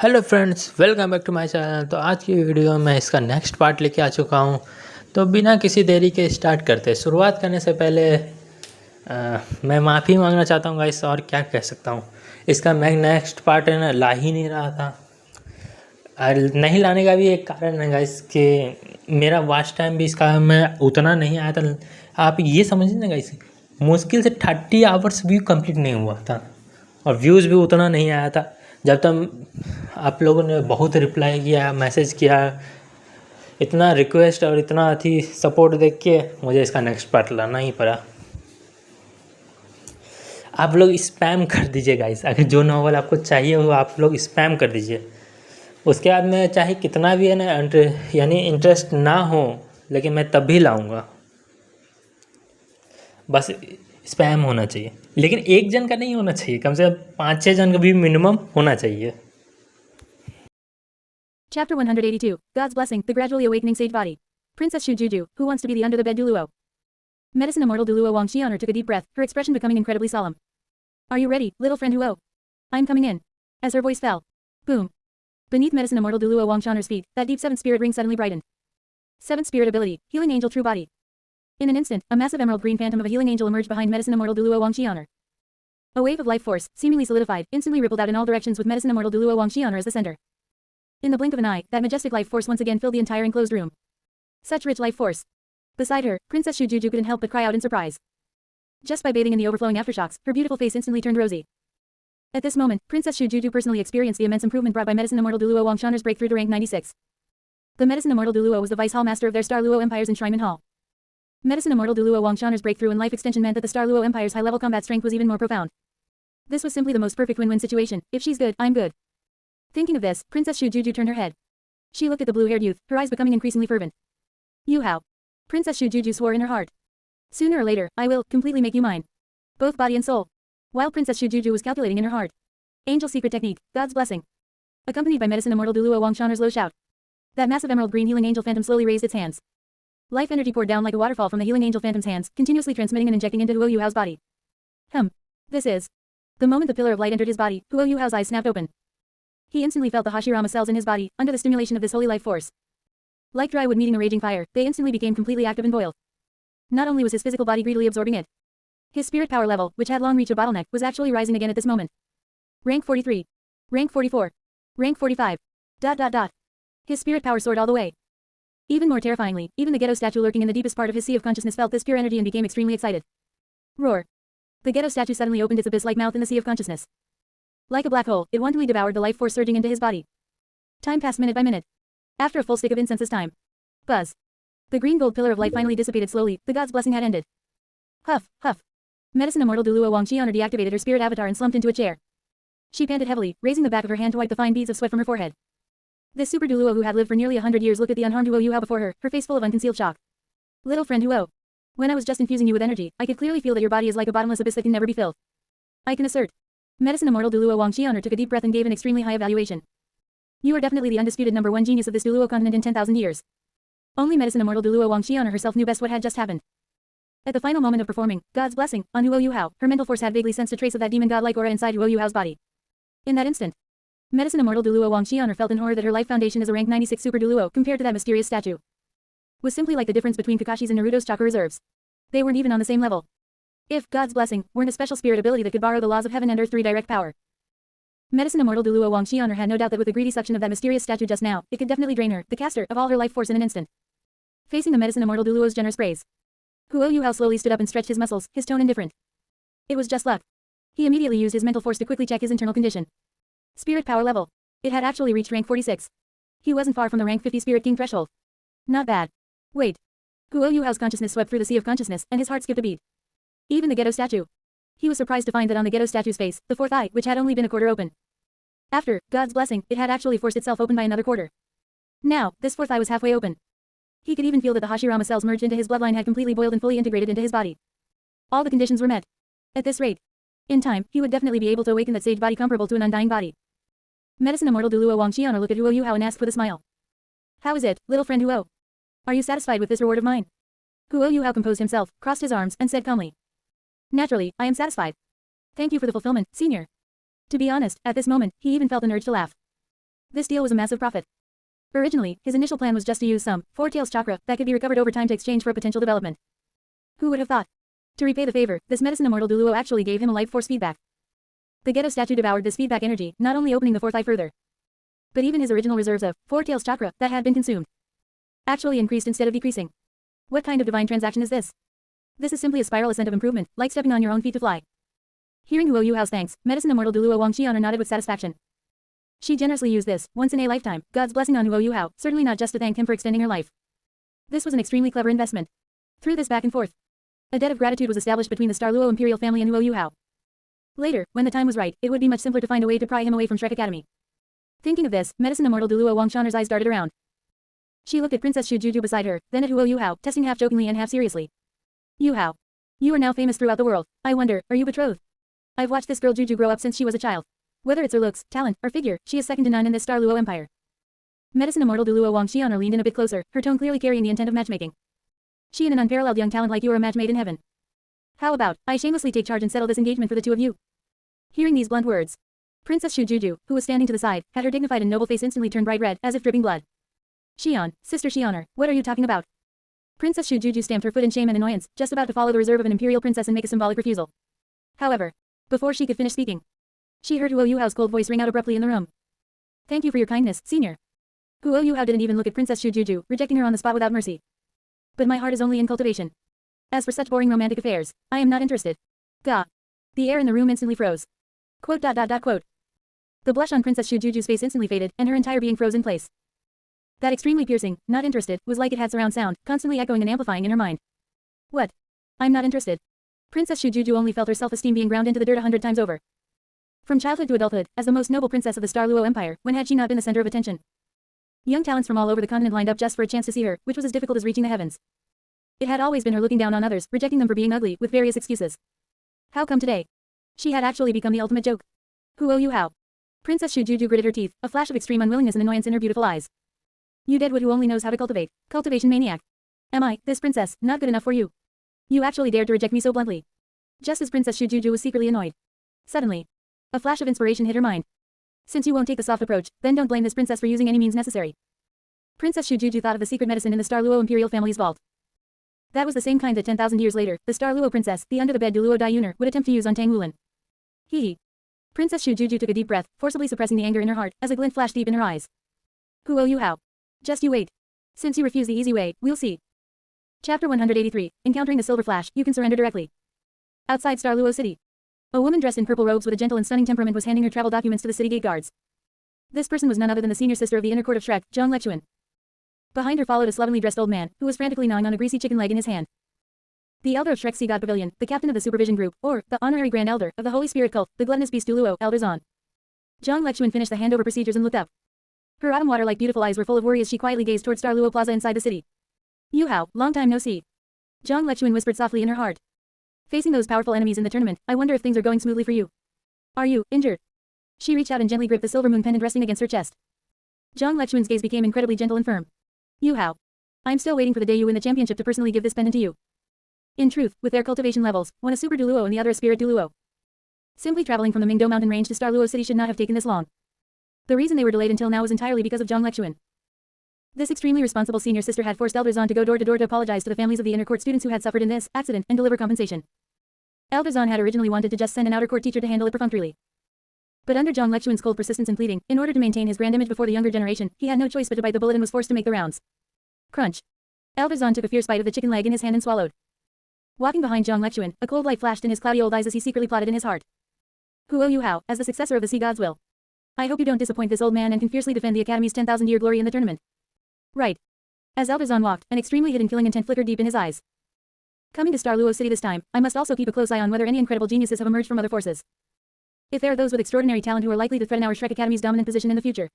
Hello friends, welcome back to my channel. तो आज की वीडियो में मैं इसका नेक्स्ट पार्ट लेके आ चुका हूँ। तो बिना किसी देरी के स्टार्ट करते। शुरुआत करने से पहले मैं माफ़ी मांगना चाहता हूँ गाइस। और क्या कह सकता हूँ, इसका मैं नेक्स्ट पार्ट है ना ला ही नहीं रहा था। और नहीं लाने का भी एक कारण है गाइस कि मेरा वॉच टाइम भी इसका मैं उतना नहीं आया था। आप ये समझिए ना गाइस, मुश्किल से 30 आवर्स व्यू कंप्लीट नहीं हुआ था और व्यूज़ भी उतना नहीं आया था। जब तक आप लोगों ने बहुत रिप्लाई किया, मैसेज किया, इतना रिक्वेस्ट और इतना अथी सपोर्ट देख के मुझे इसका नेक्स्ट पार्ट लाना ही पड़ा। आप लोग स्पैम कर दीजिए गाइस, अगर जो नॉवल आपको चाहिए वो आप लोग स्पैम कर दीजिए। उसके बाद में चाहे कितना भी है ना यानी इंटरेस्ट ना हो, लेकिन मैं तब भी लाऊंगा। बस स्पैम होना चाहिए, लेकिन एक जन का नहीं होना चाहिए, कम से कम 5-6 जन का भी मिनिमम होना चाहिए। Chapter 182, God's Blessing, the Gradually Awakening Sage Body. Princess Shujuju, who wants to be the under the bed Douluo. Medicine Immortal Douluo Wang Xianer took a deep breath, her expression becoming incredibly solemn. Are you ready, little friend Huo? I'm coming in. As her voice fell. Boom. Beneath Medicine Immortal Douluo Wang Xianer's feet, that deep seventh spirit ring suddenly brightened. Seventh spirit ability, Healing Angel True Body. In an instant, a massive emerald green phantom of a healing angel emerged behind Medicine Immortal Douluo Wang Xianer. A wave of life force, seemingly solidified, instantly rippled out in all directions with Medicine Immortal Douluo Wang Xianer as the center. In the blink of an eye, that majestic life force once again filled the entire enclosed room. Such rich life force. Beside her, Princess Shujuju couldn't help but cry out in surprise. Just by bathing in the overflowing aftershocks, her beautiful face instantly turned rosy. At this moment, Princess Shujuju personally experienced the immense improvement brought by Medicine Immortal Douluo Wangshanner's breakthrough to rank 96. The Medicine Immortal Douluo was the vice hall master of their Star Luo Empire's enshrinement hall. Medicine Immortal Douluo Wangshanner's breakthrough in life extension meant that the Star Luo Empire's high-level combat strength was even more profound. This was simply the most perfect win-win situation. If she's good, I'm good. Thinking of this, Princess Shujuju turned her head. She looked at the blue-haired youth, her eyes becoming increasingly fervent. Yuhao. Princess Shujuju swore in her heart. Sooner or later, I will completely make you mine. Both body and soul. While Princess Shujuju was calculating in her heart. Angel secret technique, God's blessing. Accompanied by Medicine Immortal Douluo Wangshanner's low shout. That massive emerald green healing angel phantom slowly raised its hands. Life energy poured down like a waterfall from the healing angel phantom's hands, continuously transmitting and injecting into Huo Yuhao's body. This is. The moment the pillar of light entered his body, Huo Yuhao's eyes snapped open. He instantly felt the Hashirama cells in his body, under the stimulation of this holy life force. Like dry wood meeting a raging fire, they instantly became completely active and boiled. Not only was his physical body greedily absorbing it, his spirit power level, which had long reached a bottleneck, was actually rising again at this moment. Rank 43. Rank 44. Rank 45. ... His spirit power soared all the way. Even more terrifyingly, even the ghetto statue lurking in the deepest part of his sea of consciousness felt this pure energy and became extremely excited. Roar. The ghetto statue suddenly opened its abyss-like mouth in the sea of consciousness. Like a black hole, it wantonly devoured the life force surging into his body. Time passed minute by minute. After a full stick of incense's time. Buzz. The green gold pillar of light finally dissipated slowly, the god's blessing had ended. Huff, huff. Medicine Immortal Douluo Wangxianer deactivated her spirit avatar and slumped into a chair. She panted heavily, raising the back of her hand to wipe the fine beads of sweat from her forehead. This super Douluo who had lived for nearly 100 years looked at the unharmed Huo Yuhao before her face full of unconcealed shock. Little friend Huo. When I was just infusing you with energy, I could clearly feel that your body is like a bottomless abyss that can never be filled. I can assert. Medicine Immortal Douluo Wangxianer took a deep breath and gave an extremely high evaluation. You are definitely the undisputed number one genius of this Douluo continent in 10,000 years. Only Medicine Immortal Douluo Wangxianer herself knew best what had just happened. At the final moment of performing God's blessing on Huo Yuhao, her mental force had vaguely sensed a trace of that demon god-like aura inside Huo Yuhao's body. In that instant, Medicine Immortal Douluo Wangxianer felt in horror that her life foundation as a rank 96 super Douluo compared to that mysterious statue was simply like the difference between Kakashi's and Naruto's chakra reserves. They weren't even on the same level. If God's blessing weren't a special spirit ability that could borrow the laws of heaven and earth through direct power. Medicine Immortal Douluo Wangxianer had no doubt that with the greedy suction of that mysterious statue just now, it could definitely drain her, the caster, of all her life force in an instant. Facing the Medicine Immortal Douluo's generous praise, Huo Yuhao slowly stood up and stretched his muscles, his tone indifferent. It was just luck. He immediately used his mental force to quickly check his internal condition. Spirit power level. It had actually reached rank 46. He wasn't far from the rank 50 Spirit King threshold. Not bad. Wait. Huo Yuhao's consciousness swept through the sea of consciousness, and his heart skipped a beat. Even the ghetto statue. He was surprised to find that on the ghetto statue's face, the fourth eye, which had only been a quarter open. After God's blessing, it had actually forced itself open by another quarter. Now, this fourth eye was halfway open. He could even feel that the Hashirama cells merged into his bloodline had completely boiled and fully integrated into his body. All the conditions were met. At this rate, in time, he would definitely be able to awaken that sage body comparable to an undying body. Medicine Immortal Douluo Wangxianer looked at Huo Yuhao and asked with a smile. How is it, little friend Huo? Are you satisfied with this reward of mine? Huo Yuhao composed himself, crossed his arms, and said calmly. Naturally, I am satisfied. Thank you for the fulfillment, senior. To be honest, at this moment, he even felt an urge to laugh. This deal was a massive profit. Originally, his initial plan was just to use some Four-Tails chakra that could be recovered over time to exchange for a potential development. Who would have thought? To repay the favor, this medicine immortal Douluo actually gave him a life force feedback. The ghetto statue devoured this feedback energy, not only opening the fourth eye further, but even his original reserves of Four-Tails chakra that had been consumed actually increased instead of decreasing. What kind of divine transaction is this? This is simply a spiral ascent of improvement, like stepping on your own feet to fly. Hearing Huo Yuhao's thanks, medicine immortal Douluo Wang Xian'er nodded with satisfaction. She generously used this, once in a lifetime, God's blessing on Huo Yuhao, certainly not just to thank him for extending her life. This was an extremely clever investment. Through this back and forth, a debt of gratitude was established between the Douluo imperial family and Huo Yuhao. Later, when the time was right, it would be much simpler to find a way to pry him away from Shrek Academy. Thinking of this, medicine immortal Douluo Wang Xian'er's eyes darted around. She looked at Princess Shu Juju beside her, then at Huo Yuhao, testing half jokingly and half seriously. Yuhao, you are now famous throughout the world. I wonder, are you betrothed? I've watched this girl Juju grow up since she was a child. Whether it's her looks, talent, or figure, she is second to none in this Douluo empire. Medicine immortal Douluo Wang Xian'er leaned in a bit closer, her tone clearly carrying the intent of matchmaking. She and an unparalleled young talent like you are a match made in heaven. How about, I shamelessly take charge and settle this engagement for the two of you? Hearing these blunt words, Princess Shu Juju, who was standing to the side, had her dignified and noble face instantly turned bright red, as if dripping blood. Xian, Sister Xian'er, what are you talking about? Princess Shu Juju stamped her foot in shame and annoyance, just about to follow the reserve of an imperial princess and make a symbolic refusal. However, before she could finish speaking, she heard Huo Yuhao's cold voice ring out abruptly in the room. Thank you for your kindness, senior. Huo Yuhao didn't even look at Princess Shu Juju, rejecting her on the spot without mercy. But my heart is only in cultivation. As for such boring romantic affairs, I am not interested. Gah. The air in the room instantly froze. Quote. The blush on Princess Shu Juju's face instantly faded, and her entire being froze in place. That extremely piercing, not interested, was like it had surround sound, constantly echoing and amplifying in her mind. What? I'm not interested. Princess Shu Juju only felt her self-esteem being ground into the dirt 100 times over. From childhood to adulthood, as the most noble princess of the Douluo Empire, when had she not been the center of attention? Young talents from all over the continent lined up just for a chance to see her, which was as difficult as reaching the heavens. It had always been her looking down on others, rejecting them for being ugly, with various excuses. How come today? She had actually become the ultimate joke. Huo Yuhao. Princess Shu Juju gritted her teeth, a flash of extreme unwillingness and annoyance in her beautiful eyes. You deadwood who only knows how to cultivate. Cultivation maniac. Am I, this princess, not good enough for you? You actually dared to reject me so bluntly. Just as Princess Shu Juju was secretly annoyed. Suddenly, a flash of inspiration hit her mind. Since you won't take the soft approach, then don't blame this princess for using any means necessary. Princess Shu Juju thought of the secret medicine in the Douluo imperial family's vault. That was the same kind that 10,000 years later, the Douluo princess, the under-the-bed Douluo Yuhao, would attempt to use on Tang Wulin. Hee. Princess Shu Juju took a deep breath, forcibly suppressing the anger in her heart, as a glint flashed deep in her eyes. Huo Yuhao. Just you wait. Since you refuse the easy way, we'll see. Chapter 183, Encountering the Silver Flash, you can surrender directly. Outside Douluo City. A woman dressed in purple robes with a gentle and stunning temperament was handing her travel documents to the city gate guards. This person was none other than the senior sister of the inner court of Shrek, Zhang Lechuan. Behind her followed a slovenly dressed old man, who was frantically gnawing on a greasy chicken leg in his hand. The elder of Shrek's Sea God Pavilion, the captain of the supervision group, or, the honorary grand elder, of the Holy Spirit cult, the gluttonous beast Douluo, Elder Zan. Zhang Lechuan finished the handover procedures and looked up. Her autumn water-like beautiful eyes were full of worry as she quietly gazed towards Douluo Plaza inside the city. Yuhao, long time no see. Zhang Lechuan whispered softly in her heart. Facing those powerful enemies in the tournament, I wonder if things are going smoothly for you. Are you injured? She reached out and gently gripped the silver moon pendant resting against her chest. Zhang Lechuan's gaze became incredibly gentle and firm. Yuhao. I'm still waiting for the day you win the championship to personally give this pendant to you. In truth, with their cultivation levels, one a super Douluo and the other a spirit Douluo. Simply traveling from the Mingdo mountain range to Douluo City should not have taken this long. The reason they were delayed until now was entirely because of Zhang Lechuan. This extremely responsible senior sister had forced Elder Zan to go door to door to apologize to the families of the inner court students who had suffered in this accident and deliver compensation. Elder Zan had originally wanted to just send an outer court teacher to handle it perfunctorily. But under Zhang Lechuan's cold persistence and pleading, in order to maintain his grand image before the younger generation, he had no choice but to bite the bullet and was forced to make the rounds. Crunch. Elder Zan took a fierce bite of the chicken leg in his hand and swallowed. Walking behind Zhang Lechuan, a cold light flashed in his cloudy old eyes as he secretly plotted in his heart. Huo Yuhao, as the successor of the Sea God's will. I hope you don't disappoint this old man and can fiercely defend the Academy's 10,000-year glory in the tournament. Right. As Elder Zan walked, an extremely hidden killing intent flickered deep in his eyes. Coming to Douluo City this time, I must also keep a close eye on whether any incredible geniuses have emerged from other forces. If there are those with extraordinary talent who are likely to threaten our Shrek Academy's dominant position in the future,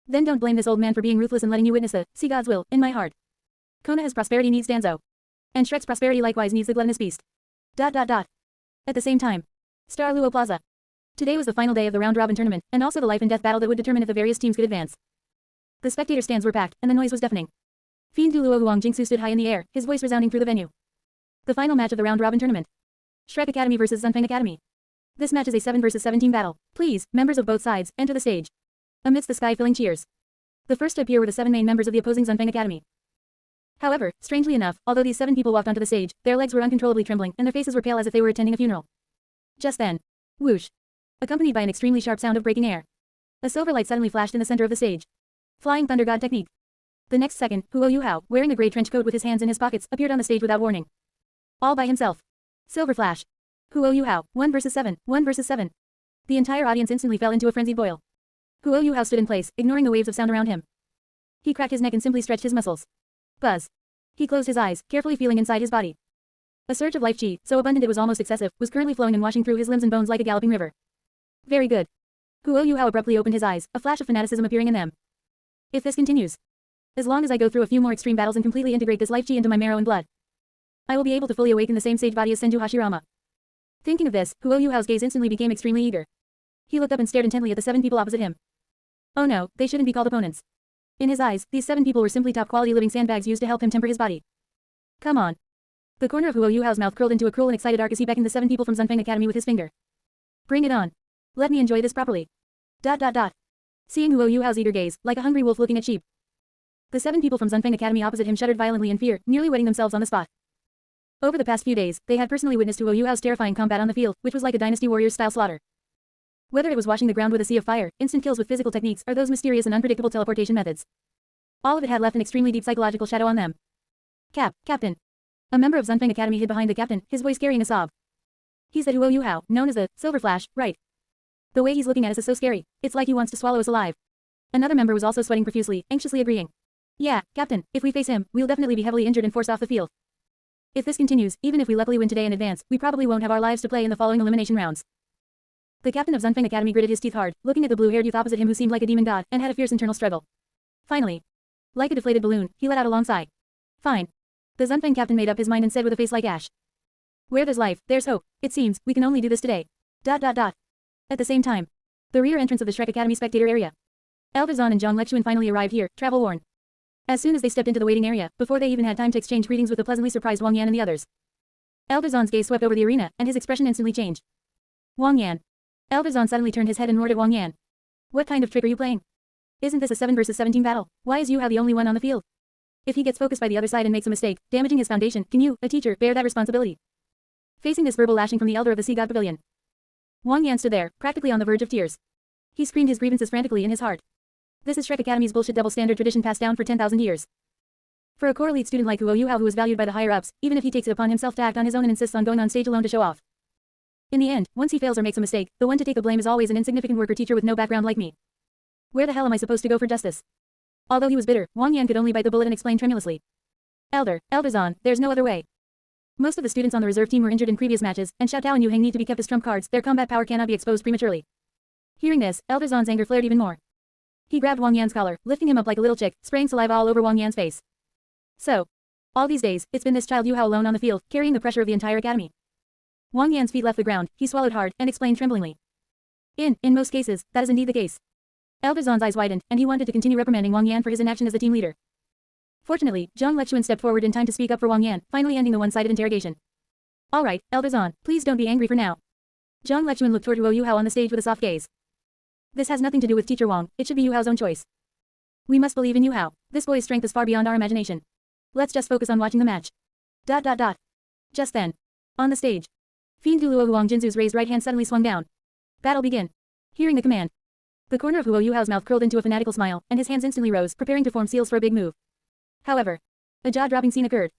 then don't blame this old man for being ruthless and letting you witness the Sea God's will in my heart. Konoha's prosperity needs Danzo. And Shrek's prosperity likewise needs the gluttonous beast. At the same time, Douluo Plaza. Today was the final day of the round-robin tournament, and also the life and death battle that would determine if the various teams could advance. The spectator stands were packed, and the noise was deafening. Fiend Douluo Huang Jingsu stood high in the air, his voice resounding through the venue. The final match of the round-robin tournament. Shrek Academy versus Zunfeng Academy. This match is a 7 versus 7 team battle. Please, members of both sides, enter the stage. amidst the sky-filling cheers. The first to appear were the 7 main members of the opposing Zunfeng Academy. However, strangely enough, although these 7 people walked onto the stage, their legs were uncontrollably trembling and their faces were pale as if they were attending a funeral. Just then, whoosh, accompanied by an extremely sharp sound of breaking air. A silver light suddenly flashed in the center of the stage. Flying Thunder God technique. The next second, Huo Yuhao, wearing a gray trench coat with his hands in his pockets, appeared on the stage without warning. All by himself. Silver flash. Huo Yuhao, 1 versus 7, 1 versus 7. The entire audience instantly fell into a frenzied boil. Huo Yuhao stood in place, ignoring the waves of sound around him. He cracked his neck and simply stretched his muscles. Buzz. He closed his eyes, carefully feeling inside his body. A surge of life chi, so abundant it was almost excessive, was currently flowing and washing through his limbs and bones like a galloping river. Very good. Huo Yuhao abruptly opened his eyes, a flash of fanaticism appearing in them. If this continues, as long as I go through a few more extreme battles and completely integrate this life chi into my marrow and blood, I will be able to fully awaken the same sage body as Senju Hashirama. Thinking of this, Huo Yuhao's gaze instantly became extremely eager. He looked up and stared intently at the 7 people opposite him. Oh no, they shouldn't be called opponents. In his eyes, these 7 people were simply top-quality living sandbags used to help him temper his body. Come on. The corner of Huo Yuhao's mouth curled into a cruel and excited arc as he beckoned the 7 people from Zunfeng Academy with his finger. Bring it on. Let me enjoy this properly. ... Seeing Huo Yuhao's eager gaze, like a hungry wolf looking at sheep, the 7 people from Zunfeng Academy opposite him shuddered violently in fear, nearly wetting themselves on the spot. Over the past few days, they had personally witnessed Huo Yuhao's terrifying combat on the field, which was like a dynasty warriors-style slaughter. Whether it was washing the ground with a sea of fire, instant kills with physical techniques, or those mysterious and unpredictable teleportation methods, all of it had left an extremely deep psychological shadow on them. Captain. A member of Zunfeng Academy hid behind the captain, his voice carrying a sob. He's that Huo Yuhao, known as the Silver Flash, right? The way he's looking at us is so scary. It's like he wants to swallow us alive. Another member was also sweating profusely, anxiously agreeing. Yeah, Captain, if we face him, we'll definitely be heavily injured and forced off the field. If this continues, even if we luckily win today in advance, we probably won't have our lives to play in the following elimination rounds. The captain of Zunfeng Academy gritted his teeth hard, looking at the blue-haired youth opposite him who seemed like a demon god, and had a fierce internal struggle. Finally, like a deflated balloon, he let out a long sigh. Fine. The Zunfeng captain made up his mind and said with a face like ash. Where there's life, there's hope. It seems, we can only do this today. ... At the same time, the rear entrance of the Shrek Academy spectator area. Elder Zahn and Zhang Lexuan finally arrived here, travel-worn. As soon as they stepped into the waiting area, before they even had time to exchange greetings with the pleasantly surprised Wang Yan and the others, Elder Zahn's gaze swept over the arena, and his expression instantly changed. Wang Yan. Elder Zahn suddenly turned his head and roared at Wang Yan. What kind of trick are you playing? Isn't this a 7 versus 17 battle? Why is Yuhao the only one on the field? If he gets focused by the other side and makes a mistake, damaging his foundation, can you, a teacher, bear that responsibility? Facing this verbal lashing from the elder of the Sea God Pavilion, Wang Yan stood there, practically on the verge of tears. He screamed his grievances frantically in his heart. This is Shrek Academy's bullshit double standard tradition passed down for 10,000 years. For a core elite student like Huo Yuhao who is valued by the higher-ups, even if he takes it upon himself to act on his own and insists on going on stage alone to show off. In the end, once he fails or makes a mistake, the one to take the blame is always an insignificant worker teacher with no background like me. Where the hell am I supposed to go for justice? Although he was bitter, Wang Yan could only bite the bullet and explain tremulously. Elder Zahn, there's no other way. Most of the students on the reserve team were injured in previous matches, and Xiao Tao and Yu Heng need to be kept as trump cards, their combat power cannot be exposed prematurely. Hearing this, Elder Zahn's anger flared even more. He grabbed Wang Yan's collar, lifting him up like a little chick, spraying saliva all over Wang Yan's face. So, all these days, it's been this child Yuhao alone on the field, carrying the pressure of the entire academy. Wang Yan's feet left the ground, he swallowed hard, and explained tremblingly. In most cases, that is indeed the case. Elder Zahn's eyes widened, and he wanted to continue reprimanding Wang Yan for his inaction as the team leader. Fortunately, Zhang Lexuan stepped forward in time to speak up for Wang Yan, finally ending the one-sided interrogation. Alright, Elder Zahn, please don't be angry for now. Zhang Lexuan looked toward Huo Yuhao on the stage with a soft gaze. This has nothing to do with Teacher Wang, it should be Yuhao's own choice. We must believe in Yuhao. This boy's strength is far beyond our imagination. Let's just focus on watching the match. ... Just then, on the stage, Fiend Douluo Huang Jinzu's raised right hand suddenly swung down. Battle begin. Hearing the command, the corner of Huo Yuhao's mouth curled into a fanatical smile, and his hands instantly rose, preparing to form seals for a big move. However, a jaw-dropping scene occurred.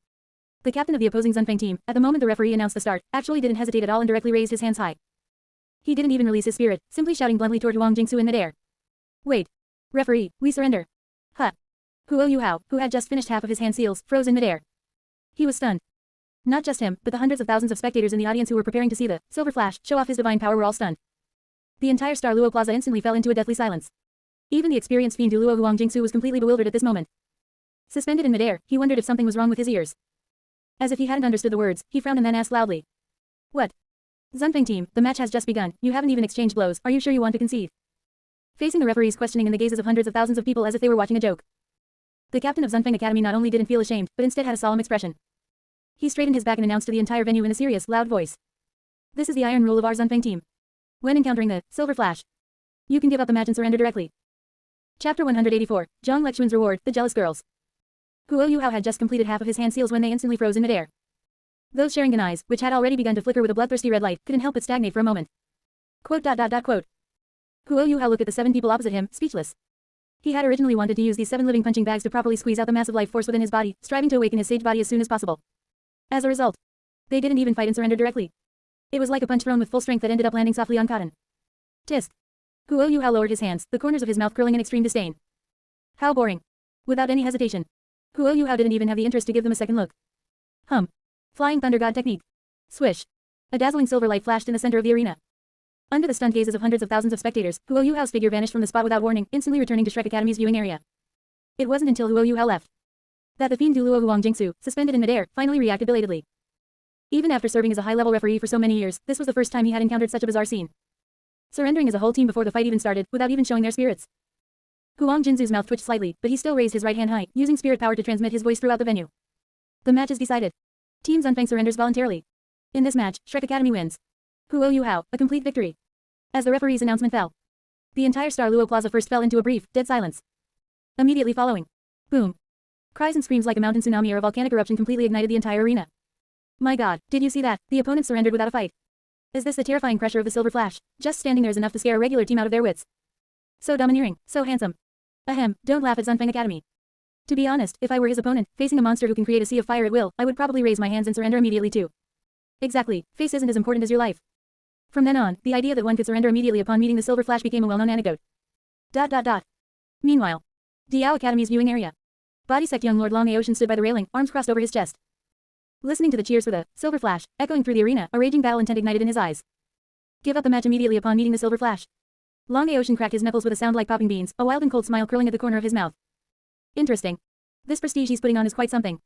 The captain of the opposing Zunfeng team, at the moment the referee announced the start, actually didn't hesitate at all and directly raised his hands high. He didn't even release his spirit, simply shouting bluntly toward Huang Jingsu in midair. Wait. Referee, we surrender. Huh. Huo Yuhao, who had just finished half of his hand seals, froze in midair. He was stunned. Not just him, but the hundreds of thousands of spectators in the audience who were preparing to see the Silver Flash show off his divine power were all stunned. The entire Star Luo Plaza instantly fell into a deathly silence. Even the experienced fiend Douluo Huang Jingsu was completely bewildered at this moment. Suspended in midair, he wondered if something was wrong with his ears. As if he hadn't understood the words, he frowned and then asked loudly. What? Zunfeng team, the match has just begun, you haven't even exchanged blows, are you sure you want to concede? Facing the referee's questioning in the gazes of hundreds of thousands of people as if they were watching a joke, the captain of Zunfeng Academy not only didn't feel ashamed, but instead had a solemn expression. He straightened his back and announced to the entire venue in a serious, loud voice. This is the iron rule of our Zunfeng team. When encountering the Silver Flash, you can give up the match and surrender directly. Chapter 184, Zhang Lexuan's Reward, The Jealous Girls. Huo Yuhao had just completed half of his hand seals when they instantly froze in midair. Those Sharingan eyes, which had already begun to flicker with a bloodthirsty red light, couldn't help but stagnate for a moment. Quote. Huo Yuhao looked at the 7 people opposite him, speechless. He had originally wanted to use these 7 living punching bags to properly squeeze out the massive life force within his body, striving to awaken his sage body as soon as possible. As a result, they didn't even fight and surrender directly. It was like a punch thrown with full strength that ended up landing softly on cotton. Tisk. Huo Yuhao lowered his hands, the corners of his mouth curling in extreme disdain. How boring. Without any hesitation, Huo Yuhao didn't even have the interest to give them a second look. Flying Thunder God technique. Swish. A dazzling silver light flashed in the center of the arena. Under the stunned gazes of hundreds of thousands of spectators, Huo Yuhao's figure vanished from the spot without warning, instantly returning to Shrek Academy's viewing area. It wasn't until Huo Yuhao left that the fiend Douluo Huang Jingsu, suspended in midair, finally reacted belatedly. Even after serving as a high-level referee for so many years, this was the first time he had encountered such a bizarre scene. Surrendering as a whole team before the fight even started, without even showing their spirits. Huang Jinsu's mouth twitched slightly, but he still raised his right hand high, using spirit power to transmit his voice throughout the venue. The match is decided. Team Zunfeng surrenders voluntarily. In this match, Shrek Academy wins. Huo Yuhao, a complete victory. As the referee's announcement fell, the entire Star Luo Plaza first fell into a brief, dead silence. Immediately following, boom. Cries and screams like a mountain tsunami or a volcanic eruption completely ignited the entire arena. My god, did you see that? The opponent surrendered without a fight. Is this the terrifying pressure of the Silver Flash? Just standing there is enough to scare a regular team out of their wits. So domineering, so handsome. Ahem, don't laugh at Zunfeng Academy. To be honest, if I were his opponent, facing a monster who can create a sea of fire at will, I would probably raise my hands and surrender immediately too. Exactly, face isn't as important as your life. From then on, the idea that one could surrender immediately upon meeting the Silver Flash became a well-known anecdote. Meanwhile, Diao Academy's viewing area. Body-sect young Lord Long Aocean stood by the railing, arms crossed over his chest. Listening to the cheers for the Silver Flash, echoing through the arena, a raging battle intent ignited in his eyes. Give up the match immediately upon meeting the Silver Flash. Long Aocean cracked his knuckles with a sound like popping beans, a wild and cold smile curling at the corner of his mouth. Interesting. This prestige he's putting on is quite something.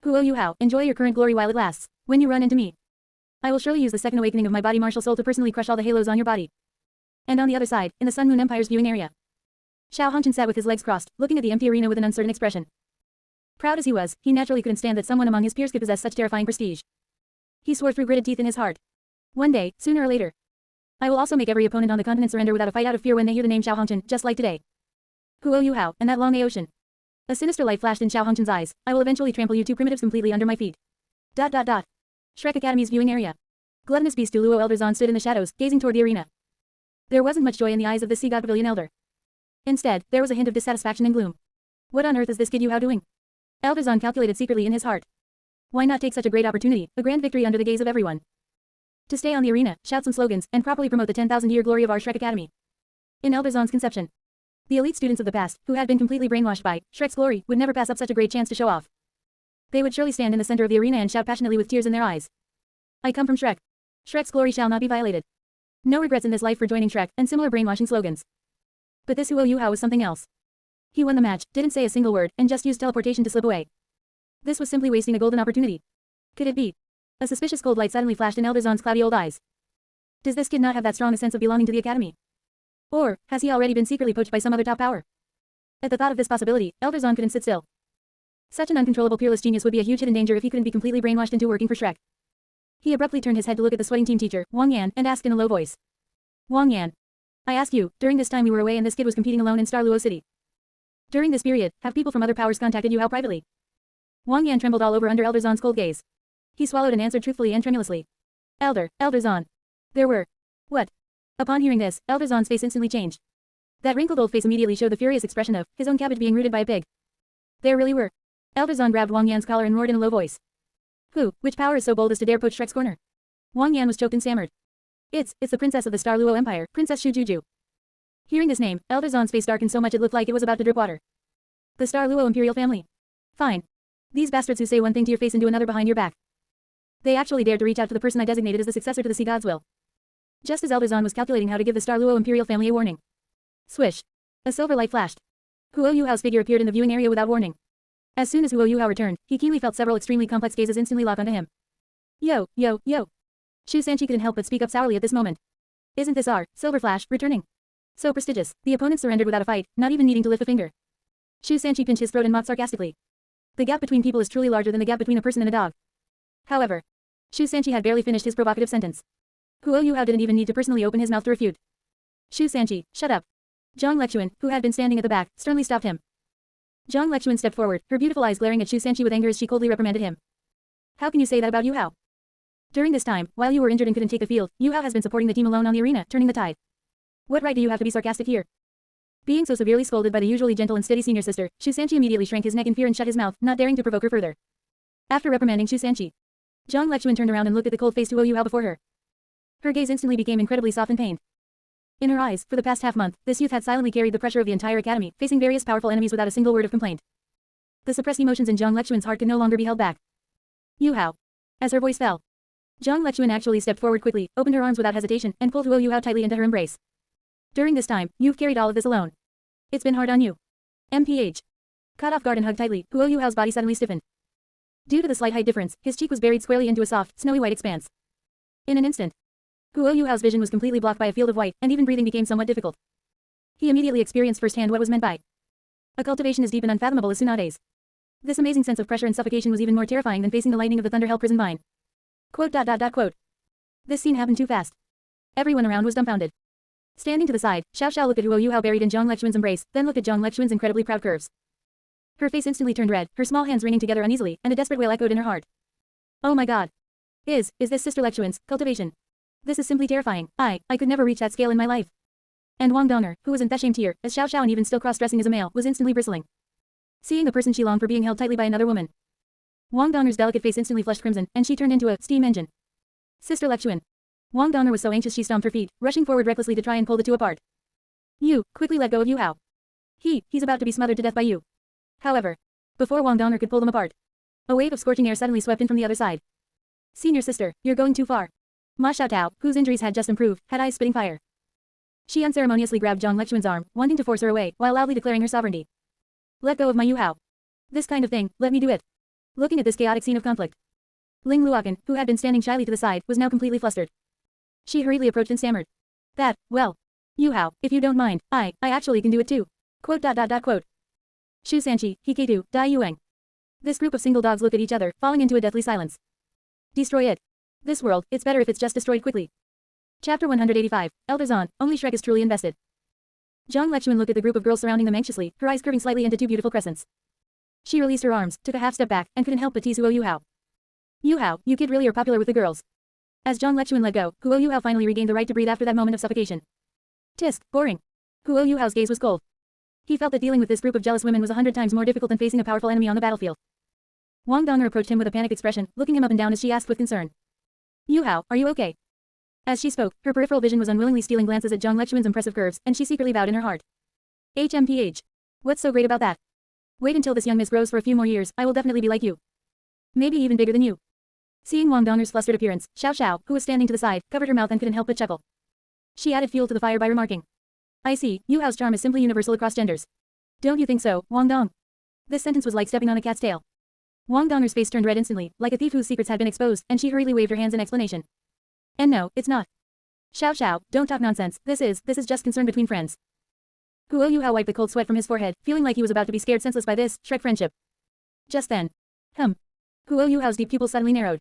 Huo Yuhao, enjoy your current glory while it lasts. When you run into me, I will surely use the second awakening of my body martial soul to personally crush all the halos on your body. And on the other side, in the Sun Moon Empire's viewing area, Xiao Hongchen sat with his legs crossed, looking at the empty arena with an uncertain expression. Proud as he was, he naturally couldn't stand that someone among his peers could possess such terrifying prestige. He swore through gritted teeth in his heart. One day, sooner or later, I will also make every opponent on the continent surrender without a fight out of fear when they hear the name Xiao Hongchen, just like today. Huo Yuhao, and that Long Aocean. A sinister light flashed in Xiao Hongchen's eyes. I will eventually trample you two primitives completely under my feet. Shrek Academy's viewing area. Gluttonous beast Douluo Elder Zahn stood in the shadows, gazing toward the arena. There wasn't much joy in the eyes of the Sea God Pavilion Elder. Instead, there was a hint of dissatisfaction and gloom. What on earth is this kid Yuhao doing? Elder Zahn calculated secretly in his heart. Why not take such a great opportunity, a grand victory under the gaze of everyone? To stay on the arena, shout some slogans, and properly promote the 10,000-year glory of our Shrek Academy. In Elder Zahn's conception, the elite students of the past, who had been completely brainwashed by Shrek's glory, would never pass up such a great chance to show off. They would surely stand in the center of the arena and shout passionately with tears in their eyes. I come from Shrek. Shrek's glory shall not be violated. No regrets in this life for joining Shrek, and similar brainwashing slogans. But this Huo Yuhao was something else. He won the match, didn't say a single word, and just used teleportation to slip away. This was simply wasting a golden opportunity. Could it be? A suspicious cold light suddenly flashed in Elder Zahn's cloudy old eyes. Does this kid not have that strong a sense of belonging to the academy? Or, has he already been secretly poached by some other top power? At the thought of this possibility, Elder Zahn couldn't sit still. Such an uncontrollable peerless genius would be a huge hidden danger if he couldn't be completely brainwashed into working for Shrek. He abruptly turned his head to look at the sweating team teacher, Wang Yan, and asked in a low voice. Wang Yan. I ask you, during this time we were away and this kid was competing alone in Star Luo City. During this period, have people from other powers contacted Yuhao privately? Wang Yan trembled all over under Elder Zahn's cold gaze. He swallowed and answered truthfully and tremulously. Elder Zahn. There were. What? Upon hearing this, Elder Zahn's face instantly changed. That wrinkled old face immediately showed the furious expression of his own cabbage being rooted by a pig. There really were. Elder Zahn grabbed Wang Yan's collar and roared in a low voice. Which power is so bold as to dare poach Shrek's corner? Wang Yan was choked and stammered. It's the princess of the Star Luo Empire, Princess Shu Juju. Hearing this name, Elder Zahn's face darkened so much it looked like it was about to drip water. The Star Luo Imperial family. Fine. These bastards who say one thing to your face and do another behind your back. They actually dared to reach out to the person I designated as the successor to the Sea God's will. Just as Elder Zahn was calculating how to give the Star Luo Imperial family a warning. Swish. A silver light flashed. Huo Yuhao's figure appeared in the viewing area without warning. As soon as Huo Yuhao returned, he keenly felt several extremely complex gazes instantly lock onto him. Yo. Shu Sanchi couldn't help but speak up sourly at this moment. Isn't this our Silver Flash returning? So prestigious. The opponent surrendered without a fight, not even needing to lift a finger. Shu Sanchi pinched his throat and mocked sarcastically. The gap between people is truly larger than the gap between a person and a dog. However, Shu Sanchi had barely finished his provocative sentence. Huo Yuhao didn't even need to personally open his mouth to refute. Shu Sanchi, shut up. Zhang Lechuan, who had been standing at the back, sternly stopped him. Zhang Lechuan stepped forward, her beautiful eyes glaring at Xu Sanqi with anger as she coldly reprimanded him. How can you say that about Yuhao? During this time, while you were injured and couldn't take the field, Yuhao has been supporting the team alone on the arena, turning the tide. What right do you have to be sarcastic here? Being so severely scolded by the usually gentle and steady senior sister, Xu Sanqi immediately shrank his neck in fear and shut his mouth, not daring to provoke her further. After reprimanding Xu Sanqi, Zhang Lechuan turned around and looked at the cold-faced Douluo Yuhao before her. Her gaze instantly became incredibly soft and pained. In her eyes, for the past half-month, this youth had silently carried the pressure of the entire academy, facing various powerful enemies without a single word of complaint. The suppressed emotions in Zhang Lechuan's heart could no longer be held back. Yuhao. As her voice fell, Zhang Lechuan actually stepped forward quickly, opened her arms without hesitation, and pulled Douluo Yuhao tightly into her embrace. During this time, you've carried all of this alone. It's been hard on you. MPH. Caught off guard and hugged tightly, Douluo Yuhao's body suddenly stiffened. Due to the slight height difference, his cheek was buried squarely into a soft, snowy white expanse. In an instant, Douluo Yuhao's vision was completely blocked by a field of white, and even breathing became somewhat difficult. He immediately experienced firsthand what was meant by a cultivation as deep and unfathomable as Tsunade's. This amazing sense of pressure and suffocation was even more terrifying than facing the lightning of the Thunder Hell prison vine. Quote. This scene happened too fast. Everyone around was dumbfounded. Standing to the side, Xiao Xiao looked at Douluo Yuhao buried in Zhang Lechuan's embrace, then looked at Zhang Lechuan's incredibly proud curves. Her face instantly turned red, her small hands wringing together uneasily, and a desperate wail echoed in her heart. Oh my god. Is this Sister Lechuan's cultivation? This is simply terrifying. I could never reach that scale in my life. And Wang Donger, who was in ashamed here, as Xiao Xiao and even still cross-dressing as a male, was instantly bristling. Seeing the person she longed for being held tightly by another woman. Wang Donger's delicate face instantly flushed crimson, and she turned into a steam engine. Sister Lechuan. Wang Donger was so anxious she stomped her feet, rushing forward recklessly to try and pull the two apart. You, quickly let go of Yuhao. He's about to be smothered to death by you. However, before Wang Donger could pull them apart, a wave of scorching air suddenly swept in from the other side. Senior sister, you're going too far. Ma Xiaotao, whose injuries had just improved, had eyes spitting fire. She unceremoniously grabbed Zhang Lechuan's arm, wanting to force her away, while loudly declaring her sovereignty. Let go of my Yuhao. This kind of thing, let me do it. Looking at this chaotic scene of conflict, Ling Luokan, who had been standing shyly to the side, was now completely flustered. She hurriedly approached and stammered. Well, Yuhao, if you don't mind, I actually can do it too. Quote. Xu Sanqi, Hiketu, Dai Yuang. This group of single dogs looked at each other, falling into a deathly silence. Destroy it. This world, it's better if it's just destroyed quickly. Chapter 185, Elder Zan, only Shrek is truly invested. Zhang Lechuan looked at the group of girls surrounding them anxiously, her eyes curving slightly into two beautiful crescents. She released her arms, took a half step back, and couldn't help but tease Douluo Yuhao. Yuhao, you kid really are popular with the girls. As Zhang Lechuan let go, Douluo Yuhao finally regained the right to breathe after that moment of suffocation. Tisk, boring. Douluo Yuhao's gaze was cold. He felt that dealing with this group of jealous women was 100 times more difficult than facing a powerful enemy on the battlefield. Wang Donger approached him with a panicked expression, looking him up and down as she asked with concern. Yuhao, are you okay? As she spoke, her peripheral vision was unwillingly stealing glances at Zhang Lechuan's impressive curves, and she secretly vowed in her heart. HMPH. What's so great about that? Wait until this young miss grows for a few more years, I will definitely be like you. Maybe even bigger than you. Seeing Wang Donger's flustered appearance, Xiao Xiao, who was standing to the side, covered her mouth and couldn't help but chuckle. She added fuel to the fire by remarking. I see, Yuhao's charm is simply universal across genders. Don't you think so, Wang Dong? This sentence was like stepping on a cat's tail. Wang Donger's face turned red instantly, like a thief whose secrets had been exposed, and she hurriedly waved her hands in explanation. And no, it's not. Xiao Xiao, don't talk nonsense, this is just concern between friends. Douluo Yuhao wiped the cold sweat from his forehead, feeling like he was about to be scared senseless by this Shrek friendship. Just then. Douluo Yuhao's deep pupils suddenly narrowed.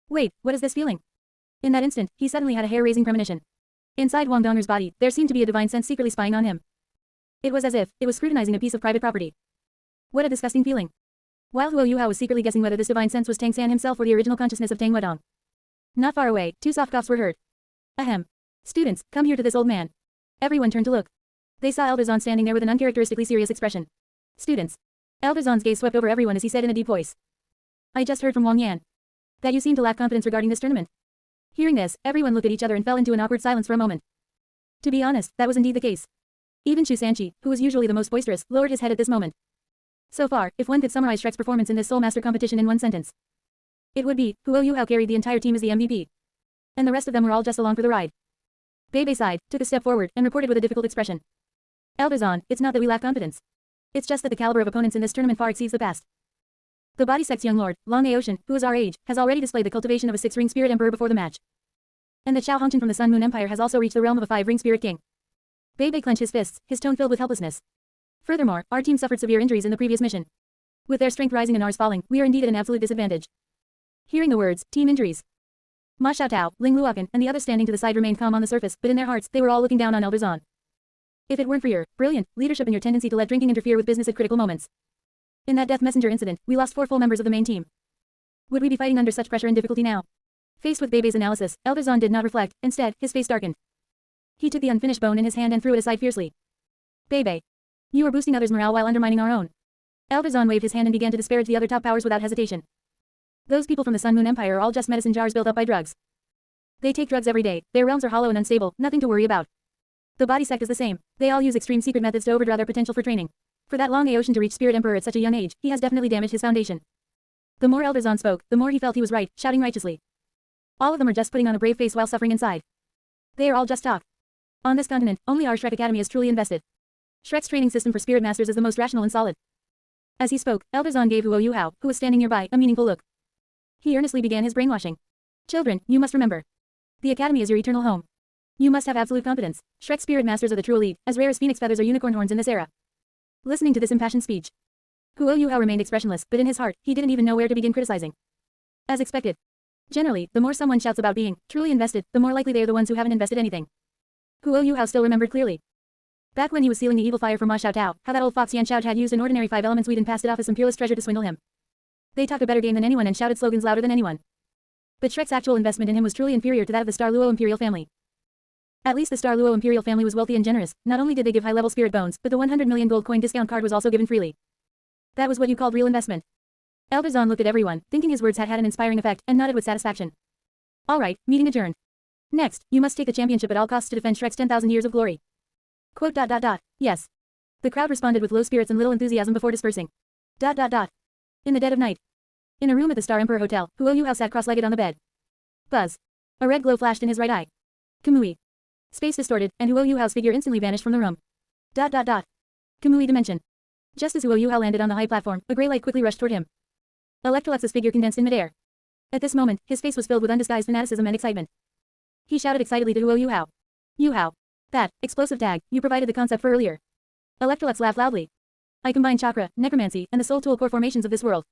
Wait, what is this feeling? In that instant, he suddenly had a hair-raising premonition. Inside Wang Donger's body, there seemed to be a divine sense secretly spying on him. It was as if it was scrutinizing a piece of private property. What a disgusting feeling. While Douluo Yuhao was secretly guessing whether this divine sense was Tang San himself or the original consciousness of Tang Wedong. Not far away, two soft coughs were heard. Ahem. Students, come here to this old man. Everyone turned to look. They saw Elder Zan standing there with an uncharacteristically serious expression. Students. Elder Zan's gaze swept over everyone as he said in a deep voice. I just heard from Wang Yan that you seem to lack confidence regarding this tournament. Hearing this, everyone looked at each other and fell into an awkward silence for a moment. To be honest, that was indeed the case. Even Xu Sanqi, who was usually the most boisterous, lowered his head at this moment. So far, if one could summarize Shrek's performance in this Soul Master competition in one sentence, it would be, Douluo Yuhao carried the entire team as the MVP. And the rest of them were all just along for the ride. Bebe sighed, took a step forward, and reported with a difficult expression. Elder Zan, it's not that we lack confidence. It's just that the caliber of opponents in this tournament far exceeds the past. The Body Sect's young lord, Long Aocean, who is our age, has already displayed the cultivation of a 6-ring spirit emperor before the match. And the Xiao Hongchen from the Sun Moon Empire has also reached the realm of a 5-ring spirit king. Bebe clenched his fists, his tone filled with helplessness. Furthermore, our team suffered severe injuries in the previous mission. With their strength rising and ours falling, we are indeed at an absolute disadvantage. Hearing the words, team injuries. Ma Xiaotao, Ling Luokan, and the others standing to the side remained calm on the surface, but in their hearts, they were all looking down on Elder Zan. If it weren't for your brilliant leadership and your tendency to let drinking interfere with business at critical moments. In that Death Messenger incident, we lost 4 full members of the main team. Would we be fighting under such pressure and difficulty now? Faced with Bebe's analysis, Elder Zahn did not reflect. Instead, his face darkened. He took the unfinished bone in his hand and threw it aside fiercely. Bebe. You are boosting others' morale while undermining our own. Elder Zahn waved his hand and began to disparage the other top powers without hesitation. Those people from the Sun Moon Empire are all just medicine jars built up by drugs. They take drugs every day, their realms are hollow and unstable, nothing to worry about. The body sect is the same, they all use extreme secret methods to overdraw their potential for training. For that long Aoshin to reach Spirit Emperor at such a young age, he has definitely damaged his foundation. The more Elder Zahn spoke, the more he felt he was right, shouting righteously. All of them are just putting on a brave face while suffering inside. They are all just talk. On this continent, only our Shrek Academy is truly invested. Shrek's training system for spirit masters is the most rational and solid. As he spoke, Elder Zahn gave Huo Yuhao, who was standing nearby, a meaningful look. He earnestly began his brainwashing. Children, you must remember. The academy is your eternal home. You must have absolute confidence. Shrek's spirit masters are the true elite, as rare as phoenix feathers or unicorn horns in this era. Listening to this impassioned speech, Huo Yuhao remained expressionless, but in his heart, he didn't even know where to begin criticizing. As expected. Generally, the more someone shouts about being truly invested, the more likely they are the ones who haven't invested anything. Huo Yuhao still remembered clearly. Back when he was sealing the evil fire for Ma Xiaotao, how that old fox Yan Xiao had used an ordinary 5 elements weed and passed it off as some peerless treasure to swindle him. They talked a better game than anyone and shouted slogans louder than anyone. But Shrek's actual investment in him was truly inferior to that of the Star Luo Imperial family. At least the Star Luo Imperial family was wealthy and generous, not only did they give high-level spirit bones, but the 100 million gold coin discount card was also given freely. That was what you called real investment. Elder Zahn looked at everyone, thinking his words had had an inspiring effect, and nodded with satisfaction. Alright, meeting adjourned. Next, you must take the championship at all costs to defend Shrek's 10,000 years of glory. Quote. Yes. The crowd responded with low spirits and little enthusiasm before dispersing. In the dead of night. In a room at the Star Emperor Hotel, Huo Yuhao sat cross-legged on the bed. Buzz. A red glow flashed in his right eye. Kamui. Space distorted, and Huo Yuhao's figure instantly vanished from the room. Kamui dimension. Just as Huo Yuhao landed on the high platform, a gray light quickly rushed toward him. Electrolux's figure condensed in midair. At this moment, his face was filled with undisguised fanaticism and excitement. He shouted excitedly to Huo Yuhao. Yuhao. That explosive tag you provided the concept for earlier. Electrolux laughed loudly. I combined chakra, necromancy, and the soul tool core formations of this world.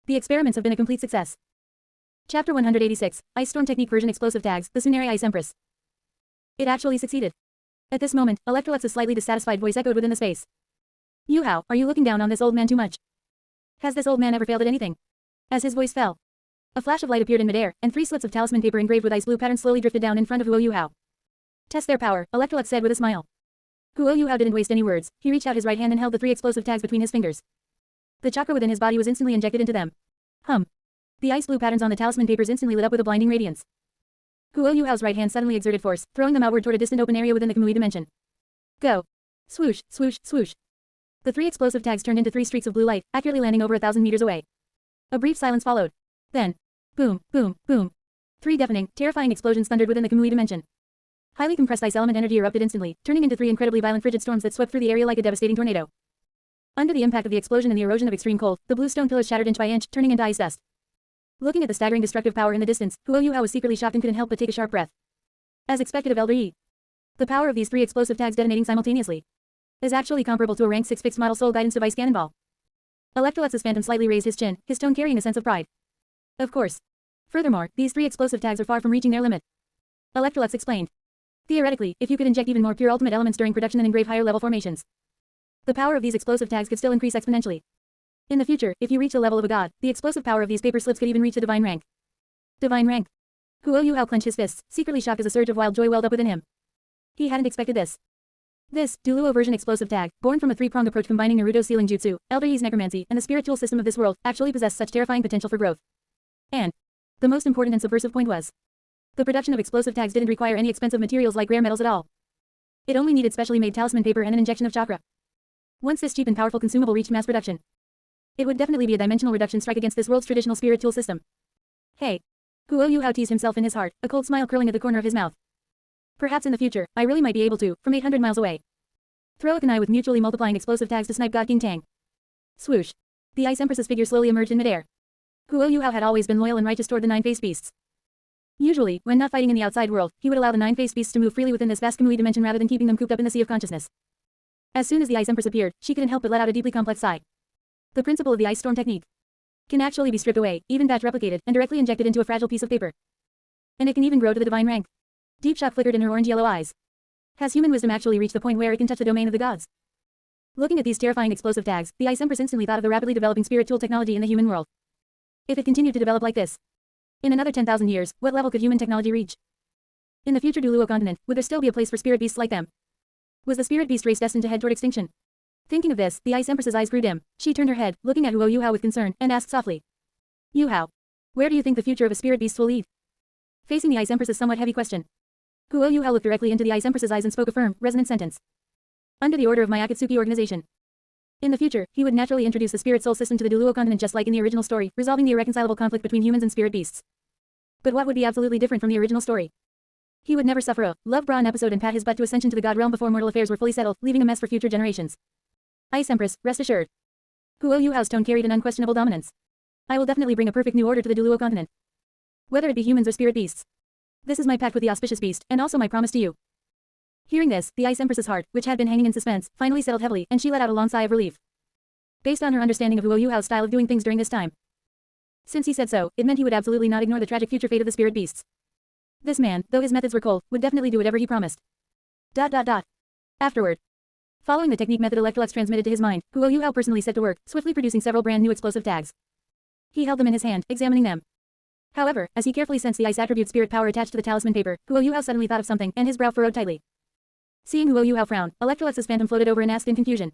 The experiments have been a complete success. Chapter 186, Ice Storm Technique Version Explosive Tags, the Tsuneri Ice Empress. It actually succeeded. At this moment, Electrolux's slightly dissatisfied voice echoed within the space. Yuhao, are you looking down on this old man too much? Has this old man ever failed at anything? As his voice fell, a flash of light appeared in midair, and 3 slips of talisman paper engraved with ice blue patterns slowly drifted down in front of Huo Yuhao. Test their power, Electrolux said with a smile. Huo Yuhao didn't waste any words. He reached out his right hand and held the 3 explosive tags between his fingers. The chakra within his body was instantly injected into them. The ice blue patterns on the talisman papers instantly lit up with a blinding radiance. Huo Yuhao's right hand suddenly exerted force, throwing them outward toward a distant open area within the Kamui dimension. Go. Swoosh, swoosh, swoosh. The 3 explosive tags turned into 3 streaks of blue light, accurately landing over 1,000 meters away. A brief silence followed. Then, boom, boom, boom. 3 deafening, terrifying explosions thundered within the Kamui dimension. Highly compressed ice element energy erupted instantly, turning into 3 incredibly violent frigid storms that swept through the area like a devastating tornado. Under the impact of the explosion and the erosion of extreme cold, the blue stone pillars shattered inch by inch, turning into ice dust. Looking at the staggering destructive power in the distance, Huo Yuhao was secretly shocked and couldn't help but take a sharp breath. As expected of Elder Yi, the power of these 3 explosive tags detonating simultaneously is actually comparable to a rank 6 fixed model soul guidance device cannonball. Electrolux's phantom slightly raised his chin, his tone carrying a sense of pride. Of course. Furthermore, these 3 explosive tags are far from reaching their limit. Electrolux explained. Theoretically, if you could inject even more pure ultimate elements during production and engrave higher level formations, the power of these explosive tags could still increase exponentially. In the future, if you reach the level of a god, the explosive power of these paper slips could even reach the divine rank. Divine rank. Huo Yuhao clenched his fists, secretly shocked as a surge of wild joy welled up within him. He hadn't expected this. This, Douluo version explosive tag, born from a 3-pronged approach combining Naruto's sealing jutsu, Elder Yi's necromancy, and the spiritual system of this world, actually possessed such terrifying potential for growth. And the most important and subversive point was, the production of explosive tags didn't require any expensive materials like rare metals at all. It only needed specially made talisman paper and an injection of chakra. Once this cheap and powerful consumable reached mass production, it would definitely be a dimensional reduction strike against this world's traditional spiritual system. Hey. Huo Yuhao teased himself in his heart, a cold smile curling at the corner of his mouth. Perhaps in the future, I really might be able to, from 800 miles away, throw a kunai with mutually multiplying explosive tags to snipe God King Tang. Swoosh. The Ice Empress's figure slowly emerged in midair. Huo Yuhao had always been loyal and righteous toward the 9-faced beasts. Usually, when not fighting in the outside world, he would allow the 9-faced beasts to move freely within this vast Kamui dimension rather than keeping them cooped up in the sea of consciousness. As soon as the Ice Empress appeared, she couldn't help but let out a deeply complex sigh. The principle of the Ice Storm technique can actually be stripped away, even batch replicated, and directly injected into a fragile piece of paper. And it can even grow to the divine rank. Deep shock flickered in her orange-yellow eyes. Has human wisdom actually reached the point where it can touch the domain of the gods? Looking at these terrifying explosive tags, the Ice Empress instantly thought of the rapidly developing spirit tool technology in the human world. If it continued to develop like this, in another 10,000 years, what level could human technology reach? In the future Douluo continent, would there still be a place for spirit beasts like them? Was the spirit beast race destined to head toward extinction? Thinking of this, the Ice Empress's eyes grew dim. She turned her head, looking at Huo Yuhao with concern, and asked softly. Yuhao, where do you think the future of a spirit beast will lead? Facing the Ice Empress's somewhat heavy question, Huo Yuhao looked directly into the Ice Empress's eyes and spoke a firm, resonant sentence. Under the order of my Akatsuki organization. In the future, he would naturally introduce the spirit soul system to the Douluo continent just like in the original story, resolving the irreconcilable conflict between humans and spirit beasts. But what would be absolutely different from the original story? He would never suffer a love brawn episode and pat his butt to ascension to the god realm before mortal affairs were fully settled, leaving a mess for future generations. Ice Empress, rest assured. Huo Yuhao's tone carried an unquestionable dominance. I will definitely bring a perfect new order to the Douluo continent. Whether it be humans or spirit beasts. This is my pact with the auspicious beast, and also my promise to you. Hearing this, the Ice Empress's heart, which had been hanging in suspense, finally settled heavily, and she let out a long sigh of relief. Based on her understanding of Huo Yuhao's style of doing things during this time. Since he said so, it meant he would absolutely not ignore the tragic future fate of the spirit beasts. This man, though his methods were cold, would definitely do whatever he promised. Afterward. Following the technique method Electrolux transmitted to his mind, Huo Yuhao personally set to work, swiftly producing several brand new explosive tags. He held them in his hand, examining them. However, as he carefully sensed the ice attribute spirit power attached to the talisman paper, Huo Yuhao suddenly thought of something, and his brow furrowed tightly. Seeing Huo Yuhao frown, Electrolux's phantom floated over and asked in confusion.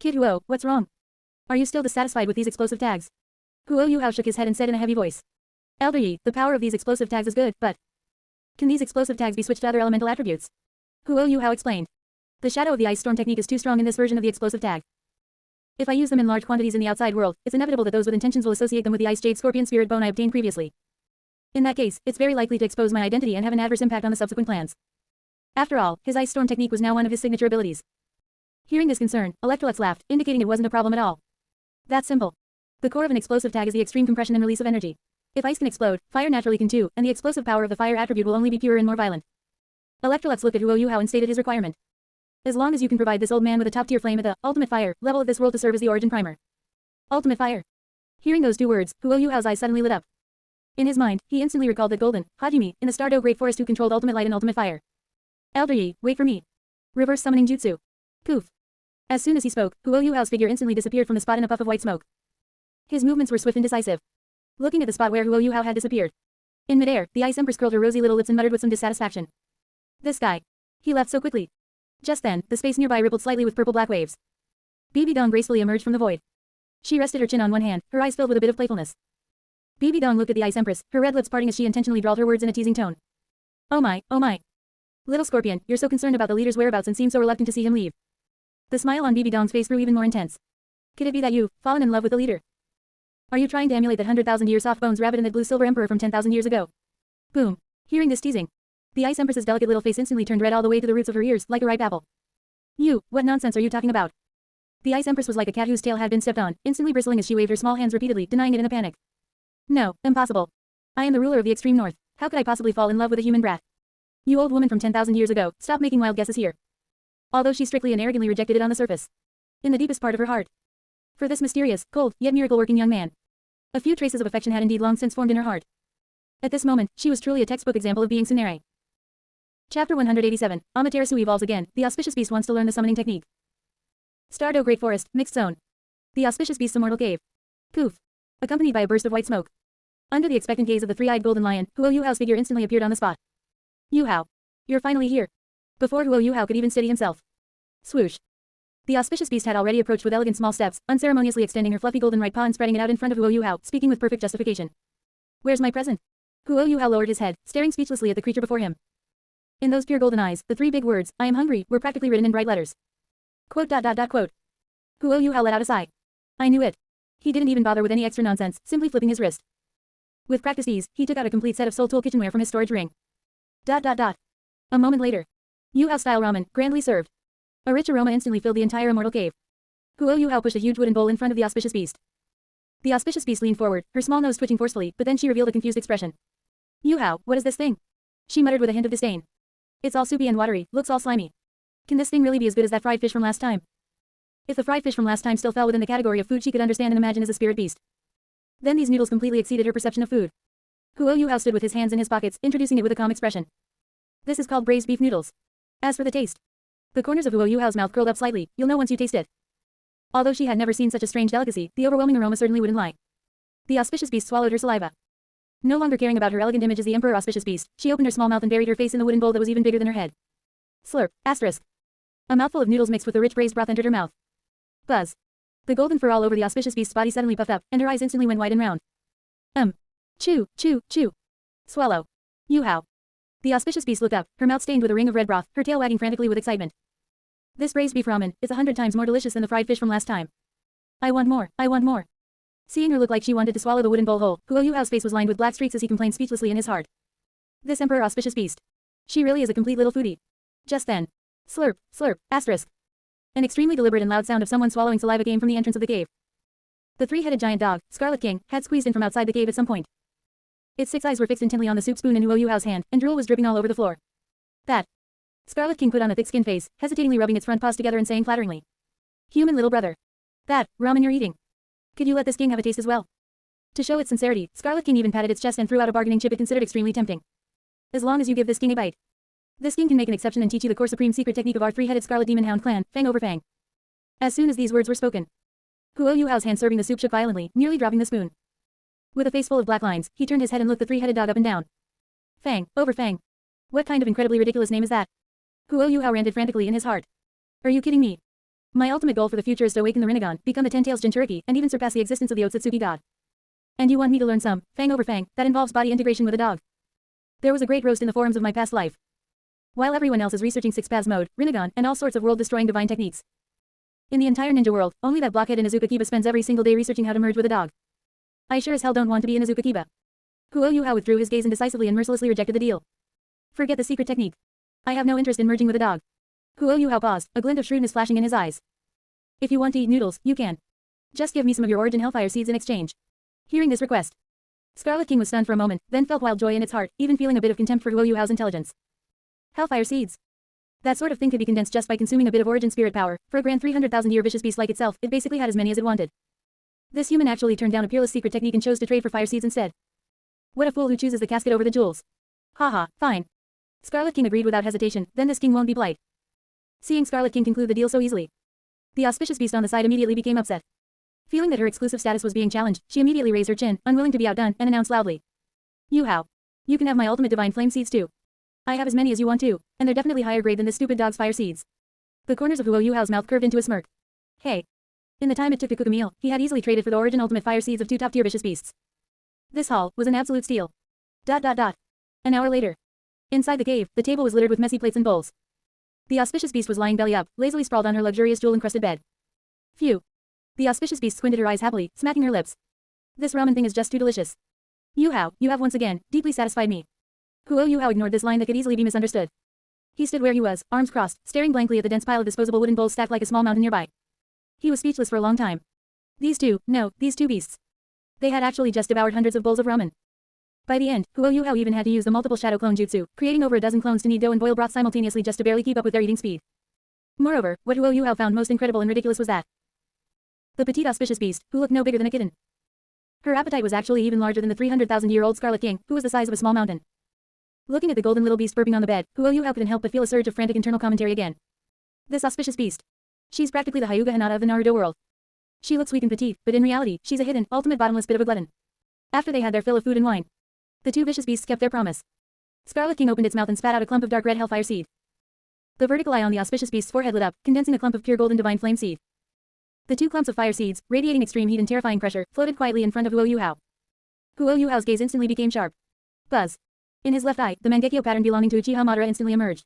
Kid Huo, what's wrong? Are you still dissatisfied with these explosive tags? Huo Yuhao shook his head and said in a heavy voice. Elder Yi, the power of these explosive tags is good, but can these explosive tags be switched to other elemental attributes? Huo Yuhao explained. The shadow of the ice storm technique is too strong in this version of the explosive tag. If I use them in large quantities in the outside world, it's inevitable that those with intentions will associate them with the ice jade scorpion spirit bone I obtained previously. In that case, it's very likely to expose my identity and have an adverse impact on the subsequent plans. After all, his ice storm technique was now one of his signature abilities. Hearing this concern, Electrolux laughed, indicating it wasn't a problem at all. That's simple. The core of an explosive tag is the extreme compression and release of energy. If ice can explode, fire naturally can too, and the explosive power of the fire attribute will only be purer and more violent. Electrolux looked at Huo Yuhao and stated his requirement. As long as you can provide this old man with a top-tier flame at the ultimate fire level of this world to serve as the origin primer. Ultimate fire. Hearing those two words, Huo Yuhao's eyes suddenly lit up. In his mind, he instantly recalled that golden Hajime in the Stardew Great Forest who controlled ultimate light and ultimate fire. Elder Yi, wait for me. Reverse summoning jutsu. Poof. As soon as he spoke, Huo Yuhao's figure instantly disappeared from the spot in a puff of white smoke. His movements were swift and decisive. Looking at the spot where Huo Yuhao had disappeared. In midair, the Ice Empress curled her rosy little lips and muttered with some dissatisfaction. This guy. He left so quickly. Just then, the space nearby rippled slightly with purple-black waves. Bibi Dong gracefully emerged from the void. She rested her chin on one hand, her eyes filled with a bit of playfulness. Bibi Dong looked at the Ice Empress, her red lips parting as she intentionally drawled her words in a teasing tone. Oh my, oh my. Little Scorpion, you're so concerned about the leader's whereabouts and seem so reluctant to see him leave. The smile on Bibi Dong's face grew even more intense. Could it be that you've fallen in love with the leader? Are you trying to emulate that 100,000-year soft bones rabbit and that blue silver emperor from 10,000 years ago? Boom. Hearing this teasing, the Ice Empress's delicate little face instantly turned red all the way to the roots of her ears, like a ripe apple. You, what nonsense are you talking about? The Ice Empress was like a cat whose tail had been stepped on, instantly bristling as she waved her small hands repeatedly, denying it in a panic. No, impossible. I am the ruler of the extreme north. How could I possibly fall in love with a human brat? You old woman from 10,000 years ago, stop making wild guesses here. Although she strictly and arrogantly rejected it on the surface. In the deepest part of her heart. For this mysterious, cold, yet miracle-working young man. A few traces of affection had indeed long since formed in her heart. At this moment, she was truly a textbook example of being Tsunere. Chapter 187, Amaterasu evolves again, the auspicious beast wants to learn the summoning technique. Stardew Great Forest, Mixed Zone. The auspicious beast's immortal cave. Poof. Accompanied by a burst of white smoke. Under the expectant gaze of the three-eyed golden lion, Huo Yuhao's figure instantly appeared on the spot. Yuhao. You're finally here. Before Huo Yuhao could even steady himself. Swoosh. The auspicious beast had already approached with elegant small steps, unceremoniously extending her fluffy golden right paw and spreading it out in front of Huo Yuhao, speaking with perfect justification. Where's my present? Huo Yuhao lowered his head, staring speechlessly at the creature before him. In those pure golden eyes, the three big words, I am hungry, were practically written in bright letters. Quote. Huo Yuhao let out a sigh. I knew it. He didn't even bother with any extra nonsense, simply flipping his wrist. With practiced ease, he took out a complete set of Soul Tool kitchenware from his storage ring. A moment later. Yuhao-style ramen, grandly served. A rich aroma instantly filled the entire immortal cave. Huo Yuhao pushed a huge wooden bowl in front of the auspicious beast. The auspicious beast leaned forward, her small nose twitching forcefully, but then she revealed a confused expression. Yuhao, what is this thing? She muttered with a hint of disdain. It's all soupy and watery, looks all slimy. Can this thing really be as good as that fried fish from last time? If the fried fish from last time still fell within the category of food she could understand and imagine as a spirit beast. Then these noodles completely exceeded her perception of food. Huo Yuhao stood with his hands in his pockets, introducing it with a calm expression. This is called braised beef noodles. As for the taste, the corners of Douluo Yuhao's mouth curled up slightly. You'll know once you taste it. Although she had never seen such a strange delicacy, the overwhelming aroma certainly wouldn't lie. The auspicious beast swallowed her saliva. No longer caring about her elegant image as the emperor auspicious beast, she opened her small mouth and buried her face in the wooden bowl that was even bigger than her head. Slurp, asterisk. A mouthful of noodles mixed with the rich braised broth entered her mouth. Buzz. The golden fur all over the auspicious beast's body suddenly puffed up, and her eyes instantly went wide and round. Chew, chew, chew. Swallow. Yuhao. The auspicious beast looked up, her mouth stained with a ring of red broth, her tail wagging frantically with excitement. This braised beef ramen is 100 times more delicious than the fried fish from last time. I want more, I want more. Seeing her look like she wanted to swallow the wooden bowl whole, Douluo Yuhao's face was lined with black streaks as he complained speechlessly in his heart. This emperor auspicious beast. She really is a complete little foodie. Just then. Slurp, slurp, asterisk. An extremely deliberate and loud sound of someone swallowing saliva came from the entrance of the cave. The three-headed giant dog, Scarlet King, had squeezed in from outside the cave at some point. Its 6 eyes were fixed intently on the soup spoon in Douluo Yuhao's hand, and drool was dripping all over the floor. That. Scarlet King put on a thick-skinned face, hesitatingly rubbing its front paws together and saying flatteringly. Human little brother. That, ramen you're eating. Could you let this king have a taste as well? To show its sincerity, Scarlet King even patted its chest and threw out a bargaining chip it considered extremely tempting. As long as you give this king a bite. This king can make an exception and teach you the core supreme secret technique of our three-headed Scarlet Demon Hound clan, fang over fang. As soon as these words were spoken, Douluo Yuhao's hand serving the soup shook violently, nearly dropping the spoon. With a face full of black lines, he turned his head and looked the three-headed dog up and down. Fang, over fang. What kind of incredibly ridiculous name is that? Douluo Yuhao ranted frantically in his heart. Are you kidding me? My ultimate goal for the future is to awaken the Rinnegan, become the Ten-Tails Jinchuriki, and even surpass the existence of the Otsutsuki god. And you want me to learn some, fang over fang, that involves body integration with a dog. There was a great roast in the forums of my past life. While everyone else is researching Six Paths mode, Rinnegan, and all sorts of world-destroying divine techniques. In the entire ninja world, only that blockhead Inuzuka Kiba spends every single day researching how to merge with a dog. I sure as hell don't want to be Inuzuka Kiba. Douluo Yuhao withdrew his gaze indecisively and mercilessly rejected the deal. Forget the secret technique. I have no interest in merging with a dog. Douluo Yuhao paused, a glint of shrewdness flashing in his eyes. If you want to eat noodles, you can. Just give me some of your origin hellfire seeds in exchange. Hearing this request, Scarlet King was stunned for a moment, then felt wild joy in its heart, even feeling a bit of contempt for Douluo Yuhao's intelligence. Hellfire seeds. That sort of thing could be condensed just by consuming a bit of origin spirit power. For a grand 300,000-year vicious beast like itself, it basically had as many as it wanted. This human actually turned down a peerless secret technique and chose to trade for fire seeds instead. What a fool who chooses the casket over the jewels. Haha, fine. Scarlet King agreed without hesitation, then this king won't be blight. Seeing Scarlet King conclude the deal so easily, the auspicious beast on the side immediately became upset. Feeling that her exclusive status was being challenged, she immediately raised her chin, unwilling to be outdone, and announced loudly. Yuhao. You can have my ultimate divine flame seeds too. I have as many as you want to, and they're definitely higher grade than this stupid dog's fire seeds. The corners of Douluo Yuhao's mouth curved into a smirk. Hey. In the time it took to cook a meal, he had easily traded for the origin ultimate fire seeds of 2 top-tier vicious beasts. This haul was an absolute steal. An hour later. Inside the cave, the table was littered with messy plates and bowls. The auspicious beast was lying belly up, lazily sprawled on her luxurious jewel-encrusted bed. Phew. The auspicious beast squinted her eyes happily, smacking her lips. This ramen thing is just too delicious. Yuhao, you have once again, deeply satisfied me. Douluo Yuhao ignored this line that could easily be misunderstood. He stood where he was, arms crossed, staring blankly at the dense pile of disposable wooden bowls stacked like a small mountain nearby. He was speechless for a long time. These two beasts. They had actually just devoured hundreds of bowls of ramen. By the end, Douluo Yuhao even had to use the multiple shadow clone jutsu, creating over a dozen clones to knead dough and boil broth simultaneously just to barely keep up with their eating speed. Moreover, what Douluo Yuhao found most incredible and ridiculous was that the petite auspicious beast, who looked no bigger than a kitten. Her appetite was actually even larger than the 300,000-year-old Scarlet King, who was the size of a small mountain. Looking at the golden little beast burping on the bed, Douluo Yuhao couldn't help but feel a surge of frantic internal commentary again. This auspicious beast. She's practically the Hyuga Hinata of the Naruto world. She looks weak and petite, but in reality, she's a hidden, ultimate bottomless bit of a glutton. After they had their fill of food and wine, the two vicious beasts kept their promise. Scarlet King opened its mouth and spat out a clump of dark red hellfire seed. The vertical eye on the auspicious beast's forehead lit up, condensing a clump of pure golden divine flame seed. The 2 clumps of fire seeds, radiating extreme heat and terrifying pressure, floated quietly in front of Douluo Yuhao. Douluo Yuhao's gaze instantly became sharp. Buzz. In his left eye, the Mangekyo pattern belonging to Uchiha Madara instantly emerged.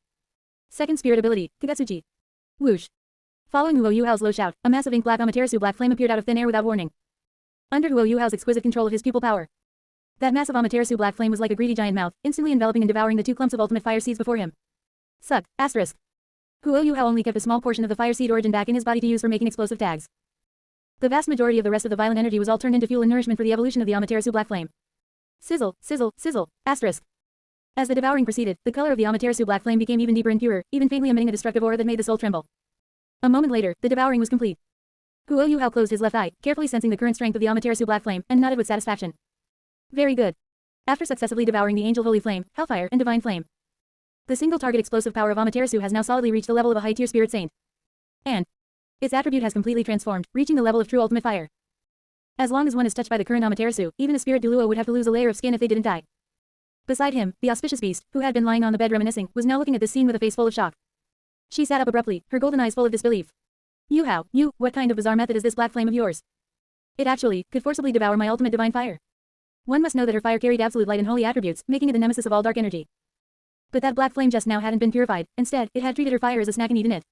Second spirit ability, Kagetsuchi. Whoosh. Following Douluo Yuhao's low shout, a massive ink black Amaterasu black flame appeared out of thin air without warning. Under Douluo Yuhao's exquisite control of his pupil power, that massive Amaterasu black flame was like a greedy giant mouth, instantly enveloping and devouring the 2 clumps of ultimate fire seeds before him. Suck, asterisk. Douluo Yuhao only kept a small portion of the fire seed origin back in his body to use for making explosive tags. The vast majority of the rest of the violent energy was all turned into fuel and nourishment for the evolution of the Amaterasu black flame. Sizzle, sizzle, sizzle, asterisk. As the devouring proceeded, the color of the Amaterasu black flame became even deeper and purer, even faintly emitting a destructive aura that made the soul tremble. A moment later, the devouring was complete. Douluo Yuhao closed his left eye, carefully sensing the current strength of the Amaterasu black flame, and nodded with satisfaction. Very good. After successively devouring the angel holy flame, hellfire, and divine flame, The single target explosive power of Amaterasu has now solidly reached the level of a high-tier spirit saint. And its attribute has completely transformed, reaching the level of true ultimate fire. As long as one is touched by the current Amaterasu, even a spirit Douluo would have to lose a layer of skin if they didn't die. Beside him, the auspicious beast, who had been lying on the bed reminiscing, was now looking at this scene with a face full of shock. She sat up abruptly, her golden eyes full of disbelief. Yuhao, what kind of bizarre method is this black flame of yours? It actually could forcibly devour my ultimate divine fire. One must know that her fire carried absolute light and holy attributes, making it the nemesis of all dark energy. But that black flame just now hadn't been purified, instead, it had treated her fire as a snack and eaten it.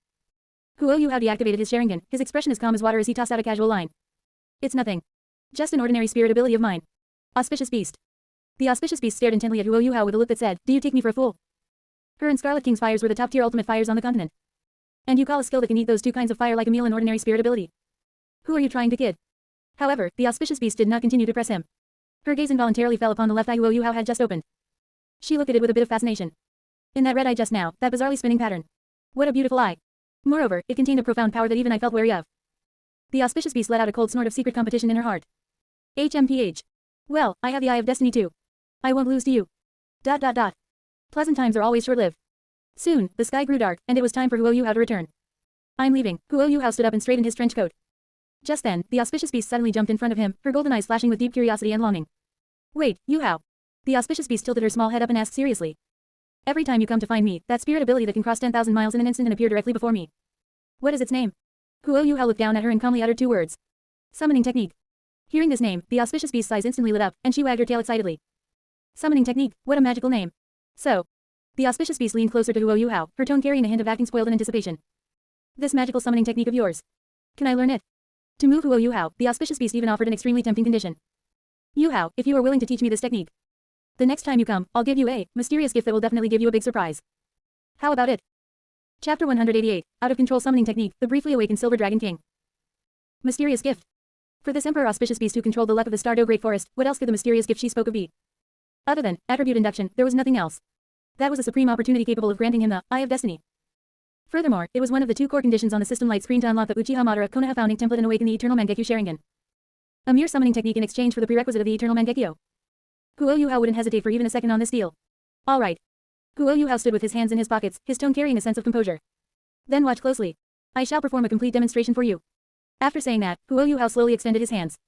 Yuhao deactivated his Sharingan, his expression as calm as water as he tossed out a casual line. It's nothing. Just an ordinary spirit ability of mine. Auspicious beast. The auspicious beast stared intently at Yuhao with a look that said, do you take me for a fool? Her and Scarlet King's fires were the top-tier ultimate fires on the continent. And you call a skill that can eat those two kinds of fire like a meal an ordinary spirit ability? Who are you trying to kid? However, the auspicious beast did not continue to press him. Her gaze involuntarily fell upon the left eye Yuhao had just opened. She looked at it with a bit of fascination. In that red eye just now, that bizarrely spinning pattern. What a beautiful eye. Moreover, it contained a profound power that even I felt wary of. The auspicious beast let out a cold snort of secret competition in her heart. HMPH. Well, I have the eye of destiny too. I won't lose to you. ... Pleasant times are always short-lived. Soon, the sky grew dark, and it was time for Yuhao to return. I'm leaving. Yuhao stood up and straightened his trench coat. Just then, the auspicious beast suddenly jumped in front of him, her golden eyes flashing with deep curiosity and longing. Wait, Yuhao. The auspicious beast tilted her small head up and asked seriously. Every time you come to find me, that spirit ability that can cross 10,000 miles in an instant and appear directly before me. What is its name? Yuhao looked down at her and calmly uttered two words. Summoning technique. Hearing this name, the auspicious beast's eyes instantly lit up, and she wagged her tail excitedly. Summoning technique, what a magical name. So. The auspicious beast leaned closer to Yuhao, her tone carrying a hint of acting spoiled in anticipation. This magical summoning technique of yours. Can I learn it? To move Yuhao, the auspicious beast even offered an extremely tempting condition. Yuhao, if you are willing to teach me this technique. The next time you come, I'll give you a mysterious gift that will definitely give you a big surprise. How about it? Chapter 188, Out of Control Summoning Technique, the briefly awakened Silver Dragon King. Mysterious gift. For this Emperor auspicious beast who controlled the luck of the Stardew Great Forest, what else could the mysterious gift she spoke of be? Other than attribute induction, there was nothing else. That was a supreme opportunity capable of granting him the Eye of Destiny. Furthermore, it was one of the two core conditions on the system light screen to unlock the Uchiha Madara Konoha founding template and awaken the Eternal Mangekyo Sharingan. A mere summoning technique in exchange for the prerequisite of the Eternal Mangekyo. Yuhao wouldn't hesitate for even a second on this deal. All right. Yuhao stood with his hands in his pockets, his tone carrying a sense of composure. Then watch closely. I shall perform a complete demonstration for you. After saying that, Yuhao slowly extended his hands.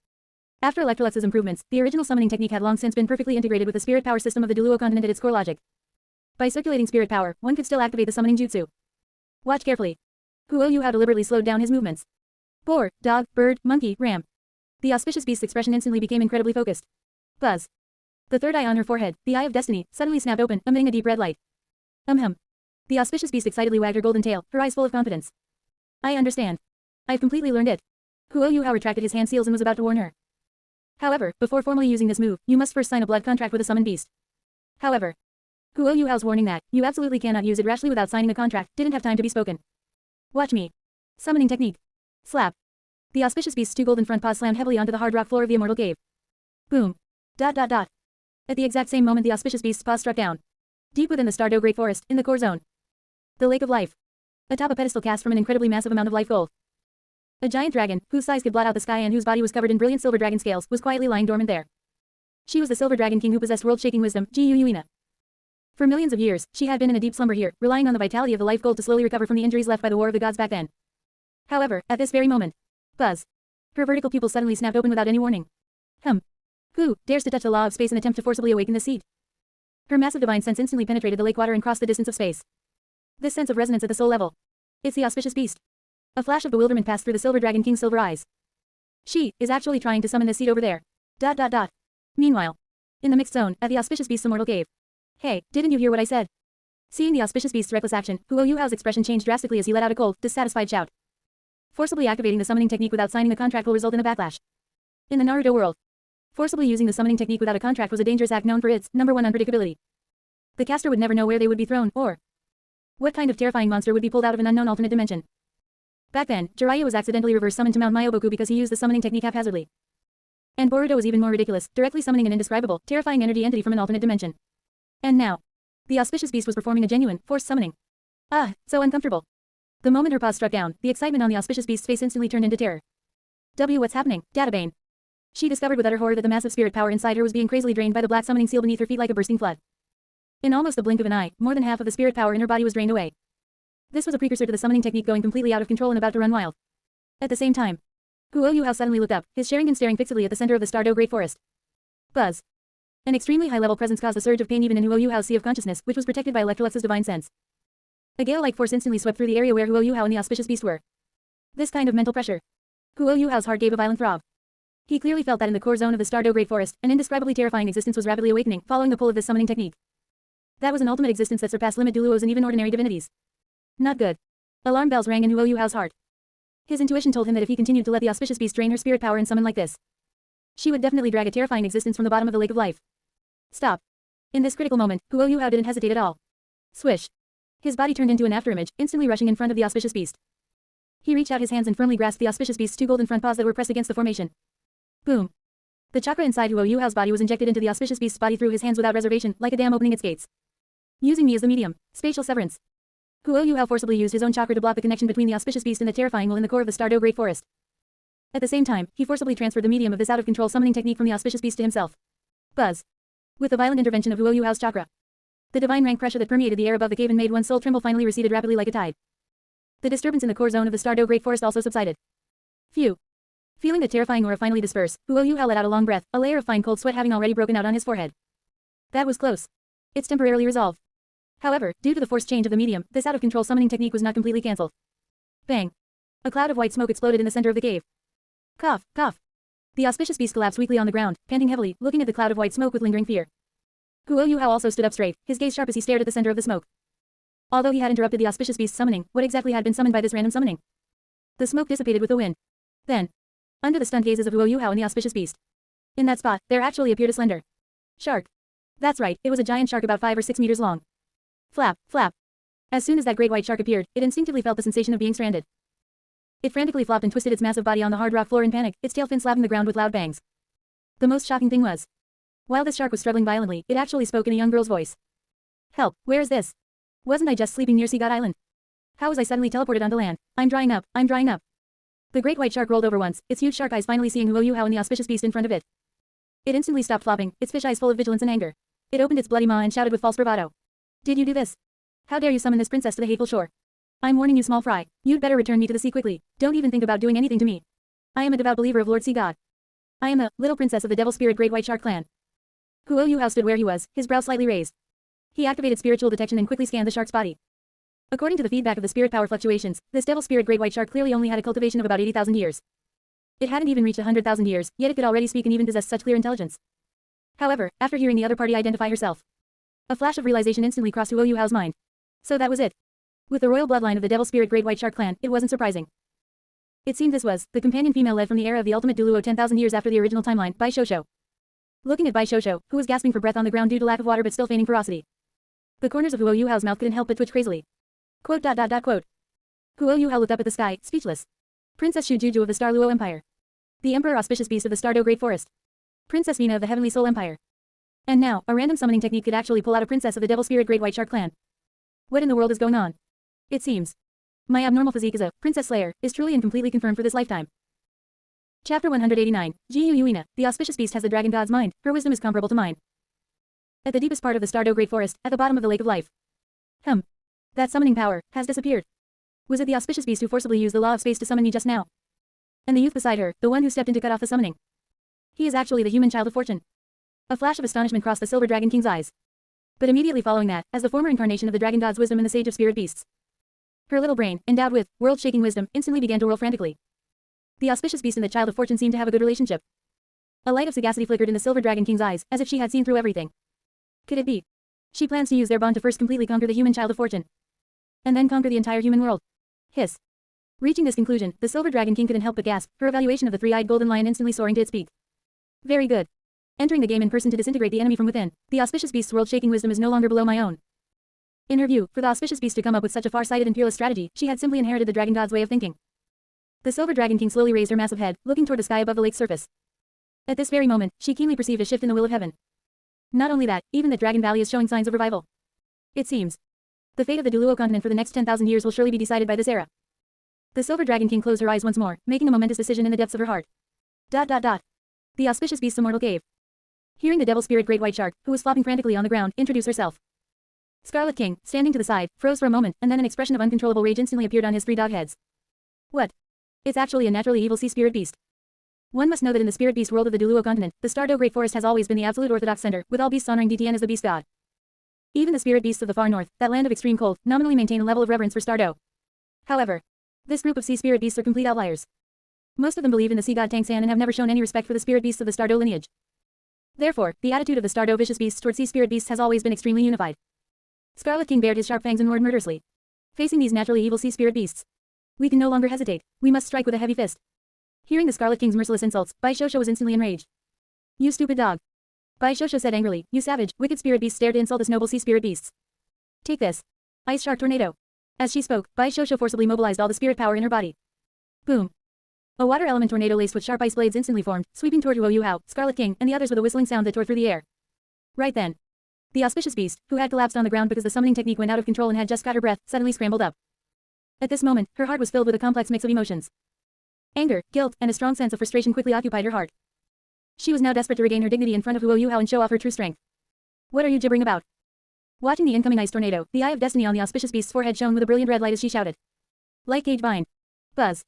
After Electrolux's improvements, the original summoning technique had long since been perfectly integrated with the spirit power system of the Douluo continent at its core logic. By circulating spirit power, one could still activate the summoning jutsu. Watch carefully. Yuhao deliberately slowed down his movements. Boar, dog, bird, monkey, ram. The auspicious beast's expression instantly became incredibly focused. Buzz. The third eye on her forehead, the Eye of Destiny, suddenly snapped open, emitting a deep red light. The auspicious beast excitedly wagged her golden tail, her eyes full of confidence. I understand. I've completely learned it. Yuhao retracted his hand seals and was about to warn her. However, before formally using this move, you must first sign a blood contract with a summoned beast. However, Yuhao's warning that you absolutely cannot use it rashly without signing a contract didn't have time to be spoken. Watch me. Summoning technique. Slap. The auspicious beast's two golden front paws slammed heavily onto the hard rock floor of the immortal cave. Boom. ... At the exact same moment the auspicious beast's paws struck down. Deep within the Stardew Great Forest, in the core zone. The Lake of Life. Atop a pedestal cast from an incredibly massive amount of life gold. A giant dragon, whose size could blot out the sky and whose body was covered in brilliant silver dragon scales, was quietly lying dormant there. She was the Silver Dragon King who possessed world-shaking wisdom, Yuina. For millions of years, she had been in a deep slumber here, relying on the vitality of the life gold to slowly recover from the injuries left by the War of the Gods back then. However, at this very moment, buzz. Her vertical pupils suddenly snapped open without any warning. Who dares to touch the law of space and attempt to forcibly awaken the seed? Her massive divine sense instantly penetrated the lake water and crossed the distance of space. This sense of resonance at the soul level. It's the auspicious beast. A flash of bewilderment passed through the Silver Dragon King's silver eyes. She is actually trying to summon this seed over there. ... Meanwhile, in the mixed zone, at the auspicious beast's immortal cave. Hey, didn't you hear what I said? Seeing the auspicious beast's reckless action, Yuhao's expression changed drastically as he let out a cold, dissatisfied shout. Forcibly activating the summoning technique without signing the contract will result in a backlash. In the Naruto world, forcibly using the summoning technique without a contract was a dangerous act known for its #1 unpredictability. The caster would never know where they would be thrown, or what kind of terrifying monster would be pulled out of an unknown alternate dimension. Back then, Jiraiya was accidentally reverse summoned to Mount Myoboku because he used the summoning technique haphazardly. And Boruto was even more ridiculous, directly summoning an indescribable, terrifying energy entity from an alternate dimension. And now, the auspicious beast was performing a genuine, forced summoning. Ah, so uncomfortable. The moment her paws struck down, the excitement on the auspicious beast's face instantly turned into terror. What's happening, Databane? She discovered with utter horror that the massive spirit power inside her was being crazily drained by the black summoning seal beneath her feet like a bursting flood. In almost the blink of an eye, more than half of the spirit power in her body was drained away. This was a precursor to the summoning technique going completely out of control and about to run wild. At the same time, Douluo Yuhao suddenly looked up, his Sharingan staring fixedly at the center of the Stardew Great Forest. Buzz. An extremely high-level presence caused a surge of pain even in Douluo Yuhao's sea of consciousness, which was protected by Electrolux's divine sense. A gale-like force instantly swept through the area where Douluo Yuhao and the auspicious beast were. This kind of mental pressure. Douluo Yuhao's heart gave a violent throb. He clearly felt that in the core zone of the Stardew Great Forest, an indescribably terrifying existence was rapidly awakening, following the pull of this summoning technique. That was an ultimate existence that surpassed limit Douluos and even ordinary divinities. Not good. Alarm bells rang in Douluo Yuhao's heart. His intuition told him that if he continued to let the auspicious beast drain her spirit power and summon like this, she would definitely drag a terrifying existence from the bottom of the lake of life. Stop. In this critical moment, Douluo Yuhao didn't hesitate at all. Swish. His body turned into an afterimage, instantly rushing in front of the auspicious beast. He reached out his hands and firmly grasped the auspicious beast's two golden front paws that were pressed against the formation. Boom. The chakra inside Douluo Yuhao's body was injected into the auspicious beast's body through his hands without reservation, like a dam opening its gates. Using me as the medium. Spatial severance. Douluo Yuhao forcibly used his own chakra to block the connection between the auspicious beast and the terrifying will in the core of the Stardew Great Forest. At the same time, he forcibly transferred the medium of this out-of-control summoning technique from the auspicious beast to himself. Buzz. With the violent intervention of Douluo Yuhao's chakra, the divine rank pressure that permeated the air above the cave and made one's soul tremble finally receded rapidly like a tide. The disturbance in the core zone of the Stardew Great Forest also subsided. Phew. Feeling the terrifying aura finally disperse, Douluo Yuhao let out a long breath, a layer of fine cold sweat having already broken out on his forehead. That was close. It's temporarily resolved. However, due to the forced change of the medium, this out-of-control summoning technique was not completely cancelled. Bang. A cloud of white smoke exploded in the center of the cave. Cough, cough. The auspicious beast collapsed weakly on the ground, panting heavily, looking at the cloud of white smoke with lingering fear. Douluo Yuhao also stood up straight, his gaze sharp as he stared at the center of the smoke. Although he had interrupted the auspicious beast's summoning, what exactly had been summoned by this random summoning? The smoke dissipated with the wind. Then, under the stunned gazes of Douluo Yuhao and the auspicious beast, in that spot, there actually appeared a slender shark. That's right, it was a giant shark about 5 or 6 meters long. Flap, flap. As soon as that great white shark appeared, it instinctively felt the sensation of being stranded. It frantically flopped and twisted its massive body on the hard rock floor in panic, its tail fin slapping the ground with loud bangs. The most shocking thing was, while this shark was struggling violently, it actually spoke in a young girl's voice. Help, where is this? Wasn't I just sleeping near Sea God Island? How was I suddenly teleported onto land? I'm drying up, I'm drying up. The great white shark rolled over once, its huge shark eyes finally seeing Douluo Yuhao and the auspicious beast in front of it. It instantly stopped flopping, its fish eyes full of vigilance and anger. It opened its bloody maw and shouted with false bravado. Did you do this? How dare you summon this princess to the hateful shore? I'm warning you, small fry. You'd better return me to the sea quickly. Don't even think about doing anything to me. I am a devout believer of Lord Sea God. I am the little princess of the devil spirit Great White Shark clan. Douluo Yuhao stood where he was, his brow slightly raised. He activated spiritual detection and quickly scanned the shark's body. According to the feedback of the spirit power fluctuations, this devil spirit Great White Shark clearly only had a cultivation of about 80,000 years. It hadn't even reached 100,000 years, yet it could already speak and even possess such clear intelligence. However, after hearing the other party identify herself, a flash of realization instantly crossed Douluo Yuhao's mind. So that was it. With the royal bloodline of the devil spirit Great White Shark clan, it wasn't surprising. It seemed this was the companion female led from the era of the ultimate Douluo 10,000 years after the original timeline, Bai Shosho. Looking at Bai Shosho, who was gasping for breath on the ground due to lack of water but still feigning ferocity, the corners of Douluo Yuhao's mouth couldn't help but twitch crazily. Quote. Douluo Yuhao looked up at the sky, speechless. Princess Shujuju of the Star Luo Empire. The Emperor Auspicious Beast of the Stardew Great Forest. Princess Vina of the Heavenly Soul Empire. And now, a random summoning technique could actually pull out a princess of the Devil Spirit Great White Shark clan. What in the world is going on? It seems my abnormal physique as a Princess Slayer is truly and completely confirmed for this lifetime. Chapter 189, Jiyu Yuina, the auspicious beast has the dragon god's mind, her wisdom is comparable to mine. At the deepest part of the Stardew Great Forest, at the bottom of the Lake of Life. That summoning power has disappeared. Was it the auspicious beast who forcibly used the law of space to summon me just now? And the youth beside her, the one who stepped in to cut off the summoning. He is actually the human child of fortune. A flash of astonishment crossed the Silver Dragon King's eyes. But immediately following that, as the former incarnation of the dragon god's wisdom and the sage of spirit beasts, her little brain, endowed with world-shaking wisdom, instantly began to whirl frantically. The auspicious beast and the child of fortune seemed to have a good relationship. A light of sagacity flickered in the Silver Dragon King's eyes, as if she had seen through everything. Could it be? She plans to use their bond to first completely conquer the human child of fortune, and then conquer the entire human world. Hiss. Reaching this conclusion, the Silver Dragon King couldn't help but gasp, her evaluation of the three-eyed golden lion instantly soaring to its peak. Very good. Entering the game in person to disintegrate the enemy from within, the auspicious beast's world-shaking wisdom is no longer below my own. In her view, for the auspicious beast to come up with such a far-sighted and fearless strategy, she had simply inherited the dragon god's way of thinking. The Silver Dragon King slowly raised her massive head, looking toward the sky above the lake's surface. At this very moment, she keenly perceived a shift in the will of heaven. Not only that, even the Dragon Valley is showing signs of revival. It seems the fate of the Douluo continent for the next 10,000 years will surely be decided by this era. The Silver Dragon King closed her eyes once more, making a momentous decision in the depths of her heart. The auspicious beast's immortal cave. Hearing the devil spirit Great White Shark, who was flopping frantically on the ground, introduce herself. Scarlet King, standing to the side, froze for a moment, and then an expression of uncontrollable rage instantly appeared on his 3 dog heads. What? It's actually a naturally evil sea spirit beast. One must know that in the spirit beast world of the Douluo continent, the Stardew Great Forest has always been the absolute orthodox center, with all beasts honoring DTN as the beast god. Even the spirit beasts of the far north, that land of extreme cold, nominally maintain a level of reverence for Stardew. However, this group of sea spirit beasts are complete outliers. Most of them believe in the sea god Tangsan and have never shown any respect for the spirit beasts of the Stardew lineage. Therefore, the attitude of the Stardew vicious beasts toward sea spirit beasts has always been extremely unified. Scarlet King bared his sharp fangs and roared murderously. Facing these naturally evil sea spirit beasts, we can no longer hesitate. We must strike with a heavy fist. Hearing the Scarlet King's merciless insults, Bai Shosho was instantly enraged. You stupid dog. Bai Shosho said angrily, you savage, wicked spirit beasts dare to insult us noble sea spirit beasts. Take this. Ice Shark Tornado. As she spoke, Bai Shosho forcibly mobilized all the spirit power in her body. Boom. A water element tornado laced with sharp ice blades instantly formed, sweeping toward Douluo Yuhao, Scarlet King, and the others with a whistling sound that tore through the air. Right then, the auspicious beast, who had collapsed on the ground because the summoning technique went out of control and had just caught her breath, suddenly scrambled up. At this moment, her heart was filled with a complex mix of emotions. Anger, guilt, and a strong sense of frustration quickly occupied her heart. She was now desperate to regain her dignity in front of Douluo Yuhao and show off her true strength. What are you gibbering about? Watching the incoming ice tornado, the eye of destiny on the auspicious beast's forehead shone with a brilliant red light as she shouted. Light gauge bind. Buzz.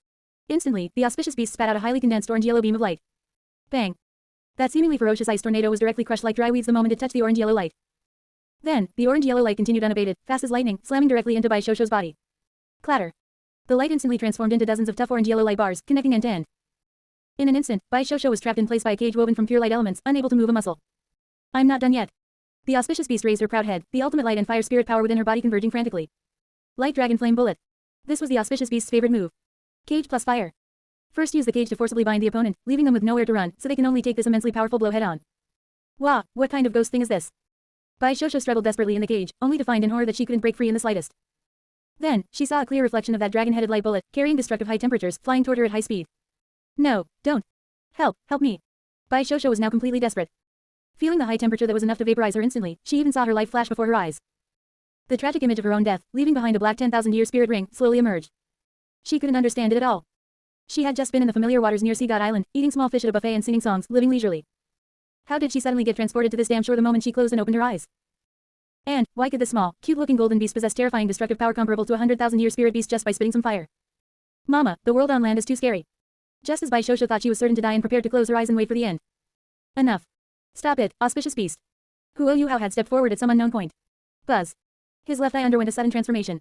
Instantly, the auspicious beast spat out a highly condensed orange-yellow beam of light. Bang. That seemingly ferocious ice tornado was directly crushed like dry weeds the moment it touched the orange-yellow light. Then, the orange-yellow light continued unabated, fast as lightning, slamming directly into Bai Shosho's body. Clatter. The light instantly transformed into dozens of tough orange-yellow light bars, connecting end to end. In an instant, Bai Shosho was trapped in place by a cage woven from pure light elements, unable to move a muscle. I'm not done yet. The auspicious beast raised her proud head, the ultimate light and fire spirit power within her body converging frantically. Light Dragon Flame Bullet. This was the auspicious beast's favorite move. Cage plus fire. First use the cage to forcibly bind the opponent, leaving them with nowhere to run, so they can only take this immensely powerful blow head-on. Wah, what kind of ghost thing is this? Bai Shosho struggled desperately in the cage, only to find in horror that she couldn't break free in the slightest. Then, she saw a clear reflection of that dragon-headed light bullet, carrying destructive high temperatures, flying toward her at high speed. No, don't. Help me. Bai Shosho was now completely desperate. Feeling the high temperature that was enough to vaporize her instantly, she even saw her life flash before her eyes. The tragic image of her own death, leaving behind a black 10,000-year spirit ring, slowly emerged. She couldn't understand it at all. She had just been in the familiar waters near Sea God Island, eating small fish at a buffet and singing songs, living leisurely. How did she suddenly get transported to this damn shore the moment she closed and opened her eyes? And, why could this small, cute-looking golden beast possess terrifying destructive power comparable to a 100,000-year spirit beast just by spitting some fire? Mama, the world on land is too scary. Just as Bai Shosho thought she was certain to die and prepared to close her eyes and wait for the end. Enough. Stop it, auspicious beast. Douluo Yuhao had stepped forward at some unknown point. Buzz. His left eye underwent a sudden transformation.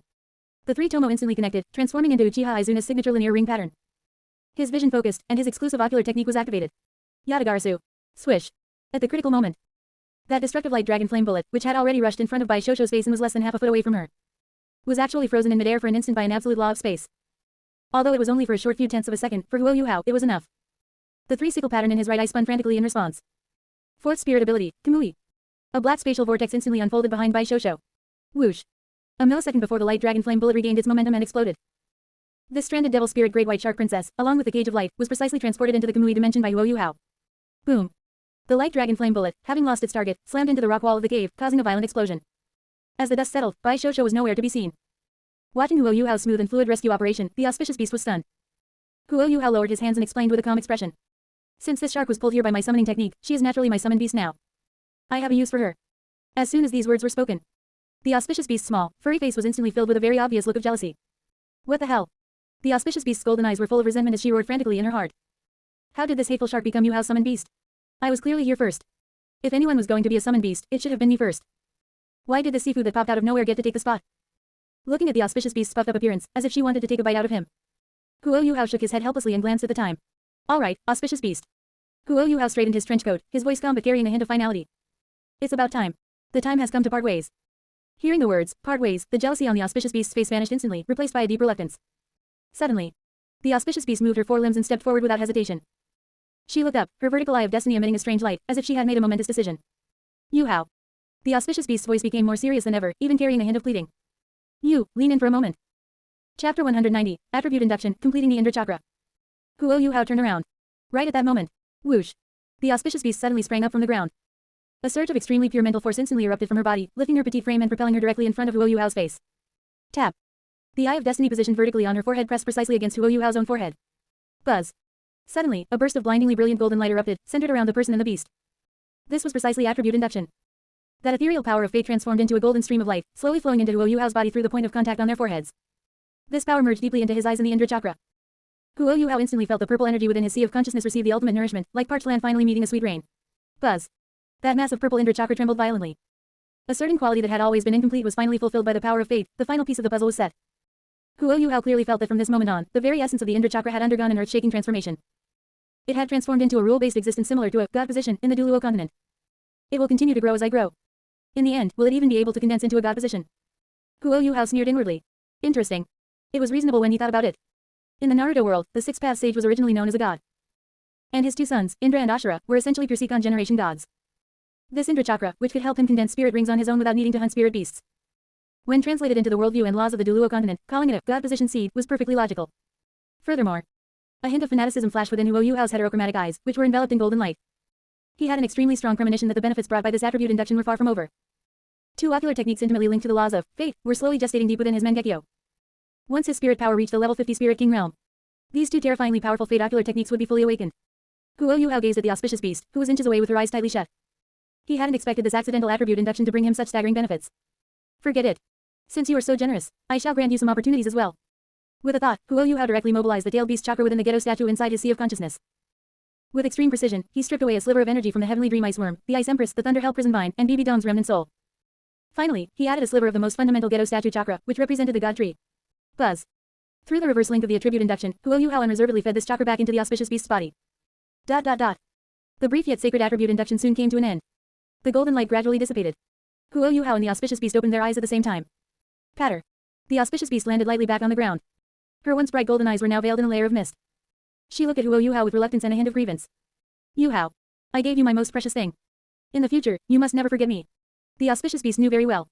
The 3 Tomo instantly connected, transforming into Uchiha Izuna's signature linear ring pattern. His vision focused, and his exclusive ocular technique was activated. Yatagarasu. Swish. At the critical moment, that destructive light dragon flame bullet, which had already rushed in front of Bai Shosho's face and was less than half a foot away from her, was actually frozen in midair for an instant by an absolute law of space. Although it was only for a short few tenths of a second, for Douluo Yuhao, it was enough. The 3-sickle pattern in his right eye spun frantically in response. 4th spirit ability, Kamui. A black spatial vortex instantly unfolded behind Bai Shosho. Whoosh. A millisecond before the light dragon flame bullet regained its momentum and exploded. This stranded devil spirit great white shark princess, along with the cage of light, was precisely transported into the Kamui dimension by Douluo Yuhao. Boom. The light dragon flame bullet, having lost its target, slammed into the rock wall of the cave, causing a violent explosion. As the dust settled, Bai Shosho was nowhere to be seen. Watching Douluo Yuhao's smooth and fluid rescue operation, the auspicious beast was stunned. Douluo Yuhao lowered his hands and explained with a calm expression. Since this shark was pulled here by my summoning technique, she is naturally my summoned beast now. I have a use for her. As soon as these words were spoken, the auspicious beast's small, furry face was instantly filled with a very obvious look of jealousy. What the hell? The auspicious beast's golden eyes were full of resentment as she roared frantically in her heart. How did this hateful shark become Yuhao's summoned beast? I was clearly here first. If anyone was going to be a summoned beast, it should have been me first. Why did the seafood that popped out of nowhere get to take the spot? Looking at the auspicious beast's puffed up appearance, as if she wanted to take a bite out of him, Douluo Yuhao shook his head helplessly and glanced at the time. All right, auspicious beast. Douluo Yuhao straightened his trench coat, his voice calm but carrying a hint of finality. It's about time. The time has come to part ways. Hearing the words, part ways, the jealousy on the auspicious beast's face vanished instantly, replaced by a deep reluctance. Suddenly, the auspicious beast moved her forelimbs and stepped forward without hesitation. She looked up, her vertical eye of destiny emitting a strange light, as if she had made a momentous decision. Yuhao. The auspicious beast's voice became more serious than ever, even carrying a hint of pleading. You, lean in for a moment. Chapter 190, Attribute Induction, completing the Indra Chakra. Douluo Yuhao turned around. Right at that moment. Whoosh. The auspicious beast suddenly sprang up from the ground. A surge of extremely pure mental force instantly erupted from her body, lifting her petite frame and propelling her directly in front of Douluo Yuhao's face. Tap. The eye of destiny positioned vertically on her forehead pressed precisely against Douluo Yuhao's own forehead. Buzz. Suddenly, a burst of blindingly brilliant golden light erupted, centered around the person and the beast. This was precisely attribute induction. That ethereal power of fate transformed into a golden stream of light, slowly flowing into Huo Yuhao's body through the point of contact on their foreheads. This power merged deeply into his eyes and the Indra chakra. Huo Yuhao instantly felt the purple energy within his sea of consciousness receive the ultimate nourishment, like parched land finally meeting a sweet rain. Buzz. That massive purple Indra chakra trembled violently. A certain quality that had always been incomplete was finally fulfilled by the power of fate. The final piece of the puzzle was set. Huo Yuhao clearly felt that from this moment on, the very essence of the Indra chakra had undergone an earth-shaking transformation. It had transformed into a rule-based existence similar to a god position in the Douluo continent. It will continue to grow as I grow. In the end, will it even be able to condense into a god position? Huo Yuhao sneered inwardly. Interesting. It was reasonable when he thought about it. In the Naruto world, the sixth path sage was originally known as a god. And his two sons, Indra and Ashura, were essentially pure Seikon generation gods. This Indra chakra, which could help him condense spirit rings on his own without needing to hunt spirit beasts. When translated into the worldview and laws of the Douluo continent, calling it a god position seed was perfectly logical. Furthermore, a hint of fanaticism flashed within Huo Yuhao's heterochromatic eyes, which were enveloped in golden light. He had an extremely strong premonition that the benefits brought by this attribute induction were far from over. Two ocular techniques intimately linked to the laws of fate were slowly gestating deep within his Mangekyo. Once his spirit power reached the level 50 Spirit King realm, these two terrifyingly powerful fate ocular techniques would be fully awakened. Huo Yuhao gazed at the auspicious beast, who was inches away with her eyes tightly shut. He hadn't expected this accidental attribute induction to bring him such staggering benefits. Forget it. Since you are so generous, I shall grant you some opportunities as well. With a thought, Huo Yuhao directly mobilized the tailed beast chakra within the ghetto statue inside his sea of consciousness. With extreme precision, he stripped away a sliver of energy from the heavenly dream ice worm, the ice empress, the thunder hell prison vine, and BB Dong's remnant soul. Finally, he added a sliver of the most fundamental ghetto statue chakra, which represented the god tree. Buzz. Through the reverse link of the attribute induction, Huo Yuhao unreservedly fed this chakra back into the auspicious beast's body. The brief yet sacred attribute induction soon came to an end. The golden light gradually dissipated. Huo Yuhao and the auspicious beast opened their eyes at the same time. Patter. The auspicious beast landed lightly back on the ground. Her once bright golden eyes were now veiled in a layer of mist. She looked at Huo Yuhao with reluctance and a hint of grievance. Yuhao. I gave you my most precious thing. In the future, you must never forget me. The auspicious beast knew very well.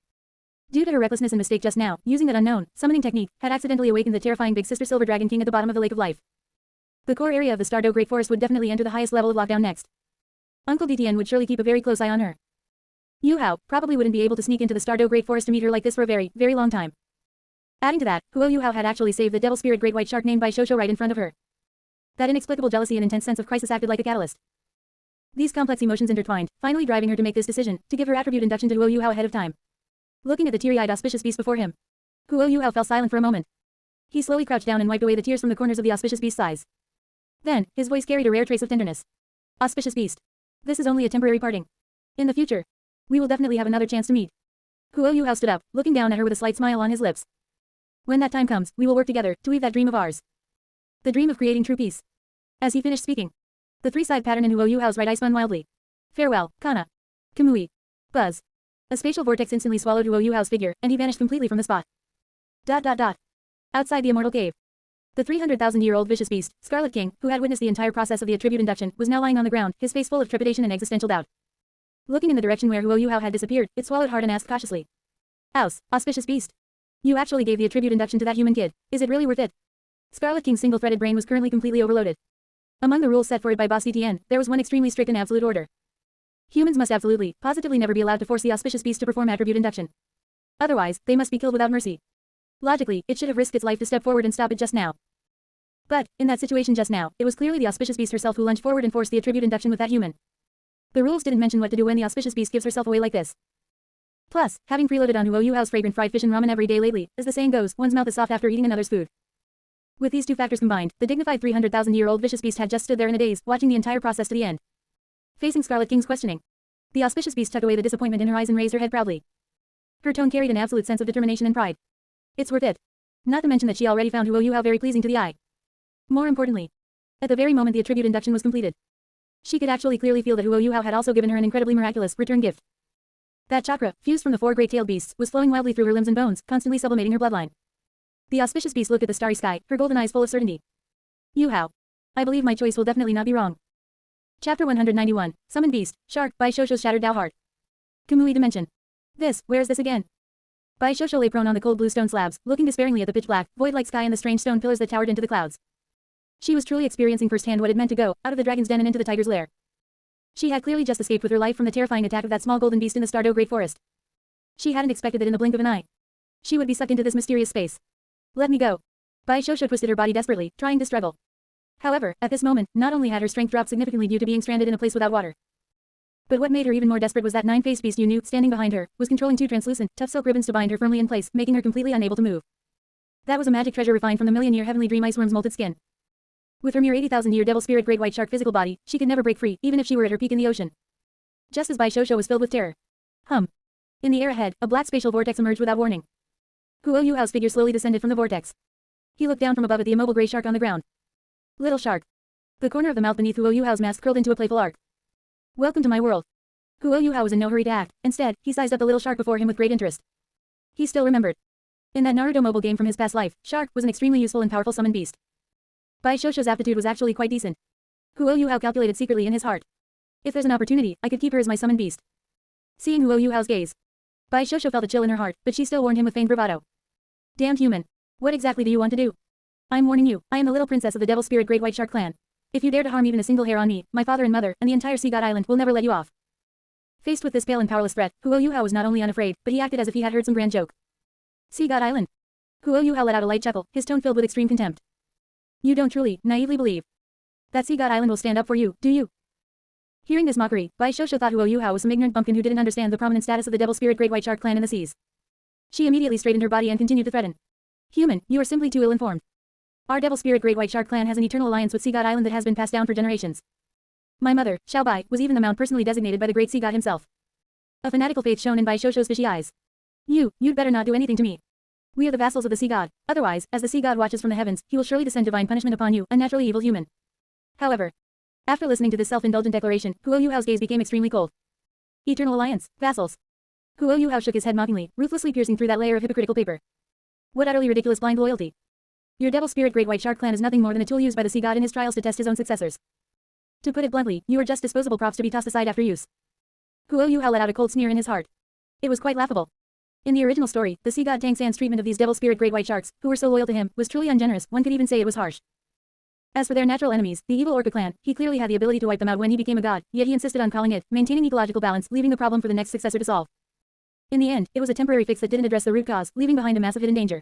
Due to her recklessness and mistake just now, using that unknown, summoning technique, had accidentally awakened the terrifying big sister Silver Dragon King at the bottom of the Lake of Life. The core area of the Stardew Great Forest would definitely enter the highest level of lockdown next. Uncle DTN would surely keep a very close eye on her. Yuhao probably wouldn't be able to sneak into the Stardew Great Forest to meet her like this for a very, very long time. Adding to that, Huo Yuhao had actually saved the devil spirit great white shark named by Shosho right in front of her. That inexplicable jealousy and intense sense of crisis acted like a catalyst. These complex emotions intertwined, finally driving her to make this decision, to give her attribute induction to Huo Yuhao ahead of time. Looking at the teary-eyed auspicious beast before him, Huo Yuhao fell silent for a moment. He slowly crouched down and wiped away the tears from the corners of the auspicious beast's eyes. Then, his voice carried a rare trace of tenderness. Auspicious beast. This is only a temporary parting. In the future, we will definitely have another chance to meet. Huo Yuhao stood up, looking down at her with a slight smile on his lips. When that time comes, we will work together, to weave that dream of ours. The dream of creating true peace. As he finished speaking, the three-side pattern in Huo Yuhao's right eye spun wildly. Farewell, Kana. Kamui. Buzz. A spatial vortex instantly swallowed Huo Yuhao's figure, and he vanished completely from the spot. Outside the immortal cave. The 300,000-year-old vicious beast, Scarlet King, who had witnessed the entire process of the attribute induction, was now lying on the ground, his face full of trepidation and existential doubt. Looking in the direction where Huo Yuhao had disappeared, it swallowed hard and asked cautiously. Auspicious beast. You actually gave the attribute induction to that human kid. Is it really worth it? Scarlet King's single-threaded brain was currently completely overloaded. Among the rules set for it by Boss DTN, there was one extremely strict and absolute order. Humans must absolutely, positively never be allowed to force the auspicious beast to perform attribute induction. Otherwise, they must be killed without mercy. Logically, it should have risked its life to step forward and stop it just now. But, in that situation just now, it was clearly the auspicious beast herself who lunged forward and forced the attribute induction with that human. The rules didn't mention what to do when the auspicious beast gives herself away like this. Plus, having preloaded on Huo Yuhao's fragrant fried fish and ramen every day lately, as the saying goes, one's mouth is soft after eating another's food. With these two factors combined, the dignified 300,000-year-old vicious beast had just stood there in a daze, watching the entire process to the end. Facing Scarlet King's questioning, the auspicious beast tucked away the disappointment in her eyes and raised her head proudly. Her tone carried an absolute sense of determination and pride. It's worth it. Not to mention that she already found Huo Yuhao very pleasing to the eye. More importantly, at the very moment the attribute induction was completed, she could actually clearly feel that Huo Yuhao had also given her an incredibly miraculous return gift. That chakra, fused from the 4 great tailed beasts, was flowing wildly through her limbs and bones, constantly sublimating her bloodline. The auspicious beast looked at the starry sky, her golden eyes full of certainty. Yuhao. I believe my choice will definitely not be wrong. Chapter 191, Summoned Beast, Shark, by Shosho's Shattered Dao Heart. Kamui Dimension. Where is this again? Bai Shosho lay prone on the cold blue stone slabs, looking despairingly at the pitch-black, void-like sky and the strange stone pillars that towered into the clouds. She was truly experiencing firsthand what it meant to go out of the dragon's den and into the tiger's lair. She had clearly just escaped with her life from the terrifying attack of that small golden beast in the Stardew Great Forest. She hadn't expected that in the blink of an eye, she would be sucked into this mysterious space. Let me go. Bai Shosho twisted her body desperately, trying to struggle. However, at this moment, not only had her strength dropped significantly due to being stranded in a place without water, But what made her even more desperate was that nine-faced beast Yu knew, standing behind her, was controlling two translucent, tough silk ribbons to bind her firmly in place, making her completely unable to move. That was a magic treasure refined from the million-year heavenly dream ice worm's molted skin. With her mere 80,000-year devil spirit great white shark physical body, she could never break free, even if she were at her peak in the ocean. Just as Bai Shoushou was filled with terror. In the air ahead, a black spatial vortex emerged without warning. Huo Yuhao's figure slowly descended from the vortex. He looked down from above at the immobile gray shark on the ground. Little shark. The corner of the mouth beneath Huo Yuhao's mask curled into a playful arc. Welcome to my world. Huo Yuhao was in no hurry to act. Instead, he sized up the little shark before him with great interest. He still remembered. In that Naruto mobile game from his past life, Shark was an extremely useful and powerful summon beast. Bai Shoushou's aptitude was actually quite decent. Huo Yuhao calculated secretly in his heart. If there's an opportunity, I could keep her as my summon beast. Seeing Huo Yuhao's gaze, Bai Shoushou felt a chill in her heart, but she still warned him with feigned bravado. Damned human. What exactly do you want to do? I'm warning you, I am the little princess of the Devil Spirit Great White Shark clan. If you dare to harm even a single hair on me, my father and mother, and the entire Sea God Island will never let you off. Faced with this pale and powerless threat, Huo Yuhao was not only unafraid, but he acted as if he had heard some grand joke. Sea God Island. Huo Yuhao let out a light chuckle, his tone filled with extreme contempt. You don't truly, naively believe that Sea God Island will stand up for you, do you? Hearing this mockery, Bai Shoushou thought Huo Yuhao was some ignorant bumpkin who didn't understand the prominent status of the Devil Spirit Great White Shark clan in the seas. She immediately straightened her body and continued to threaten. Human, you are simply too ill-informed. Our Devil Spirit Great White Shark clan has an eternal alliance with Sea God Island that has been passed down for generations. My mother, Xiao Bai, was even the mount personally designated by the Great Sea God himself. A fanatical faith shone in Bai Shoushou's fishy eyes. You'd better not do anything to me. We are the vassals of the Sea God. Otherwise, as the Sea God watches from the heavens, he will surely descend divine punishment upon you, a naturally evil human. However, after listening to this self-indulgent declaration, Huo Yuhao's gaze became extremely cold. Eternal alliance, vassals. Huo Yuhao shook his head mockingly, ruthlessly piercing through that layer of hypocritical paper. What utterly ridiculous blind loyalty. Your Devil Spirit Great White Shark clan is nothing more than a tool used by the Sea God in his trials to test his own successors. To put it bluntly, you are just disposable props to be tossed aside after use. Huo Yuhao let out a cold sneer in his heart. It was quite laughable. In the original story, the Sea God Tang San's treatment of these Devil Spirit Great White Sharks, who were so loyal to him, was truly ungenerous, one could even say it was harsh. As for their natural enemies, the evil Orca clan, he clearly had the ability to wipe them out when he became a god, yet he insisted on calling it, maintaining ecological balance, leaving the problem for the next successor to solve. In the end, it was a temporary fix that didn't address the root cause, leaving behind a massive hidden danger.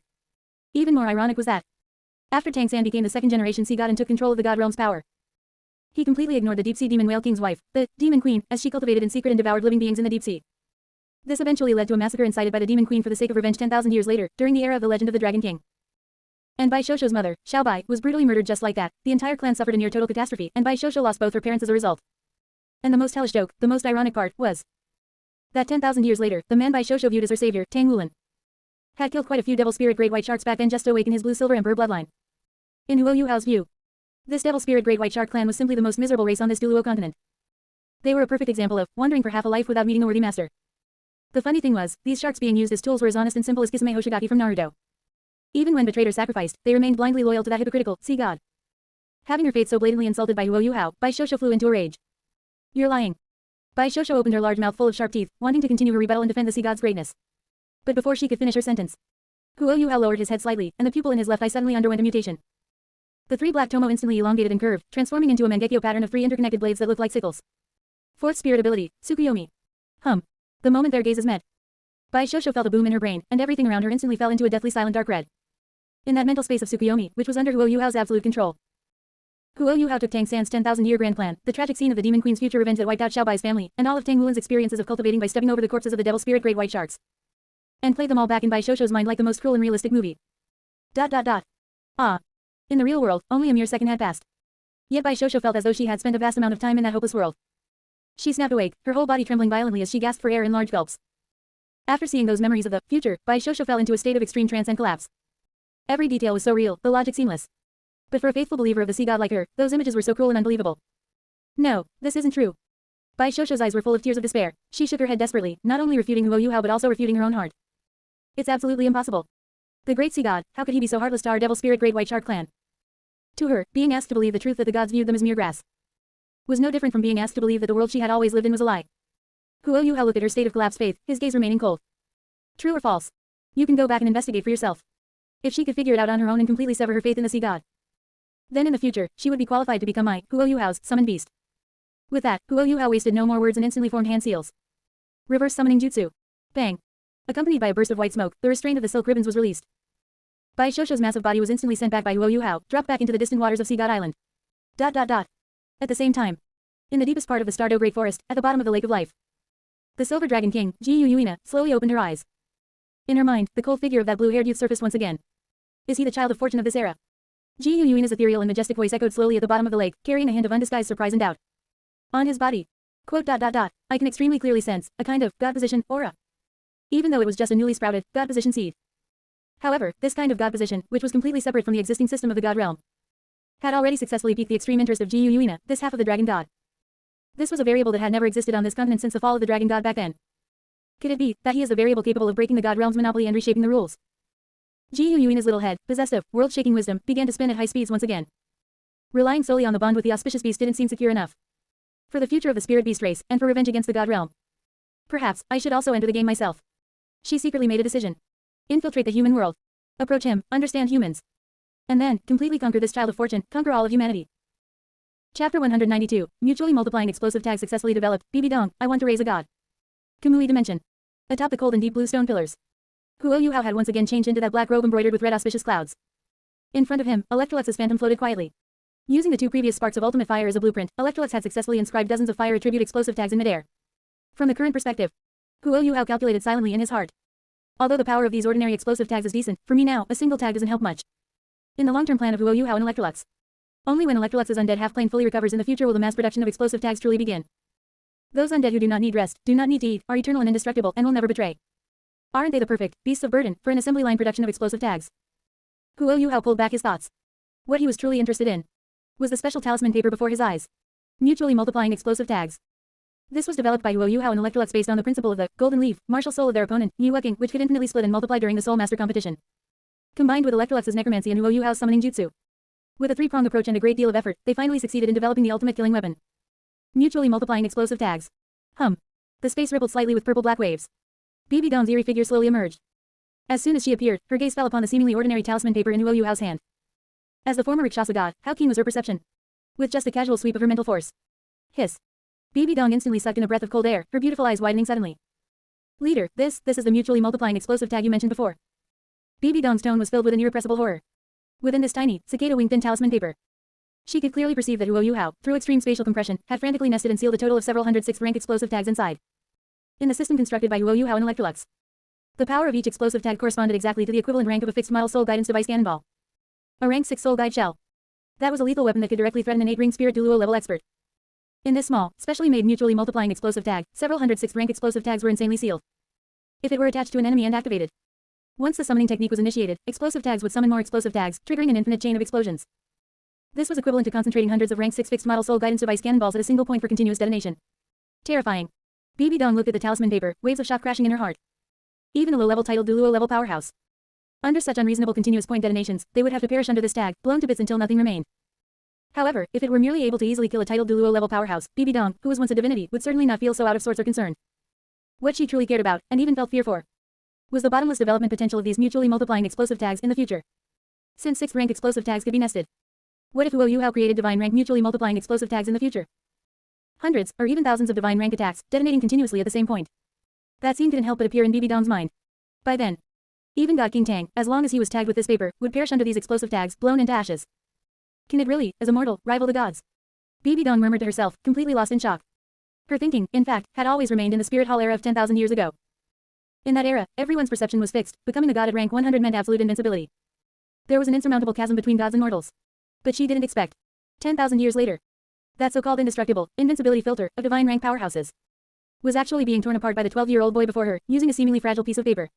Even more ironic was that, after Tang San became the second-generation Sea God and took control of the God Realm's power, he completely ignored the deep-sea demon whale king's wife, the Demon Queen, as she cultivated in secret and devoured living beings in the deep sea. This eventually led to a massacre incited by the Demon Queen for the sake of revenge 10,000 years later, during the era of the legend of the Dragon King. And Bai Shoushou's mother, Xiao Bai, was brutally murdered just like that. The entire clan suffered a near-total catastrophe, and Bai Shoushou lost both her parents as a result. And the most hellish joke, the most ironic part, was that 10,000 years later, the man Bai Shoushou viewed as her savior, Tang Wulan, had killed quite a few Devil Spirit Great White Sharks back then just to awaken his Blue-Silver Emperor bloodline. In Huo Yuhao's view, this Devil Spirit Great White Shark clan was simply the most miserable race on this Douluo continent. They were a perfect example of wandering for half a life without meeting a worthy master. The funny thing was, these sharks being used as tools were as honest and simple as Kisame Hoshigaki from Naruto. Even when betrayed or sacrificed, they remained blindly loyal to that hypocritical Sea God. Having her faith so blatantly insulted by Huo Yuhao, Bai Shoushou flew into a rage. You're lying. Bai Shoushou opened her large mouth full of sharp teeth, wanting to continue her rebuttal and defend the Sea God's greatness. But before she could finish her sentence, Huo Yuhao lowered his head slightly, and the pupil in his left eye suddenly underwent a mutation. The three black tomo instantly elongated and curved, transforming into a Mangekyo pattern of three interconnected blades that looked like sickles. Fourth spirit ability, Tsukuyomi. The moment their gazes met, Bai Shoushou felt a boom in her brain, and everything around her instantly fell into a deathly silent dark red. In that mental space of Tsukuyomi, which was under Huo Yuhao's absolute control, Huo Yuhao took Tang San's 10,000-year grand plan, the tragic scene of the Demon Queen's future revenge that wiped out Xiao Bai's family, and all of Tang Wulan's experiences of cultivating by stepping over the corpses of the Devil Spirit Great White Sharks, and played them all back in Bai Shoushou's mind like the most cruel and realistic movie. In the real world, only a mere second had passed. Yet Bai Shoushou felt as though she had spent a vast amount of time in that hopeless world. She snapped awake, her whole body trembling violently as she gasped for air in large gulps. After seeing those memories of the future, Bai Shoushou fell into a state of extreme trance and collapse. Every detail was so real, the logic seamless. But for a faithful believer of the Sea God like her, those images were so cruel and unbelievable. No, this isn't true. Bai Shoushou's eyes were full of tears of despair. She shook her head desperately, not only refuting Huo Yuhao but also refuting her own heart. It's absolutely impossible. The great Sea God, how could he be so heartless to our Devil Spirit Great White Shark clan? To her, being asked to believe the truth that the gods viewed them as mere grass was no different from being asked to believe that the world she had always lived in was a lie. Huo Yuhao looked at her state of collapsed faith, his gaze remaining cold. True or false? You can go back and investigate for yourself. If she could figure it out on her own and completely sever her faith in the Sea God, then in the future, she would be qualified to become my, Huo Yuhao's, summoned beast. With that, Huo Yuhao wasted no more words and instantly formed hand seals. Reverse summoning jutsu. Bang. Accompanied by a burst of white smoke, the restraint of the silk ribbons was released. Bai Shoushou's massive body was instantly sent back by Huo Yuhao, dropped back into the distant waters of Sea God Island. At the same time, In the deepest part of the Stardew Great Forest, at the bottom of the Lake of Life, the Silver Dragon King, Ji Yuina, slowly opened her eyes. In her mind, the cold figure of that blue-haired youth surfaced once again. Is he the child of fortune of this era? Ji Yuina's ethereal and majestic voice echoed slowly at the bottom of the lake, carrying a hint of undisguised surprise and doubt. On his body. Quote, I can extremely clearly sense a kind of God position aura. Even though it was just a newly sprouted God position seed. However, this kind of God position, which was completely separate from the existing system of the God realm, had already successfully piqued the extreme interest of Ji Yuina, this half of the Dragon God. This was a variable that had never existed on this continent since the fall of the Dragon God back then. Could it be that he is the variable capable of breaking the God realm's monopoly and reshaping the rules? Ji Yuina's little head, possessed of world-shaking wisdom, began to spin at high speeds once again. Relying solely on the bond with the auspicious beast didn't seem secure enough. For the future of the spirit beast race, and for revenge against the God realm. Perhaps, I should also enter the game myself. She secretly made a decision. Infiltrate the human world. Approach him, understand humans. And then, completely conquer this child of fortune, conquer all of humanity. Chapter 192, Mutually Multiplying Explosive Tag Successfully Developed, BB Dong, I Want to Raise a God. Kamui Dimension. Atop the cold and deep blue stone pillars. Huo Yuhao had once again changed into that black robe embroidered with red auspicious clouds. In front of him, Electrolux's phantom floated quietly. Using the 2 previous sparks of ultimate fire as a blueprint, Electrolux had successfully inscribed dozens of fire attribute explosive tags in midair. From the current perspective, Huo Yuhao calculated silently in his heart. Although the power of these ordinary explosive tags is decent, for me now, a single tag doesn't help much. In the long-term plan of Huo Yuhao and Electrolux. Only when Electrolux's undead half-plane fully recovers in the future will the mass production of explosive tags truly begin. Those undead who do not need rest, do not need to eat, are eternal and indestructible, and will never betray. Aren't they the perfect beasts of burden for an assembly line production of explosive tags? Huo Yuhao pulled back his thoughts. What he was truly interested in was the special talisman paper before his eyes. Mutually multiplying explosive tags. This was developed by Huo Yuhao and Electrolux based on the principle of the golden leaf, martial soul of their opponent, Yu King, which could infinitely split and multiply during the Soul Master competition. Combined with Electrolux's necromancy and Huo Yuhao's summoning jutsu. With a 3-pronged approach and a great deal of effort, they finally succeeded in developing the ultimate killing weapon. Mutually multiplying explosive tags. The space rippled slightly with purple-black waves. BB Dong's eerie figure slowly emerged. As soon as she appeared, her gaze fell upon the seemingly ordinary talisman paper in Huo Yuhao's hand. As the former Rakshasa god, how keen was her perception? With just a casual sweep of her mental force. Hiss. BB Dong instantly sucked in a breath of cold air, her beautiful eyes widening suddenly. Leader, this is the mutually multiplying explosive tag you mentioned before. BB Dong's tone was filled with an irrepressible horror. Within this tiny, cicada-winged thin talisman paper, she could clearly perceive that Huo Yuhao, through extreme spatial compression, had frantically nested and sealed a total of several hundred 6th rank explosive tags inside. In the system constructed by Huo Yuhao and Electrolux, the power of each explosive tag corresponded exactly to the equivalent rank of a fixed model soul guidance device cannonball. A rank 6 soul guide shell. That was a lethal weapon that could directly threaten an 8-ring spirit Douluo level expert. In this small, specially made mutually multiplying explosive tag, several hundred 6th rank explosive tags were insanely sealed. If it were attached to an enemy and activated, once the summoning technique was initiated, explosive tags would summon more explosive tags, triggering an infinite chain of explosions. This was equivalent to concentrating hundreds of rank 6 fixed model soul guidance device cannonballs at a single point for continuous detonation. Terrifying. BB Dong looked at the talisman paper, waves of shock crashing in her heart. Even a low-level titled Douluo level powerhouse. Under such unreasonable continuous point detonations, they would have to perish under this tag, blown to bits until nothing remained. However, if it were merely able to easily kill a titled Douluo level powerhouse, BB Dong, who was once a divinity, would certainly not feel so out of sorts or concerned. What she truly cared about, and even felt fear for, was the bottomless development potential of these mutually multiplying explosive tags in the future. Since 6th rank explosive tags could be nested, what if Huo Yuhao created divine rank mutually multiplying explosive tags in the future? Hundreds, or even thousands of divine rank attacks, detonating continuously at the same point. That scene couldn't help but appear in BB Dong's mind. By then, even God King Tang, as long as he was tagged with this paper, would perish under these explosive tags, blown into ashes. Can it really, as a mortal, rival the gods? BB Dong murmured to herself, completely lost in shock. Her thinking, in fact, had always remained in the Spirit Hall era of 10,000 years ago. In that era, everyone's perception was fixed, becoming a god at rank 100 meant absolute invincibility. There was an insurmountable chasm between gods and mortals. But she didn't expect, 10,000 years later, that so-called indestructible, invincibility filter, of divine rank powerhouses, was actually being torn apart by the 12-year-old boy before her, using a seemingly fragile piece of paper.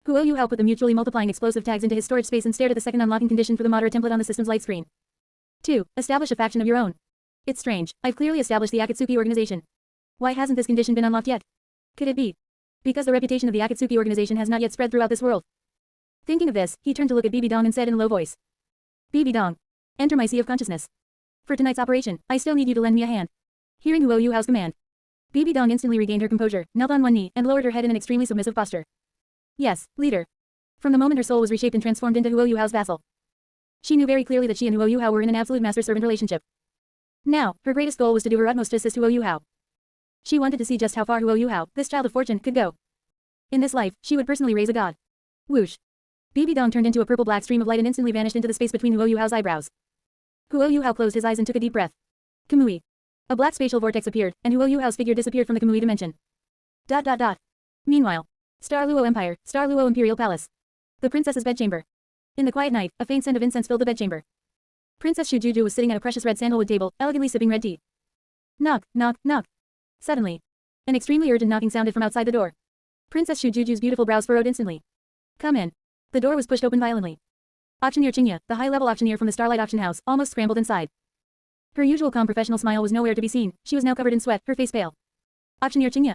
Huo Yuhao put the mutually multiplying explosive tags into his storage space and stared at the second unlocking condition for the moderate template on the system's light screen. 2. Establish a faction of your own. It's strange, I've clearly established the Akatsuki organization. Why hasn't this condition been unlocked yet? Could it be because the reputation of the Akatsuki organization has not yet spread throughout this world? Thinking of this, he turned to look at BB Dong and said in a low voice, BB Dong, enter my sea of consciousness. For tonight's operation, I still need you to lend me a hand. Hearing Huo Yuhao's command, BB Dong instantly regained her composure, knelt on one knee, and lowered her head in an extremely submissive posture. Yes, leader. From the moment her soul was reshaped and transformed into Huo Yuhao's vassal, she knew very clearly that she and Huo Yuhao were in an absolute master-servant relationship. Now, her greatest goal was to do her utmost to assist Huo Yuhao. She wanted to see just how far Huo Yuhao, this child of fortune, could go. In this life, she would personally raise a god. Whoosh. BB Dong turned into a purple-black stream of light and instantly vanished into the space between Huo Yuhao's eyebrows. Huo Yuhao closed his eyes and took a deep breath. Kamui. A black spatial vortex appeared, and Huo Yuhao's figure disappeared from the Kamui dimension. Meanwhile, Star Luo Empire, Star Luo Imperial Palace. The princess's bedchamber. In the quiet night, a faint scent of incense filled the bedchamber. Princess Shujuju was sitting at a precious red sandalwood table, elegantly sipping red tea. Knock, knock, knock. Suddenly, an extremely urgent knocking sounded from outside the door. Princess Shujuju's beautiful brows furrowed instantly. Come in. The door was pushed open violently. Auctioneer Qingya, the high-level auctioneer from the Starlight Auction House, almost scrambled inside. Her usual calm professional smile was nowhere to be seen. She was now covered in sweat, her face pale. Auctioneer Qingya.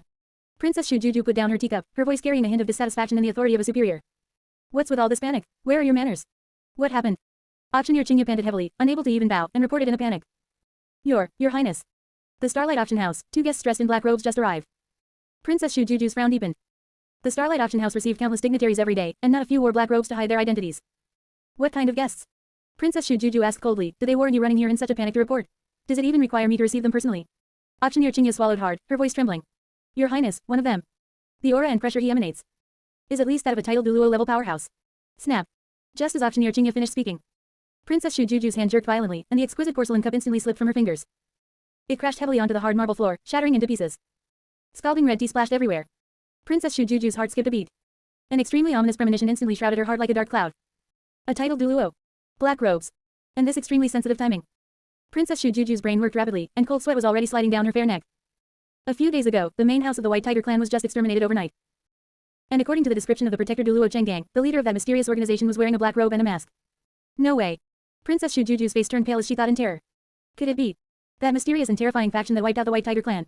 Princess Shujuju put down her teacup, her voice carrying a hint of dissatisfaction and the authority of a superior. What's with all this panic? Where are your manners? What happened? Auctioneer Qingya panted heavily, unable to even bow, and reported in a panic. Your Highness. The Starlight Auction House, 2 guests dressed in black robes just arrived. Princess Shujuju's frown deepened. The Starlight Auction House received countless dignitaries every day, and not a few wore black robes to hide their identities. What kind of guests? Princess Shujuju asked coldly. Did they warn you running here in such a panic to report? Does it even require me to receive them personally? Auctioneer Qingya swallowed hard, her voice trembling. Your Highness, one of them. The aura and pressure he emanates is at least that of a titled Douluo level powerhouse. Snap. Just as Auctioneer Qingya finished speaking, Princess Shujuju's hand jerked violently, and the exquisite porcelain cup instantly slipped from her fingers. It crashed heavily onto the hard marble floor, shattering into pieces. Scalding red tea splashed everywhere. Princess Shujuju's heart skipped a beat. An extremely ominous premonition instantly shrouded her heart like a dark cloud. A titled Douluo. Black robes. And this extremely sensitive timing. Princess Shujuju's brain worked rapidly, and cold sweat was already sliding down her fair neck. A few days ago, the main house of the White Tiger clan was just exterminated overnight. And according to the description of the protector Douluo Chenggang, the leader of that mysterious organization was wearing a black robe and a mask. No way. Princess Shujuju's face turned pale as she thought in terror. Could it be that mysterious and terrifying faction that wiped out the White Tiger clan?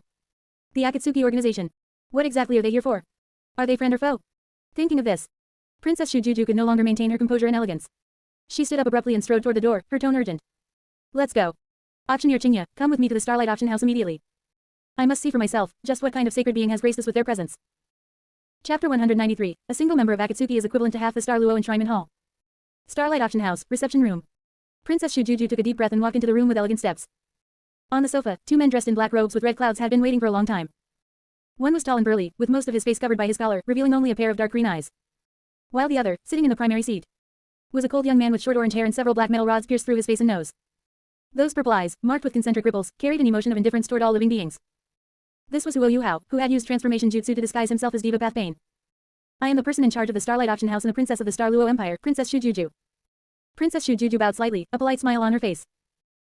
The Akatsuki organization. What exactly are they here for? Are they friend or foe? Thinking of this, Princess Shujuju could no longer maintain her composure and elegance. She stood up abruptly and strode toward the door, her tone urgent. Let's go. Auctioneer Qingya, come with me to the Starlight Auction House immediately. I must see for myself just what kind of sacred being has graced us with their presence. Chapter 193. A single member of Akatsuki is equivalent to half the Star Luo Enshrinement Hall. Starlight Auction House, reception room. Princess Shujuju took a deep breath and walked into the room with elegant steps. On the sofa, 2 men dressed in black robes with red clouds had been waiting for a long time. One was tall and burly, with most of his face covered by his collar, revealing only a pair of dark green eyes. While the other, sitting in the primary seat, was a cold young man with short orange hair and several black metal rods pierced through his face and nose. Those purple eyes, marked with concentric ripples, carried an emotion of indifference toward all living beings. This was Huo Yuhao, who had used transformation jutsu to disguise himself as Diva Path Bane. I am the person in charge of the Starlight Auction House and the princess of the Star Luo Empire, Princess Shujuju. Princess Shujuju bowed slightly, a polite smile on her face.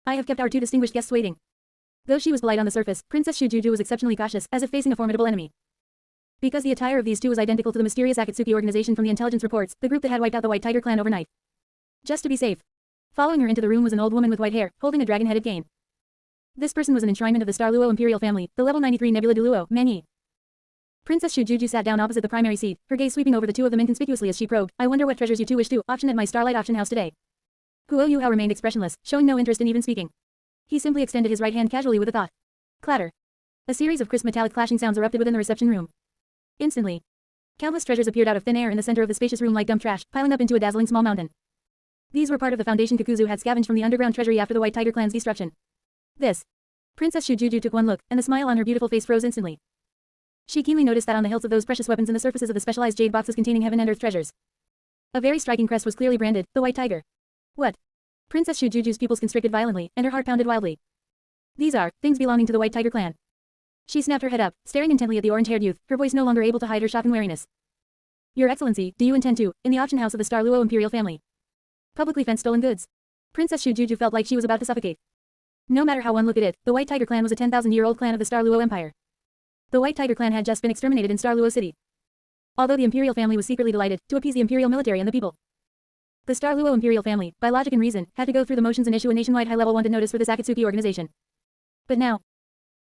I have kept our 2 distinguished guests waiting. Though she was polite on the surface, Princess Shujuju was exceptionally cautious, as if facing a formidable enemy. Because the attire of these 2 was identical to the mysterious Akatsuki organization from the intelligence reports, the group that had wiped out the White Tiger clan overnight. Just to be safe. Following her into the room was an old woman with white hair, holding a dragon-headed cane. This person was an enshrinement of the Star Luo Imperial family, the level 93 Nebula Douluo, Manyi. Princess Shujuju sat down opposite the primary seat, her gaze sweeping over the 2 of them inconspicuously as she probed. I wonder what treasures you 2 wish to auction at my Starlight Auction House today. Huo Yuhao remained expressionless, showing no interest in even speaking. He simply extended his right hand casually with a thought. Clatter. A series of crisp metallic clashing sounds erupted within the reception room. Instantly, countless treasures appeared out of thin air in the center of the spacious room like dumped trash, piling up into a dazzling small mountain. These were part of the foundation Kakuzu had scavenged from the underground treasury after the White Tiger clan's destruction. This. Princess Shujuju took one look, and the smile on her beautiful face froze instantly. She keenly noticed that on the hilts of those precious weapons and the surfaces of the specialized jade boxes containing heaven and earth treasures, a very striking crest was clearly branded, the White Tiger. What? Princess Shujuju's pupils constricted violently, and her heart pounded wildly. These are things belonging to the White Tiger clan. She snapped her head up, staring intently at the orange-haired youth, her voice no longer able to hide her shock and wariness. Your Excellency, do you intend to, in the auction house of the Star Luo Imperial family, publicly fence stolen goods? Princess Shujuju felt like she was about to suffocate. No matter how one looked at it, the White Tiger clan was a 10,000-year-old clan of the Star Luo Empire. The White Tiger clan had just been exterminated in Star Luo City. Although the Imperial family was secretly delighted to appease the Imperial military and the people, the Star Luo Imperial family, by logic and reason, had to go through the motions and issue a nationwide high-level wanted notice for this Akatsuki organization. But now,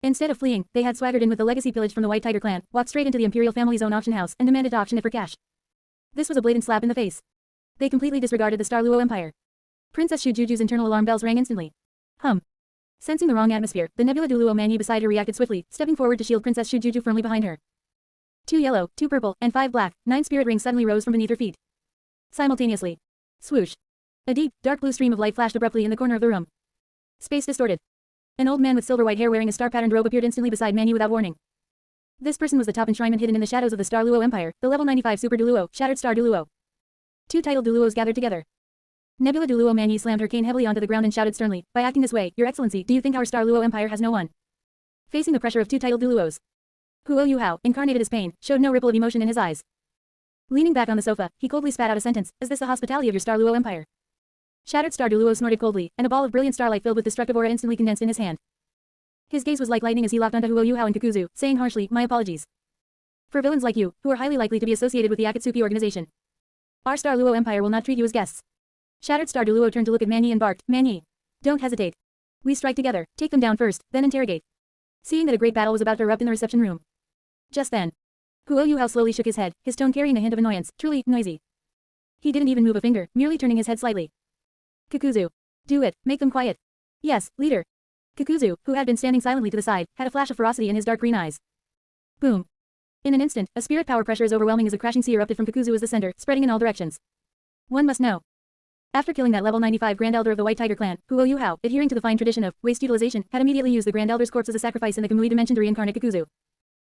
instead of fleeing, they had swaggered in with the legacy pillage from the White Tiger clan, walked straight into the Imperial family's own auction house, and demanded to auction it for cash. This was a blatant slap in the face. They completely disregarded the Star Luo Empire. Princess Shujuju's internal alarm bells rang instantly. Sensing the wrong atmosphere, the Nebula Douluo Manyi beside her reacted swiftly, stepping forward to shield Princess Shujuju firmly behind her. 2 yellow, 2 purple, and 5 black, 9 spirit rings suddenly rose from beneath her feet. Simultaneously. Swoosh. A deep, dark blue stream of light flashed abruptly in the corner of the room. Space distorted. An old man with silver-white hair wearing a star-patterned robe appeared instantly beside Manyi without warning. This person was the top enshrinement hidden in the shadows of the Star Luo Empire, the level 95 Super Douluo, Shattered Star Douluo. 2 titled Douluos gathered together. Nebula Douluo Manyi slammed her cane heavily onto the ground and shouted sternly, by acting this way, Your Excellency, do you think our Star Luo Empire has no one facing the pressure of two titled Douluos. Huo Yuhao, incarnated as pain, showed no ripple of emotion in his eyes. Leaning back on the sofa, he coldly spat out a sentence, "Is this the hospitality of your Star Luo Empire?" Shattered Star Douluo snorted coldly, and a ball of brilliant starlight filled with destructive aura instantly condensed in his hand. His gaze was like lightning as he locked onto Huo Yuhao and Kakuzu, saying harshly, "My apologies. For villains like you, who are highly likely to be associated with the Akatsuki organization, our Star Luo Empire will not treat you as guests." Shattered Star Douluo turned to look at Man Yi and barked, "Man Yi, don't hesitate. We strike together, take them down first, then interrogate." Seeing that a great battle was about to erupt in the reception room. Just then, Huo Yuhao slowly shook his head, his tone carrying a hint of annoyance, truly noisy. He didn't even move a finger, merely turning his head slightly. "Kakuzu. Do it, make them quiet." "Yes, leader." Kakuzu, who had been standing silently to the side, had a flash of ferocity in his dark green eyes. Boom. In an instant, a spirit power pressure as overwhelming as a crashing sea erupted from Kakuzu as the center, spreading in all directions. One must know. After killing that level 95 Grand Elder of the White Tiger clan, Huo Yuhao, adhering to the fine tradition of waste utilization, had immediately used the Grand Elder's corpse as a sacrifice in the Kamui dimension to reincarnate Kakuzu.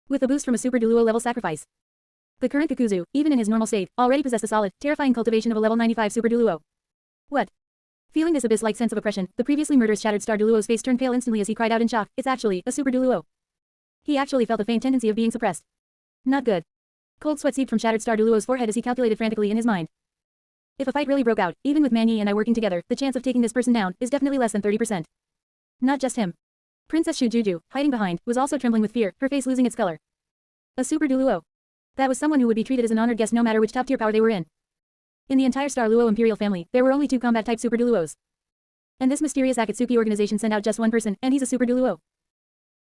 With a boost from a Super Douluo level sacrifice. The current Kakuzu, even in his normal state, already possessed a solid, terrifying cultivation of a level 95 Super Douluo. What? Feeling this abyss-like sense of oppression, the previously murderous Shattered Star Douluo's face turned pale instantly as he cried out in shock, "It's actually a Super Douluo." He actually felt a faint tendency of being suppressed. Not good. Cold sweat seeped from Shattered Star Douluo's forehead as he calculated frantically in his mind. If a fight really broke out, even with Man Yi and I working together, the chance of taking this person down is definitely less than 30%. Not just him. Princess Shujuju, hiding behind, was also trembling with fear, her face losing its color. A Super Douluo. That was someone who would be treated as an honored guest no matter which top-tier power they were in. In the entire Star Luo Imperial family, there were only 2 combat-type Super Douluos. And this mysterious Akatsuki organization sent out just one person, and he's a Super Douluo.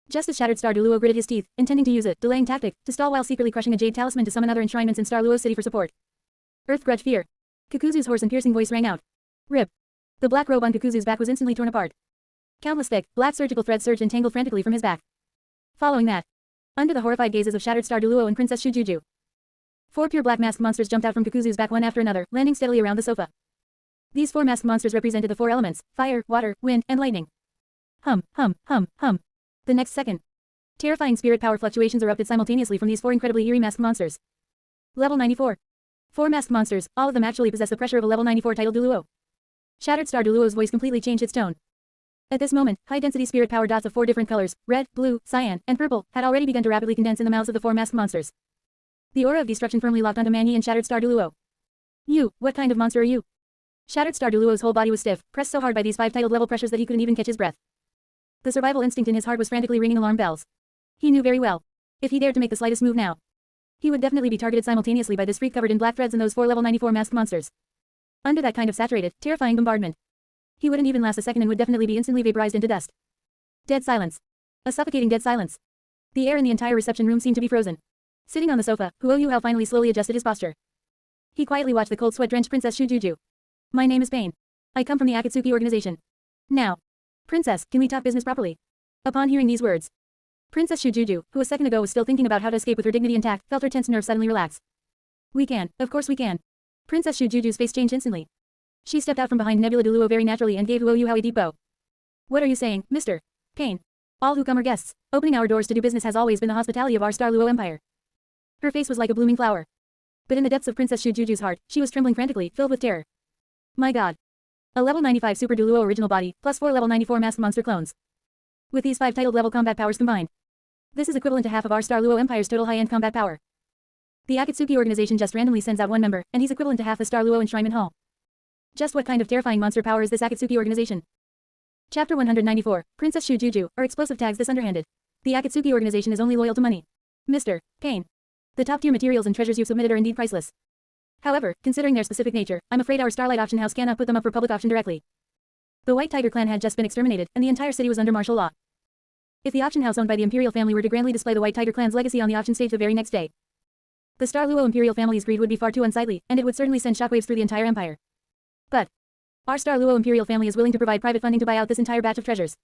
Just as Shattered Star Douluo gritted his teeth, intending to use a delaying tactic to stall while secretly crushing a jade talisman to summon other enshrinements in Star Luo City for support. Earth grudge fear. Kakuzu's hoarse and piercing voice rang out. Rip. The black robe on Kakuzu's back was instantly torn apart. Countless thick, black surgical threads surged and tangled frantically from his back. Following that, under the horrified gazes of Shattered Star Douluo and Princess Shujuju, 4 pure black masked monsters jumped out from Kakuzu's back one after another, landing steadily around the sofa. These 4 masked monsters represented the 4 elements: fire, water, wind, and lightning. Hum, hum, hum, hum. The next second, terrifying spirit power fluctuations erupted simultaneously from these 4 incredibly eerie masked monsters. Level 94. 4 masked monsters, all of them actually possess the pressure of a level 94 title Douluo. Shattered Star Douluo's voice completely changed its tone. At this moment, high-density spirit power dots of 4 different colors, red, blue, cyan, and purple, had already begun to rapidly condense in the mouths of the 4 masked monsters. The aura of destruction firmly locked onto Man Yi and Shattered Star Douluo. "You, what kind of monster are you?" Shattered Star Douluo's whole body was stiff, pressed so hard by these 5 titled level pressures that he couldn't even catch his breath. The survival instinct in his heart was frantically ringing alarm bells. He knew very well. If he dared to make the slightest move now, he would definitely be targeted simultaneously by this freak covered in black threads and those 4 level 94 masked monsters. Under that kind of saturated, terrifying bombardment, he wouldn't even last a second and would definitely be instantly vaporized into dust. Dead silence. A suffocating dead silence. The air in the entire reception room seemed to be frozen. Sitting on the sofa, Huo Yuhao finally slowly adjusted his posture. He quietly watched the cold sweat-drenched Princess Shujuju. "My name is Pain. I come from the Akatsuki organization. Now, Princess, can we talk business properly?" Upon hearing these words, Princess Shujuju, who a second ago was still thinking about how to escape with her dignity intact, felt her tense nerves suddenly relax. "We can, of course we can." Princess Shujuju's face changed instantly. She stepped out from behind Nebula Douluo very naturally and gave Huo Yuhao a deep bow. "What are you saying, Mr. Pain? All who come are guests. Opening our doors to do business has always been the hospitality of our Star Luo Empire." Her face was like a blooming flower. But in the depths of Princess Shujuju's heart, she was trembling frantically, filled with terror. My god. A level 95 Super Douluo original body, plus 4 level 94 masked monster clones. With these 5 titled level combat powers combined, this is equivalent to half of our Star Luo Empire's total high-end combat power. The Akatsuki organization just randomly sends out one member, and he's equivalent to half the Star Luo Enshrinement Hall. Just what kind of terrifying monster power is this Akatsuki organization? Chapter 194, Princess Shujuju, or explosive tags this underhanded. The Akatsuki organization is only loyal to money. Mr. Pain. The top-tier materials and treasures you've submitted are indeed priceless. However, considering their specific nature, I'm afraid our Starlight Auction House cannot put them up for public auction directly. The White Tiger clan had just been exterminated, and the entire city was under martial law. If the auction house owned by the Imperial family were to grandly display the White Tiger clan's legacy on the auction stage the very next day, the Star Luo Imperial family's greed would be far too unsightly, and it would certainly send shockwaves through the entire empire. But our Star Luo Imperial family is willing to provide private funding to buy out this entire batch of treasures.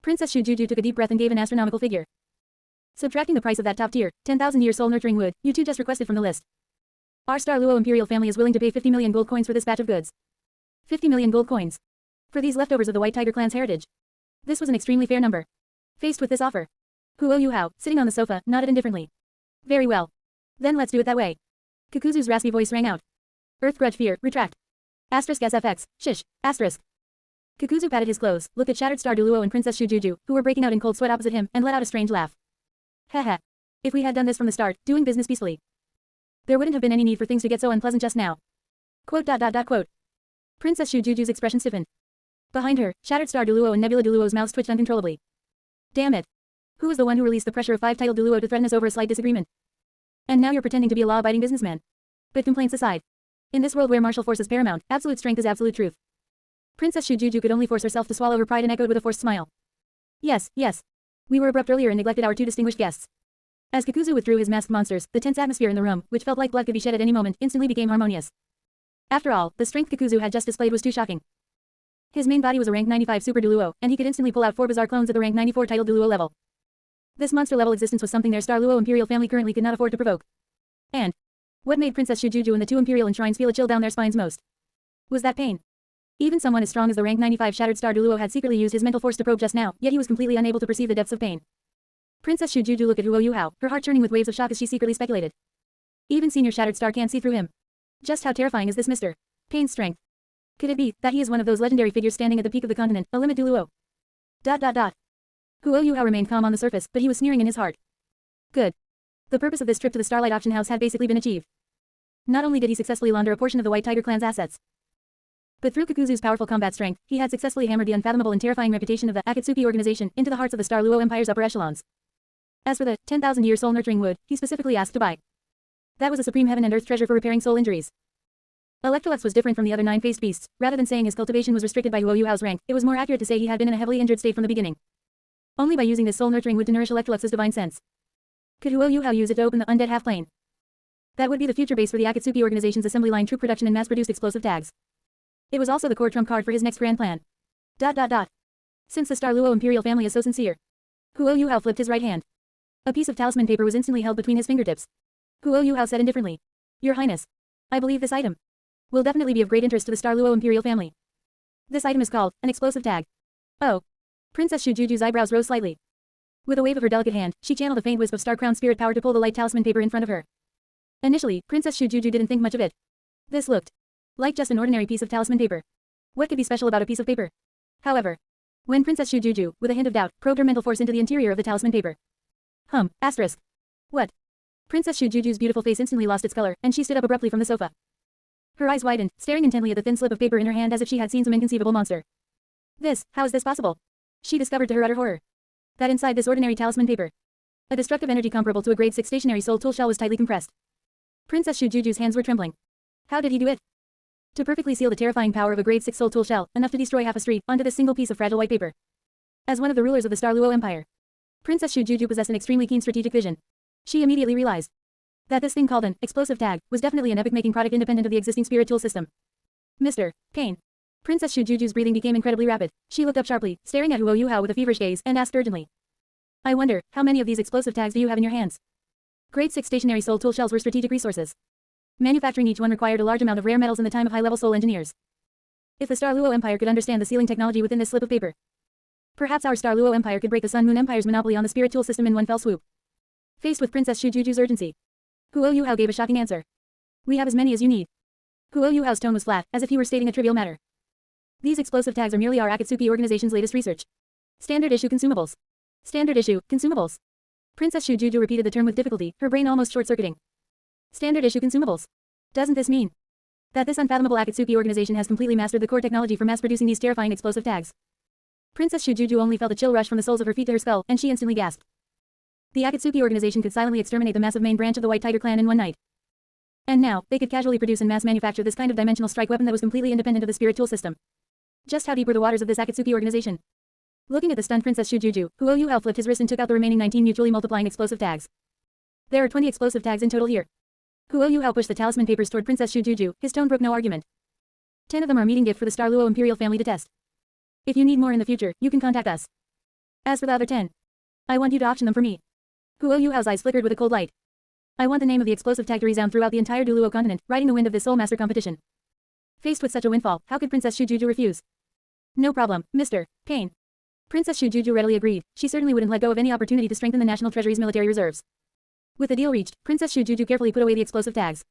Princess Shujuju took a deep breath and gave an astronomical figure. Subtracting the price of that top-tier, 10,000-year soul-nurturing wood, you two just requested from the list. Our Star Luo Imperial family is willing to pay 50 million gold coins for this batch of goods. 50 million gold coins. For these leftovers of the White Tiger clan's heritage. This was an extremely fair number. Faced with this offer, Huo Yuhao, sitting on the sofa, nodded indifferently. Very well. Then let's do it that way. Kakuzu's raspy voice rang out. Earth grudge fear, retract. Asterisk SFX, shish, asterisk. Kakuzu patted his clothes, looked at Shattered Star Douluo and Princess Shujuju, who were breaking out in cold sweat opposite him, and let out a strange laugh. Haha. If we had done this from the start, doing business peacefully, there wouldn't have been any need for things to get so unpleasant just now. Quote. Princess Shujuju's expression stiffened. Behind her, Shattered Star Douluo and Nebula Douluo's mouths twitched uncontrollably. Damn it. Who was the one who released the pressure of 5-titled Douluo to threaten us over a slight disagreement? And now you're pretending to be a law-abiding businessman. But complaints aside, in this world where martial force is paramount, absolute strength is absolute truth. Princess Shujuju could only force herself to swallow her pride and echoed with a forced smile. Yes. We were abrupt earlier and neglected our two distinguished guests. As Kakuzu withdrew his masked monsters, the tense atmosphere in the room, which felt like blood could be shed at any moment, instantly became harmonious. After all, the strength Kakuzu had just displayed was too shocking. His main body was a rank 95 Super Douluo, and he could instantly pull out 4 bizarre clones at the rank 94 titled Douluo level. This monster-level existence was something their Star Luo Imperial family currently could not afford to provoke. And what made Princess Shujuju and the 2 Imperial Enshrines feel a chill down their spines most was that pain. Even someone as strong as the rank 95 Shattered Star Douluo had secretly used his mental force to probe just now, yet he was completely unable to perceive the depths of pain. Princess Shujuju looked at Obito Yuhao, her heart churning with waves of shock as she secretly speculated. Even Senior Shattered Star can't see through him. Just how terrifying is this Mr. Pain's strength? Could it be that he is one of those legendary figures standing at the peak of the continent, a limit Douluo? Obito Yuhao remained calm on the surface, but he was sneering in his heart. Good. The purpose of this trip to the Starlight Auction House had basically been achieved. Not only did he successfully launder a portion of the White Tiger clan's assets, but through Kakuzu's powerful combat strength, he had successfully hammered the unfathomable and terrifying reputation of the Akatsuki organization into the hearts of the Star Luo Empire's upper echelons. As for the 10,000-year soul-nurturing wood, he specifically asked to buy. That was a supreme heaven and earth treasure for repairing soul injuries. Electrolux was different from the other 9-faced beasts. Rather than saying his cultivation was restricted by Huo Yuhao's rank, it was more accurate to say he had been in a heavily injured state from the beginning. Only by using this soul-nurturing wood to nourish Electrolux's divine sense could Huo Yuhao use it to open the undead half-plane. That would be the future base for the Akatsuki organization's assembly line troop production and mass-produced explosive tags. It was also the core trump card for his next grand plan. Since the Star Luo Imperial family is so sincere. Huo Yuhao flipped his right hand. A piece of talisman paper was instantly held between his fingertips. Huo Yuhao said indifferently. Your Highness, I believe this item will definitely be of great interest to the Star Luo Imperial family. This item is called an explosive tag. Oh. Princess Shujuju's eyebrows rose slightly. With a wave of her delicate hand, she channeled a faint wisp of Star Crown spirit power to pull the light talisman paper in front of her. Initially, Princess Shujuju didn't think much of it. This looked like just an ordinary piece of talisman paper. What could be special about a piece of paper? However, when Princess Shujuju, with a hint of doubt, probed her mental force into the interior of the talisman paper. Asterisk. What? Princess Shujuju's beautiful face instantly lost its color, and she stood up abruptly from the sofa. Her eyes widened, staring intently at the thin slip of paper in her hand as if she had seen some inconceivable monster. How is this possible? She discovered to her utter horror that inside this ordinary talisman paper, a destructive energy comparable to a grade 6 stationary soul tool shell was tightly compressed. Princess Shujuju's hands were trembling. How did he do it? To perfectly seal the terrifying power of a grade 6 soul tool shell, enough to destroy half a street, onto this single piece of fragile white paper. As one of the rulers of the Star Luo Empire, Princess Shujuju possessed an extremely keen strategic vision. She immediately realized that this thing called an explosive tag was definitely an epic-making product independent of the existing spirit tool system. Mr. Pain. Princess Shujuju's breathing became incredibly rapid. She looked up sharply, staring at Huo Yuhao with a feverish gaze, and asked urgently. I wonder, how many of these explosive tags do you have in your hands? Grade 6 stationary soul tool shells were strategic resources. Manufacturing each one required a large amount of rare metals in the time of high-level soul engineers. If the Star Luo Empire could understand the sealing technology within this slip of paper, perhaps our Star Luo Empire could break the Sun Moon Empire's monopoly on the spirit tool system in one fell swoop. Faced with Princess Shujuju's urgency, Huo Yuhao gave a shocking answer. We have as many as you need. Huo Yuhao's tone was flat, as if he were stating a trivial matter. These explosive tags are merely our Akatsuki organization's latest research. Standard issue consumables. Standard issue consumables. Princess Shujuju repeated the term with difficulty, her brain almost short-circuiting. Standard issue consumables. Doesn't this mean that this unfathomable Akatsuki organization has completely mastered the core technology for mass-producing these terrifying explosive tags? Princess Shujuju only felt a chill rush from the soles of her feet to her skull, and she instantly gasped. The Akatsuki organization could silently exterminate the massive main branch of the White Tiger clan in one night. And now, they could casually produce and mass manufacture this kind of dimensional strike weapon that was completely independent of the spirit tool system. Just how deep were the waters of this Akatsuki organization? Looking at the stunned Princess Shujuju, Huo Yuhao flipped his wrist and took out the remaining 19 mutually multiplying explosive tags. There are 20 explosive tags in total here. Huo Yuhao pushed the talisman papers toward Princess Shujuju, his tone broke no argument. 10 of them are a meeting gift for the Star Luo Imperial family to test. If you need more in the future, you can contact us. As for the other 10, I want you to auction them for me. Huo Yuhao's eyes flickered with a cold light. I want the name of the explosive tag to resound throughout the entire Douluo continent, riding the wind of this Soul Master competition. Faced with such a windfall, how could Princess Shujuju refuse? No problem, Mr. Pain. Princess Shujuju readily agreed. She certainly wouldn't let go of any opportunity to strengthen the National Treasury's military reserves. With the deal reached, Princess Shujuju carefully put away the explosive tags.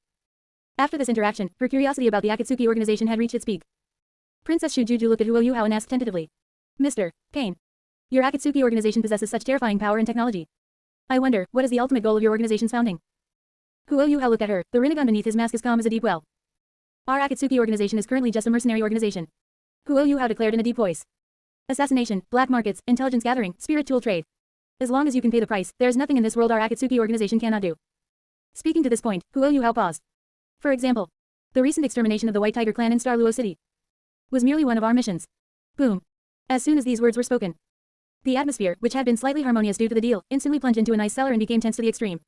After this interaction, her curiosity about the Akatsuki organization had reached its peak. Princess Shujuju looked at Huo Yuhao and asked tentatively. Mr. Pain. Your Akatsuki organization possesses such terrifying power and technology. I wonder, what is the ultimate goal of your organization's founding? Huo Yuhao looked at her, the Rinnegan beneath his mask as calm as a deep well. Our Akatsuki organization is currently just a mercenary organization. Huo Yuhao declared in a deep voice. Assassination, black markets, intelligence gathering, spirit tool trade. As long as you can pay the price, there is nothing in this world our Akatsuki organization cannot do. Speaking to this point, Huo Yuhao paused. For example, the recent extermination of the White Tiger clan in Douluo City was merely one of our missions. Boom. As soon as these words were spoken, the atmosphere, which had been slightly harmonious due to the deal, instantly plunged into an ice cellar and became tense to the extreme.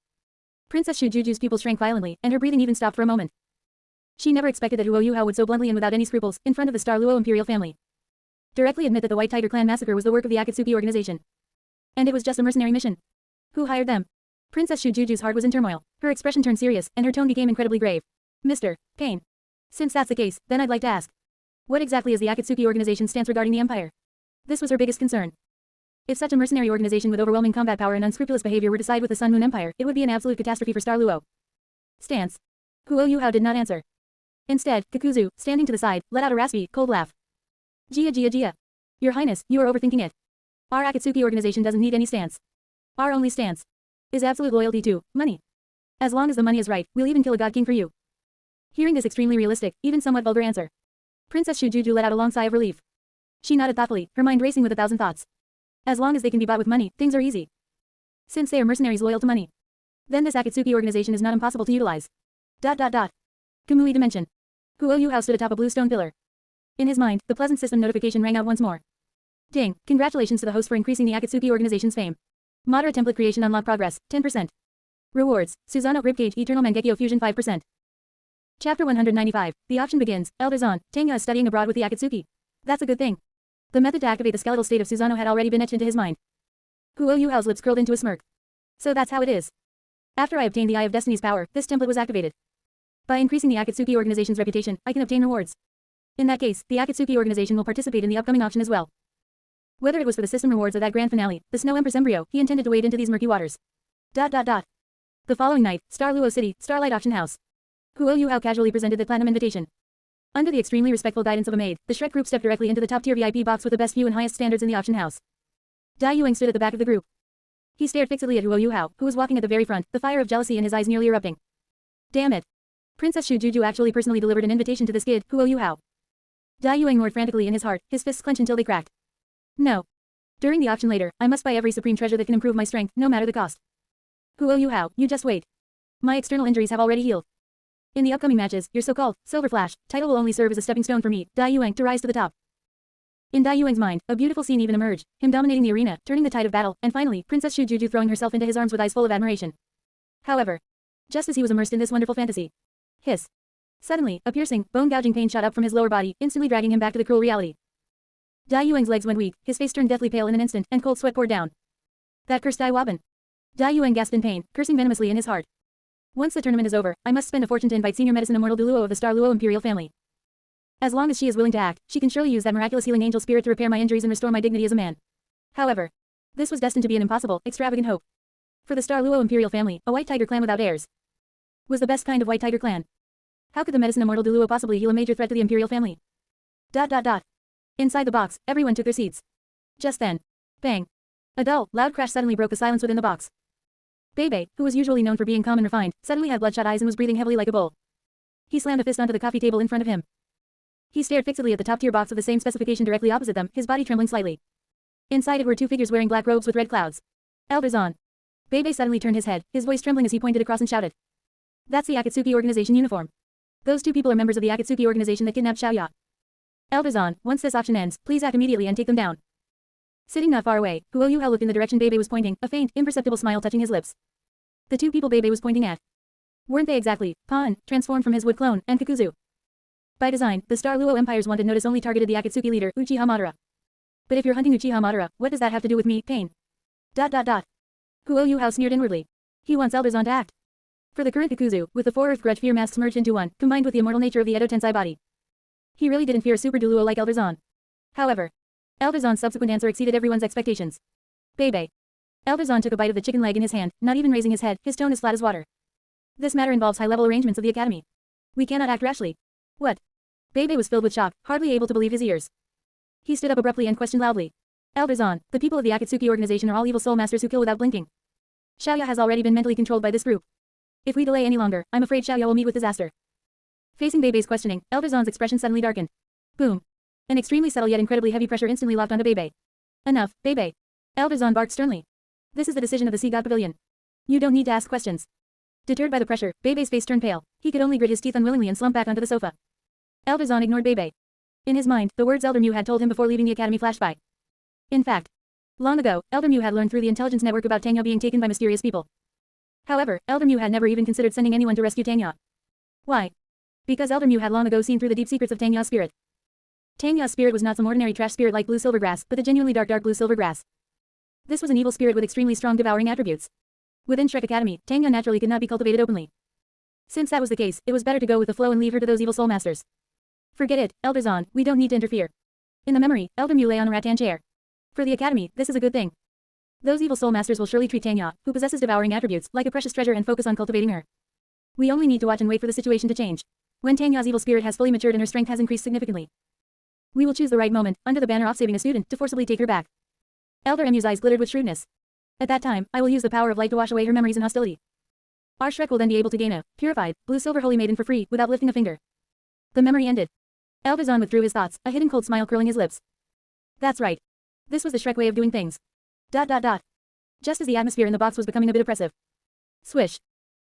Princess Shujuju's pupils shrank violently, and her breathing even stopped for a moment. She never expected that Huo Yuhao would so bluntly and without any scruples, in front of the Douluo imperial family, directly admit that the White Tiger clan massacre was the work of the Akatsuki organization. And it was just a mercenary mission. Who hired them? Princess Shujuju's heart was in turmoil. Her expression turned serious, and her tone became incredibly grave. Mr. Pain. Since that's the case, then I'd like to ask. What exactly is the Akatsuki organization's stance regarding the Empire? This was her biggest concern. If such a mercenary organization with overwhelming combat power and unscrupulous behavior were to side with the Sun Moon Empire, it would be an absolute catastrophe for Douluo. Stance. Huo Yuhao did not answer. Instead, Kakuzu, standing to the side, let out a raspy, cold laugh. Jia. Your Highness, you are overthinking it. Our Akatsuki organization doesn't need any stance. Our only stance is absolute loyalty to money. As long as the money is right, we'll even kill a god king for you. Hearing this extremely realistic, even somewhat vulgar answer, Princess Shujuju let out a long sigh of relief. She nodded thoughtfully, her mind racing with 1,000 thoughts. As long as they can be bought with money, things are easy. Since they are mercenaries loyal to money, then this Akatsuki organization is not impossible to utilize. Kamui Dimension. Huo Yuhao stood atop a blue stone pillar. In his mind, the pleasant system notification rang out once more. Ding, congratulations to the host for increasing the Akatsuki organization's fame. Moderate template creation unlock progress, 10%. Rewards, Susanoo Ribcage Eternal Mangekyo Fusion 5%. Chapter 195, the auction begins. Elder Zan, Tenga is studying abroad with the Akatsuki. That's a good thing. The method to activate the skeletal state of Susanoo had already been etched into his mind. Huo Yuhao's lips curled into a smirk. So that's how it is. After I obtained the Eye of Destiny's power, this template was activated. By increasing the Akatsuki organization's reputation, I can obtain rewards. In that case, the Akatsuki organization will participate in the upcoming auction as well. Whether it was for the system rewards or that grand finale, the Snow Empress embryo, he intended to wade into these murky waters. The following night, Douluo City, Starlight Auction House. Huo Yuhao casually presented the platinum invitation. Under the extremely respectful guidance of a maid, the Shrek group stepped directly into the top-tier VIP box with the best view and highest standards in the auction house. Dai Yuang stood at the back of the group. He stared fixedly at Huo Yuhao, who was walking at the very front, the fire of jealousy in his eyes nearly erupting. Damn it. Princess Shujuju actually personally delivered an invitation to this kid, Huo Yuhao. Dai Yuang roared frantically in his heart, his fists clenched until they cracked. No. During the auction later, I must buy every supreme treasure that can improve my strength, no matter the cost. Huo Yuhao, you just wait. My external injuries have already healed. In the upcoming matches, your so-called Silver Flash title will only serve as a stepping stone for me, Dai Yuang, to rise to the top. In Dai Yuang's mind, a beautiful scene even emerged, him dominating the arena, turning the tide of battle, and finally, Princess Shujuju throwing herself into his arms with eyes full of admiration. However, just as he was immersed in this wonderful fantasy, hiss. Suddenly, a piercing, bone-gouging pain shot up from his lower body, instantly dragging him back to the cruel reality. Dai Yuang's legs went weak, his face turned deathly pale in an instant, and cold sweat poured down. That cursed Dai Waban. Dai Yuang gasped in pain, cursing venomously in his heart. Once the tournament is over, I must spend a fortune to invite Senior Medicine Immortal Douluo of the Douluo Imperial family. As long as she is willing to act, she can surely use that miraculous healing angel spirit to repair my injuries and restore my dignity as a man. However, this was destined to be an impossible, extravagant hope. For the Douluo Imperial family, a White Tiger clan without heirs was the best kind of White Tiger clan. How could the Medicine Immortal Douluo possibly heal a major threat to the Imperial family? Inside the box, everyone took their seats. Just then, bang. A dull, loud crash suddenly broke the silence within the box. Bebe, who was usually known for being calm and refined, suddenly had bloodshot eyes and was breathing heavily like a bull. He slammed a fist onto the coffee table in front of him. He stared fixedly at the top-tier box of the same specification directly opposite them, his body trembling slightly. Inside it were two figures wearing black robes with red clouds. Elder Zan. Bebe suddenly turned his head, his voice trembling as he pointed across and shouted. That's the Akatsuki organization uniform. Those two people are members of the Akatsuki organization that kidnapped Xiaoya. Elder Zan, once this auction ends, please act immediately and take them down. Sitting not far away, Huo Yuhao looked in the direction Bebe was pointing, a faint, imperceptible smile touching his lips. The two people Bebe was pointing at weren't they exactly Pan, transformed from his wood clone, and Kakuzu? By design, the Douluo Empire's wanted notice only targeted the Akatsuki leader, Uchiha Madara. But if you're hunting Uchiha Madara, what does that have to do with me, Pain? Huo Yuhao sneered inwardly. He wants Elder Zan to act. For the current Kakuzu, with the four Earth Grudge fear masks merged into one, combined with the immortal nature of the Edo Tensei body, he really didn't fear a super Douluo like Elder Zan. However, Elder Zan's subsequent answer exceeded everyone's expectations. Bebe. Elder Zan took a bite of the chicken leg in his hand, not even raising his head, his tone as flat as water. This matter involves high-level arrangements of the academy. We cannot act rashly. What? Bei was filled with shock, hardly able to believe his ears. He stood up abruptly and questioned loudly. Elder Zan, the people of the Akatsuki organization are all evil soul masters who kill without blinking. Xiaoya has already been mentally controlled by this group. If we delay any longer, I'm afraid Xiaoya will meet with disaster. Facing Bei's questioning, Elder Zan's expression suddenly darkened. Boom. An extremely subtle yet incredibly heavy pressure instantly locked onto Bei. Enough, Bei. Elder Zan barked sternly. This is the decision of the Sea God Pavilion. You don't need to ask questions. Deterred by the pressure, Bei's face turned pale. He could only grit his teeth unwillingly and slump back onto the sofa. Elder Zan ignored Bei. In his mind, the words Elder Mu had told him before leaving the academy flashed by. In fact, long ago, Elder Mu had learned through the intelligence network about Tangya being taken by mysterious people. However, Elder Mu had never even considered sending anyone to rescue Tangya. Why? Because Elder Mu had long ago seen through the deep secrets of Tangya's spirit. Tangya's spirit was not some ordinary trash spirit like blue silver grass, but the genuinely dark blue silver grass. This was an evil spirit with extremely strong devouring attributes. Within Shrek Academy, Tangya naturally could not be cultivated openly. Since that was the case, it was better to go with the flow and leave her to those evil soul masters. Forget it, Elder Zan, we don't need to interfere. In the memory, Elder Mu lay on a rattan chair. For the academy, this is a good thing. Those evil soul masters will surely treat Tangya, who possesses devouring attributes, like a precious treasure and focus on cultivating her. We only need to watch and wait for the situation to change. When Tangya's evil spirit has fully matured and her strength has increased significantly, we will choose the right moment, under the banner of saving a student, to forcibly take her back. Elder Mu's eyes glittered with shrewdness. At that time, I will use the power of light to wash away her memories and hostility. Our Shrek will then be able to gain a purified, blue silver holy maiden for free, without lifting a finger. The memory ended. Elder Zan withdrew his thoughts, a hidden cold smile curling his lips. That's right. This was the Shrek way of doing things. ... Just as the atmosphere in the box was becoming a bit oppressive. Swish.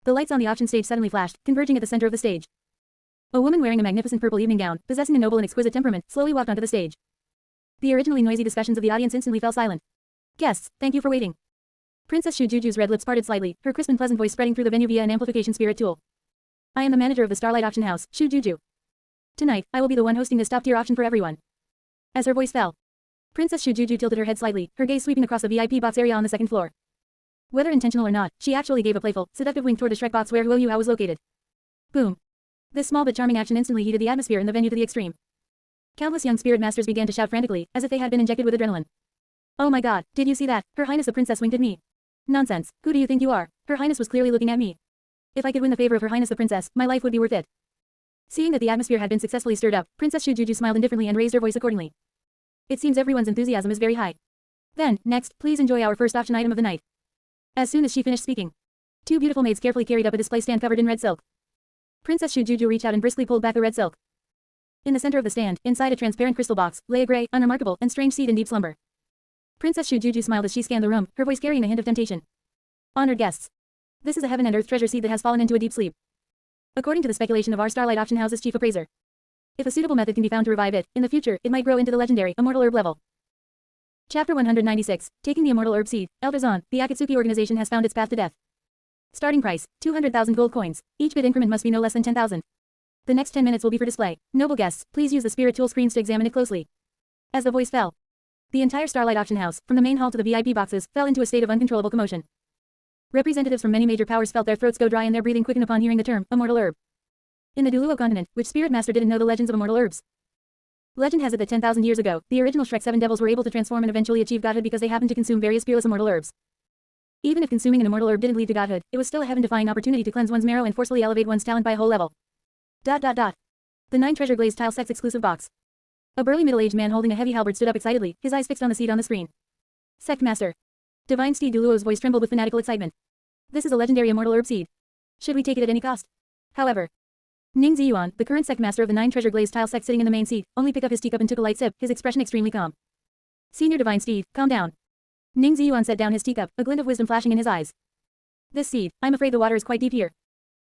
The lights on the auction stage suddenly flashed, converging at the center of the stage. A woman wearing a magnificent purple evening gown, possessing a noble and exquisite temperament, slowly walked onto the stage. The originally noisy discussions of the audience instantly fell silent. Guests, thank you for waiting. Princess Shujuju's red lips parted slightly, her crisp and pleasant voice spreading through the venue via an amplification spirit tool. I am the manager of the Starlight Auction House, Shujuju. Tonight, I will be the one hosting this top-tier auction for everyone. As her voice fell, Princess Shujuju tilted her head slightly, her gaze sweeping across the VIP box area on the second floor. Whether intentional or not, she actually gave a playful, seductive wink toward the Shrek box where Huo Yuhao was located. Boom. This small but charming action instantly heated the atmosphere in the venue to the extreme. Countless young spirit masters began to shout frantically, as if they had been injected with adrenaline. Oh my god, did you see that? Her Highness the Princess winked at me. Nonsense, who do you think you are? Her Highness was clearly looking at me. If I could win the favor of Her Highness the Princess, my life would be worth it. Seeing that the atmosphere had been successfully stirred up, Princess Shujuju smiled indifferently and raised her voice accordingly. It seems everyone's enthusiasm is very high. Then, next, please enjoy our first auction item of the night. As soon as she finished speaking, two beautiful maids carefully carried up a display stand covered in red silk. Princess Shujuju reached out and briskly pulled back the red silk. In the center of the stand, inside a transparent crystal box, lay a gray, unremarkable, and strange seed in deep slumber. Princess Shujuju smiled as she scanned the room, her voice carrying a hint of temptation. Honored guests. This is a heaven and earth treasure seed that has fallen into a deep sleep. According to the speculation of our Starlight Auction House's chief appraiser, if a suitable method can be found to revive it, in the future, it might grow into the legendary, immortal herb level. Chapter 196, Taking the Immortal Herb Seed, Elder Zan, the Akatsuki organization has found its path to death. Starting price, 200,000 gold coins. Each bid increment must be no less than 10,000. The next 10 minutes will be for display. Noble guests, please use the spirit tool screens to examine it closely. As the voice fell, the entire Starlight Auction House, from the main hall to the VIP boxes, fell into a state of uncontrollable commotion. Representatives from many major powers felt their throats go dry and their breathing quicken upon hearing the term, immortal herb. In the Douluo continent, which spirit master didn't know the legends of immortal herbs? Legend has it that 10,000 years ago, the original Shrek 7 devils were able to transform and eventually achieve godhood because they happened to consume various fearless immortal herbs. Even if consuming an immortal herb didn't lead to godhood, it was still a heaven-defying opportunity to cleanse one's marrow and forcefully elevate one's talent by a whole level. The 9 treasure glazed tile sex exclusive box. A burly middle-aged man holding a heavy halberd stood up excitedly, his eyes fixed on the seed on the screen. Sect Master. Divine Steed Douluo's voice trembled with fanatical excitement. This is a legendary immortal herb seed. Should we take it at any cost? However, Ning Ziyuan, the current sect master of the 9 treasure glazed tile sect sitting in the main seat, only picked up his teacup and took a light sip, his expression extremely calm. Senior Divine Steed, calm down. Ning Ziyuan set down his teacup, a glint of wisdom flashing in his eyes. This seed, I'm afraid the water is quite deep here.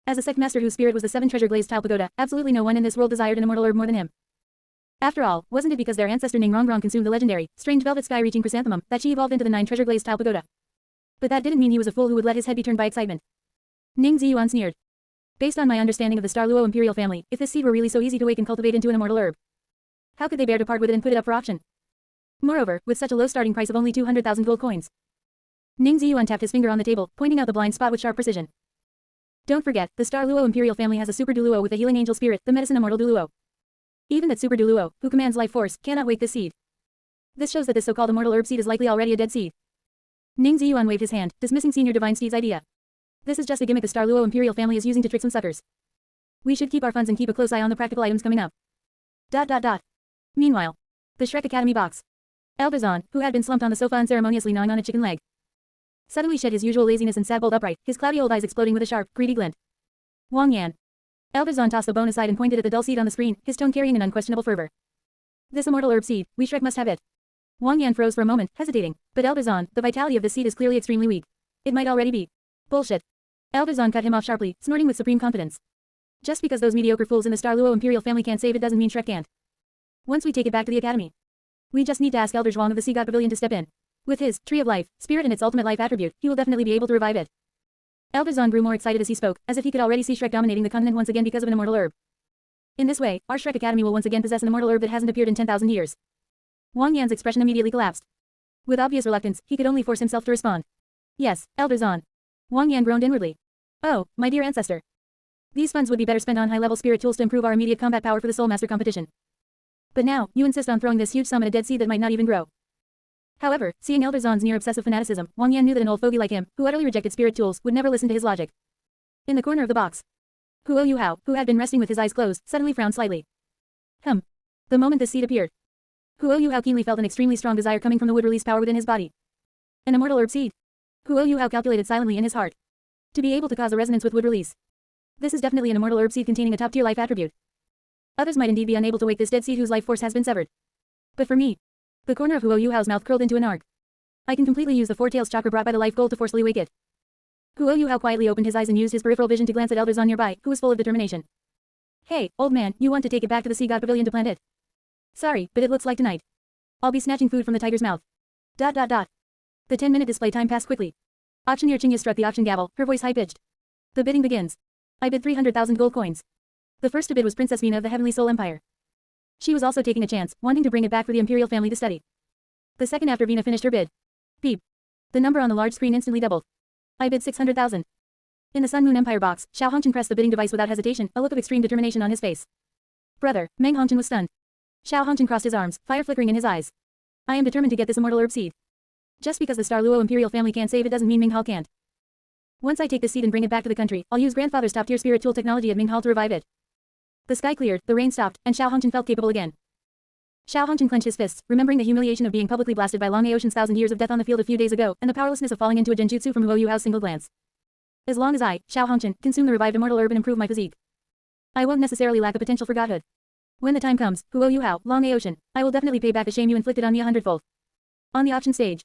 As a sect master whose spirit was the 7 treasure glazed tile pagoda, absolutely no one in this world desired an immortal herb more than him. After all, wasn't it because their ancestor Ning Rongrong consumed the legendary, strange velvet sky-reaching chrysanthemum, that she evolved into the 9 treasure glazed tile pagoda? But that didn't mean he was a fool who would let his head be turned by excitement. Ning Ziyuan sneered. Based on my understanding of the Douluo imperial family, if this seed were really so easy to wake and cultivate into an immortal herb, how could they bear to part with it and put it up for auction? Moreover, with such a low starting price of only 200,000 gold coins. Ning Ziyuan tapped his finger on the table, pointing out the blind spot with sharp precision. Don't forget, the Douluo imperial family has a super Douluo with a healing angel spirit, the medicine immortal Douluo. Even that super Douluo, who commands life force, cannot wake this seed. This shows that this so-called immortal herb seed is likely already a dead seed. Ning Ziyuan waved his hand, dismissing Senior Divine Steed's idea. This is just a gimmick the Douluo imperial family is using to trick some suckers. We should keep our funds and keep a close eye on the practical items coming up. Meanwhile, the Shrek Academy box. Elbazan, who had been slumped on the sofa unceremoniously gnawing on a chicken leg, suddenly shed his usual laziness and sat bolt upright, his cloudy old eyes exploding with a sharp, greedy glint. Wang Yan. Elbazan tossed the bone aside and pointed at the dull seed on the screen, his tone carrying an unquestionable fervor. This immortal herb seed, we Shrek must have it. Wang Yan froze for a moment, hesitating. But Elbazan, the vitality of this seed is clearly extremely weak. It might already be. Bullshit. Elbazan cut him off sharply, snorting with supreme confidence. Just because those mediocre fools in the Douluo imperial family can't save it doesn't mean Shrek can't. Once we take it back to the academy, we just need to ask Elder Zhuang of the Sea God Pavilion to step in. With his Tree of Life, Spirit and its ultimate life attribute, he will definitely be able to revive it. Elbazan grew more excited as he spoke, as if he could already see Shrek dominating the continent once again because of an immortal herb. In this way, our Shrek Academy will once again possess an immortal herb that hasn't appeared in 10,000 years. Wang Yan's expression immediately collapsed. With obvious reluctance, he could only force himself to respond. Yes, Elder Zan. Wang Yan groaned inwardly. Oh, my dear ancestor. These funds would be better spent on high-level spirit tools to improve our immediate combat power for the Soul Master competition. But now, you insist on throwing this huge sum at a dead seed that might not even grow. However, seeing Elder Zan's near-obsessive fanaticism, Wang Yan knew that an old fogey like him, who utterly rejected spirit tools, would never listen to his logic. In the corner of the box, Huo Yuhao, who had been resting with his eyes closed, suddenly frowned slightly. The moment the seed appeared, Huo Yuhao keenly felt an extremely strong desire coming from the wood release power within his body. An immortal herb seed. Huo Yuhao calculated silently in his heart. To be able to cause a resonance with wood release. This is definitely an immortal herb seed containing a top-tier life attribute. Others might indeed be unable to wake this dead seed whose life force has been severed. But for me, the corner of Huo Yuhao's mouth curled into an arc. I can completely use the four-tails chakra brought by the life gold to forcefully wake it. Huo Yuhao quietly opened his eyes and used his peripheral vision to glance at Elder Zan nearby, who was full of determination. Hey, old man, you want to take it back to the Sea God Pavilion to plant it? Sorry, but it looks like tonight. I'll be snatching food from the tiger's mouth. The 10-minute display time passed quickly. Auctioneer Qingya struck the auction gavel, her voice high-pitched. The bidding begins. I bid 300,000 gold coins. The first to bid was Princess Mina of the Heavenly Soul Empire. She was also taking a chance, wanting to bring it back for the imperial family to study. The second after Vina finished her bid. Beep. The number on the large screen instantly doubled. I bid 600,000. In the Sun Moon Empire box, Xiao Hongchen pressed the bidding device without hesitation, a look of extreme determination on his face. Brother, Meng Hongchen was stunned. Xiao Hongchen crossed his arms, fire flickering in his eyes. I am determined to get this immortal herb seed. Just because the Douluo imperial family can't save it doesn't mean Ming Hao can't. Once I take this seed and bring it back to the country, I'll use grandfather's top-tier spirit tool technology at Ming Hao to revive it. The sky cleared, the rain stopped, and Xiao Hongchen felt capable again. Xiao Hongchen clenched his fists, remembering the humiliation of being publicly blasted by Long Aocean's 1,000 years of death on the field a few days ago, and the powerlessness of falling into a genjutsu from Huo Yuhao's single glance. As long as I, Xiao Hongchen, consume the revived immortal herb and improve my physique, I won't necessarily lack the potential for godhood. When the time comes, Huo Yuhao, Long Aocean, I will definitely pay back the shame you inflicted on me 100-fold. On the auction stage,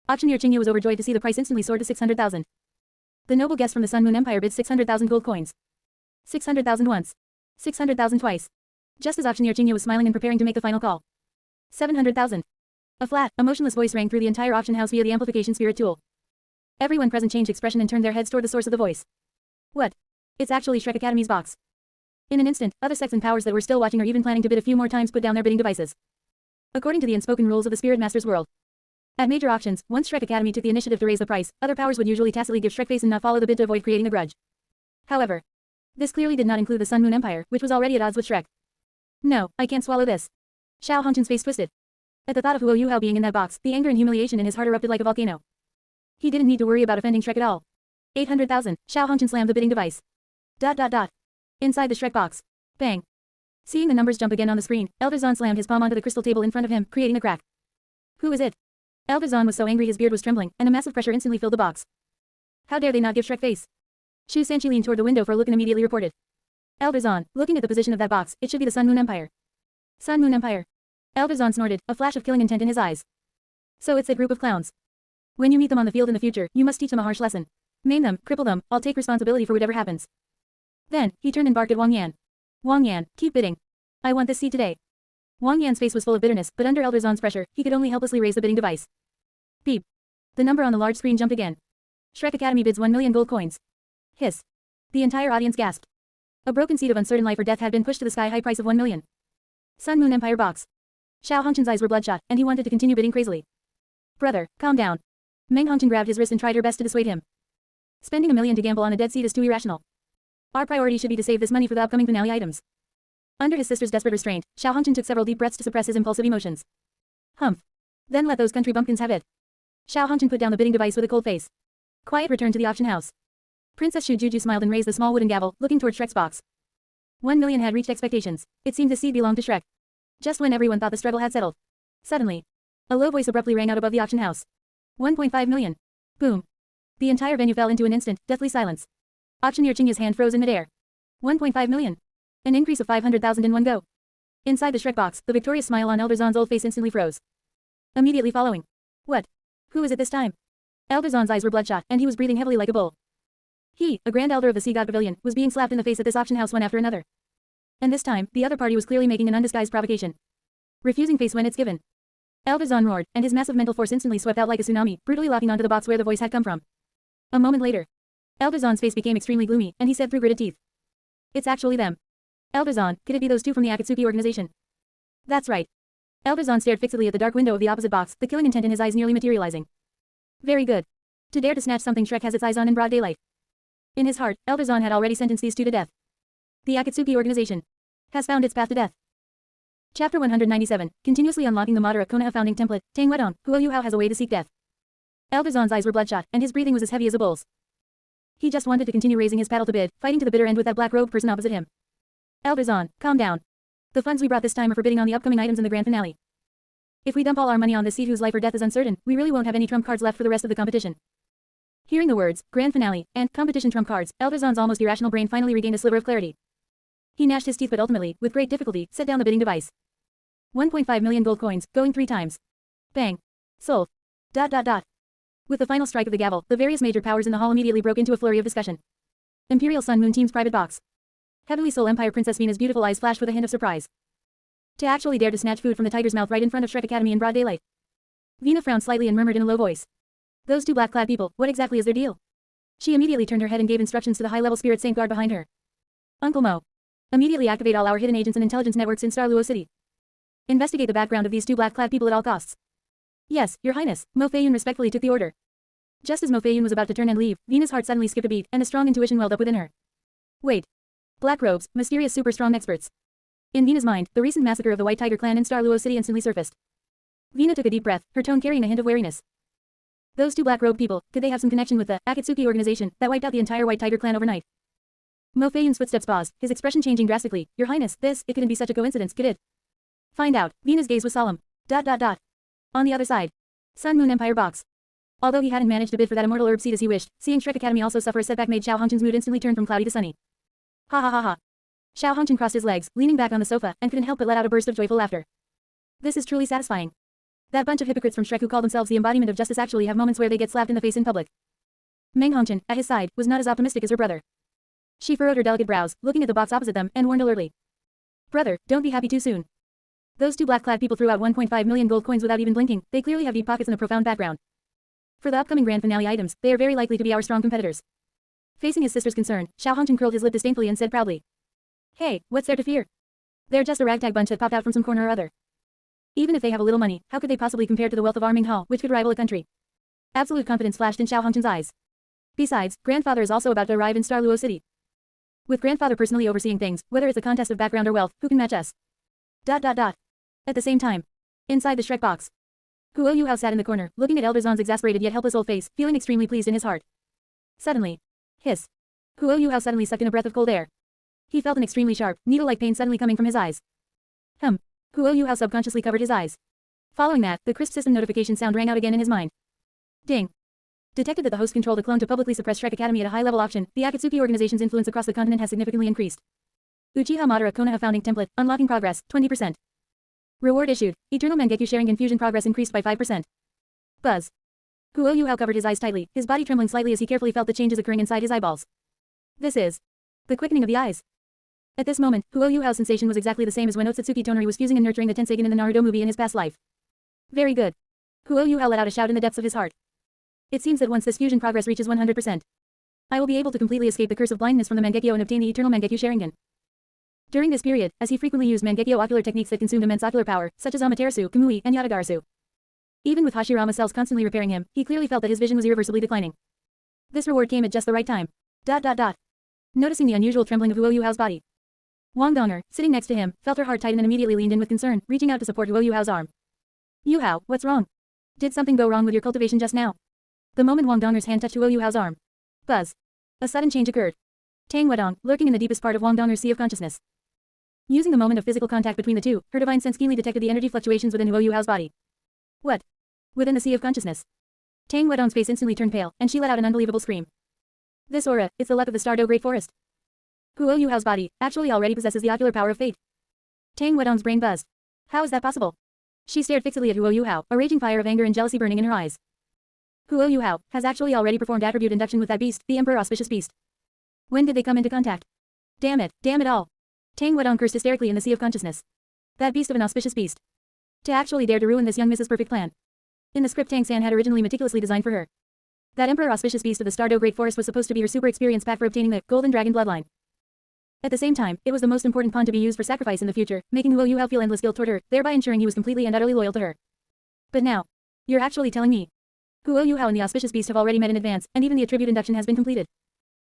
auctioneer Qingya was overjoyed to see the price instantly soar to 600,000. The noble guest from the Sun Moon Empire bid 600,000 gold coins. 600,000 once. 600,000 twice. Just as auctioneer Qingya was smiling and preparing to make the final call. 700,000. A flat, emotionless voice rang through the entire auction house via the amplification spirit tool. Everyone present changed expression and turned their heads toward the source of the voice. What? It's actually Shrek Academy's box. In an instant, other sects and powers that were still watching or even planning to bid a few more times put down their bidding devices. According to the unspoken rules of the Spirit Master's world, at major auctions, once Shrek Academy took the initiative to raise the price, other powers would usually tacitly give Shrek face and not follow the bid to avoid creating a grudge. However, this clearly did not include the Sun Moon Empire, which was already at odds with Shrek. No, I can't swallow this. Xiao Hongchen's face twisted. At the thought of Huo Yuhao being in that box, the anger and humiliation in his heart erupted like a volcano. He didn't need to worry about offending Shrek at all. 800,000, Xiao Hongchen slammed the bidding device. Inside the Shrek box. Bang. Seeing the numbers jump again on the screen, Elder Zan slammed his palm onto the crystal table in front of him, creating a crack. Who is it? Elder Zan was so angry his beard was trembling, and a massive pressure instantly filled the box. How dare they not give Shrek face? Shu Sanchi leaned toward the window for a look and immediately reported. Elder Zan, looking at the position of that box, it should be the Sun Moon Empire. Sun Moon Empire. Elder Zan snorted, a flash of killing intent in his eyes. So it's that group of clowns. When you meet them on the field in the future, you must teach them a harsh lesson. Maim them, cripple them, I'll take responsibility for whatever happens. Then, he turned and barked at Wang Yan. Wang Yan, keep bidding. I want this seed today. Wang Yan's face was full of bitterness, but under Elder Zan's pressure, he could only helplessly raise the bidding device. Beep. The number on the large screen jumped again. Shrek Academy bids 1 million gold coins. Hiss. The entire audience gasped. A broken seed of uncertain life or death had been pushed to the sky-high price of 1 million. Sun Moon Empire box. Xiao Hongchen's eyes were bloodshot, and he wanted to continue bidding crazily. Brother, calm down. Meng Hongchen grabbed his wrist and tried her best to dissuade him. Spending 1 million to gamble on a dead seed is too irrational. Our priority should be to save this money for the upcoming finale items. Under his sister's desperate restraint, Xiao Hongchen took several deep breaths to suppress his impulsive emotions. Humph. Then let those country bumpkins have it. Xiao Hongchen put down the bidding device with a cold face. Quiet returned to the auction house. Princess Shu Juju smiled and raised the small wooden gavel, looking toward Shrek's box. 1 million had reached expectations. It seemed the seed belonged to Shrek. Just when everyone thought the struggle had settled. Suddenly, a low voice abruptly rang out above the auction house. 1.5 million. Boom. The entire venue fell into an instant, deathly silence. Auctioneer Qingya's hand froze in midair. 1.5 million. An increase of 500,000 in one go. Inside the Shrek box, the victorious smile on Elder Zan's old face instantly froze. Immediately following. What? Who is it this time? Elder Zan's eyes were bloodshot, and he was breathing heavily like a bull. He, a Grand Elder of the Sea God Pavilion, was being slapped in the face at this auction house one after another. And this time, the other party was clearly making an undisguised provocation. Refusing face when it's given. Elder Zan roared, and his massive mental force instantly swept out like a tsunami, brutally locking onto the box where the voice had come from. A moment later, Elder Zan's face became extremely gloomy, and he said through gritted teeth. It's actually them. Elder Zan, could it be those two from the Akatsuki organization? That's right. Elder Zan stared fixedly at the dark window of the opposite box, the killing intent in his eyes nearly materializing. Very good. To dare to snatch something Shrek has its eyes on in broad daylight. In his heart, Elder Zan had already sentenced these two to death. The Akatsuki organization has found its path to death. Chapter 197, continuously unlocking the Madara Konoha founding template, Tang Wedong, Huo Yuhao has a way to seek death. Elder Zan's eyes were bloodshot, and his breathing was as heavy as a bull's. He just wanted to continue raising his paddle to bid, fighting to the bitter end with that black-robed person opposite him. Elder Zan, calm down. The funds we brought this time are for bidding on the upcoming items in the grand finale. If we dump all our money on this seed whose life or death is uncertain, we really won't have any trump cards left for the rest of the competition. Hearing the words, grand finale, and competition trump cards, Elder Zan's almost irrational brain finally regained a sliver of clarity. He gnashed his teeth but ultimately, with great difficulty, set down the bidding device. 1.5 million gold coins, going 3 times. Bang. Sold. ... With the final strike of the gavel, the various major powers in the hall immediately broke into a flurry of discussion. Imperial Sun Moon Team's private box. Heavenly Soul Empire Princess Vena's beautiful eyes flashed with a hint of surprise. To actually dare to snatch food from the tiger's mouth right in front of Shrek Academy in broad daylight. Vena frowned slightly and murmured in a low voice. Those two black-clad people, what exactly is their deal? She immediately turned her head and gave instructions to the high-level spirit saint guard behind her. Uncle Mo. Immediately activate all our hidden agents and intelligence networks in Douluo City. Investigate the background of these two black-clad people at all costs. Yes, Your Highness, Mo Feiyun respectfully took the order. Just as Mo Feiyun was about to turn and leave, Vena's heart suddenly skipped a beat, and a strong intuition welled up within her. Wait. Black robes, mysterious super-strong experts. In Vena's mind, the recent massacre of the White Tiger clan in Douluo City instantly surfaced. Vena took a deep breath, her tone carrying a hint of wariness. Those two black-robed people, could they have some connection with the Akatsuki organization that wiped out the entire White Tiger clan overnight? Mo Feiyun's footsteps paused, his expression changing drastically. Your Highness, it couldn't be such a coincidence, could it? Find out. Vena's gaze was solemn. ... On the other side. Sun Moon Empire box. Although he hadn't managed to bid for that immortal herb seed as he wished, seeing Shrek Academy also suffer a setback made Xiao Hongchen's mood instantly turn from cloudy to sunny. Ha ha ha ha. Xiao Hongchen crossed his legs, leaning back on the sofa, and couldn't help but let out a burst of joyful laughter. This is truly satisfying. That bunch of hypocrites from Shrek who call themselves the embodiment of justice actually have moments where they get slapped in the face in public. Meng Hongchen, at his side, was not as optimistic as her brother. She furrowed her delicate brows, looking at the box opposite them, and warned alertly. Brother, don't be happy too soon. Those two black-clad people threw out 1.5 million gold coins without even blinking. They clearly have deep pockets and a profound background. For the upcoming grand finale items, they are very likely to be our strong competitors. Facing his sister's concern, Xiao Hongchen curled his lip disdainfully and said proudly. Hey, what's there to fear? They're just a ragtag bunch that popped out from some corner or other. Even if they have a little money, how could they possibly compare to the wealth of Arming Hall, which could rival a country? Absolute confidence flashed in Xiao Hongchen's eyes. Besides, Grandfather is also about to arrive in Douluo City. With Grandfather personally overseeing things, whether it's a contest of background or wealth, who can match us? ... At the same time, inside the Shrek box, Huo Yuhao sat in the corner, looking at Elder Zan's exasperated yet helpless old face, feeling extremely pleased in his heart. Suddenly, hiss. Huo Yuhao suddenly sucked in a breath of cold air. He felt an extremely sharp, needle-like pain suddenly coming from his eyes. Huo Yuhao subconsciously covered his eyes. Following that, the crisp system notification sound rang out again in his mind. Ding. Detected that the host controlled a clone to publicly suppress Shrek Academy at a high-level auction. The Akatsuki organization's influence across the continent has significantly increased. Uchiha Madara Konoha founding template, unlocking progress, 20%. Reward issued. Eternal Mangekyo sharing infusion progress increased by 5%. Buzz. Huo Yuhao covered his eyes tightly, his body trembling slightly as he carefully felt the changes occurring inside his eyeballs. This is the quickening of the eyes. At this moment, Huo Yuhao's sensation was exactly the same as when Otsutsuki Tonari was fusing and nurturing the Tenseigin in the Naruto movie in his past life. Very good. Huo Yuhao let out a shout in the depths of his heart. It seems that once this fusion progress reaches 100%, I will be able to completely escape the curse of blindness from the Mangekyo and obtain the Eternal Mangekyo Sharingan. During this period, as he frequently used Mangekyo ocular techniques that consumed immense ocular power, such as Amaterasu, Kamui, and Yatagarasu. Even with Hashirama cells constantly repairing him, he clearly felt that his vision was irreversibly declining. This reward came at just the right time. ... Noticing the unusual trembling of Huo Yuhao's body, Wang Donger, sitting next to him, felt her heart tighten and immediately leaned in with concern, reaching out to support Huo Yuhao's arm. Yuhao, what's wrong? Did something go wrong with your cultivation just now? The moment Wang Donger's hand touched Huo Yuhao's arm. Buzz. A sudden change occurred. Tang Wedong, lurking in the deepest part of Wang Donger's sea of consciousness. Using the moment of physical contact between the two, her divine sense keenly detected the energy fluctuations within Huo Yuhao's body. What? Within the sea of consciousness. Tang Wedong's face instantly turned pale, and she let out an unbelievable scream. This aura, it's the luck of the Stardow Great Forest. Huo Yuhao's body actually already possesses the ocular power of fate. Tang Wedong's brain buzzed. How is that possible? She stared fixedly at Huo Yuhao, a raging fire of anger and jealousy burning in her eyes. Huo Yuhao has actually already performed attribute induction with that beast, the Emperor Auspicious Beast. When did they come into contact? Damn it all. Tang Wedong cursed hysterically in the sea of consciousness. That beast of an auspicious beast. To actually dare to ruin this young Mrs. Perfect plan. In the script Tang San had originally meticulously designed for her. That Emperor Auspicious Beast of the Stardow Great Forest was supposed to be her super experienced path for obtaining the Golden Dragon bloodline. At the same time, it was the most important pawn to be used for sacrifice in the future, making Huo Yuhao feel endless guilt toward her, thereby ensuring he was completely and utterly loyal to her. But now, you're actually telling me Huo Yuhao and the Auspicious Beast have already met in advance, and even the attribute induction has been completed.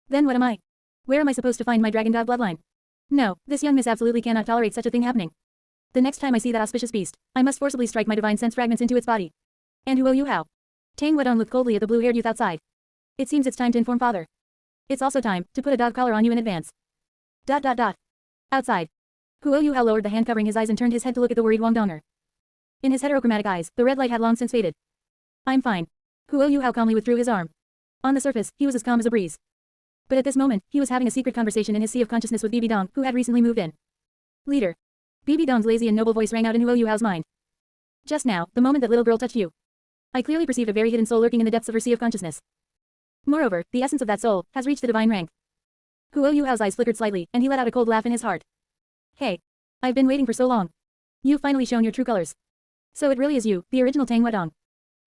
Then what am I? Where am I supposed to find my Dragon God bloodline? No, this young miss absolutely cannot tolerate such a thing happening. The next time I see that auspicious beast, I must forcibly strike my divine sense fragments into its body. And Huo Yuhao? Tang Wedong looked coldly at the blue-haired youth outside. It seems it's time to inform father. It's also time to put a dog collar on you in advance. ... Outside. Huo Yuhao lowered the hand covering his eyes and turned his head to look at the worried Wang Donger. In his heterochromatic eyes, the red light had long since faded. I'm fine. Huo Yuhao calmly withdrew his arm. On the surface, he was as calm as a breeze. But at this moment, he was having a secret conversation in his sea of consciousness with Bibi Dong, who had recently moved in. Leader. Bibi Dong's lazy and noble voice rang out in Huo Yuhao's mind. Just now, the moment that little girl touched you. I clearly perceived a very hidden soul lurking in the depths of her sea of consciousness. Moreover, the essence of that soul has reached the divine rank. Huo Yuhao's eyes flickered slightly, and he let out a cold laugh in his heart. Hey. I've been waiting for so long. You've finally shown your true colors. So it really is you, the original Tang Wedong.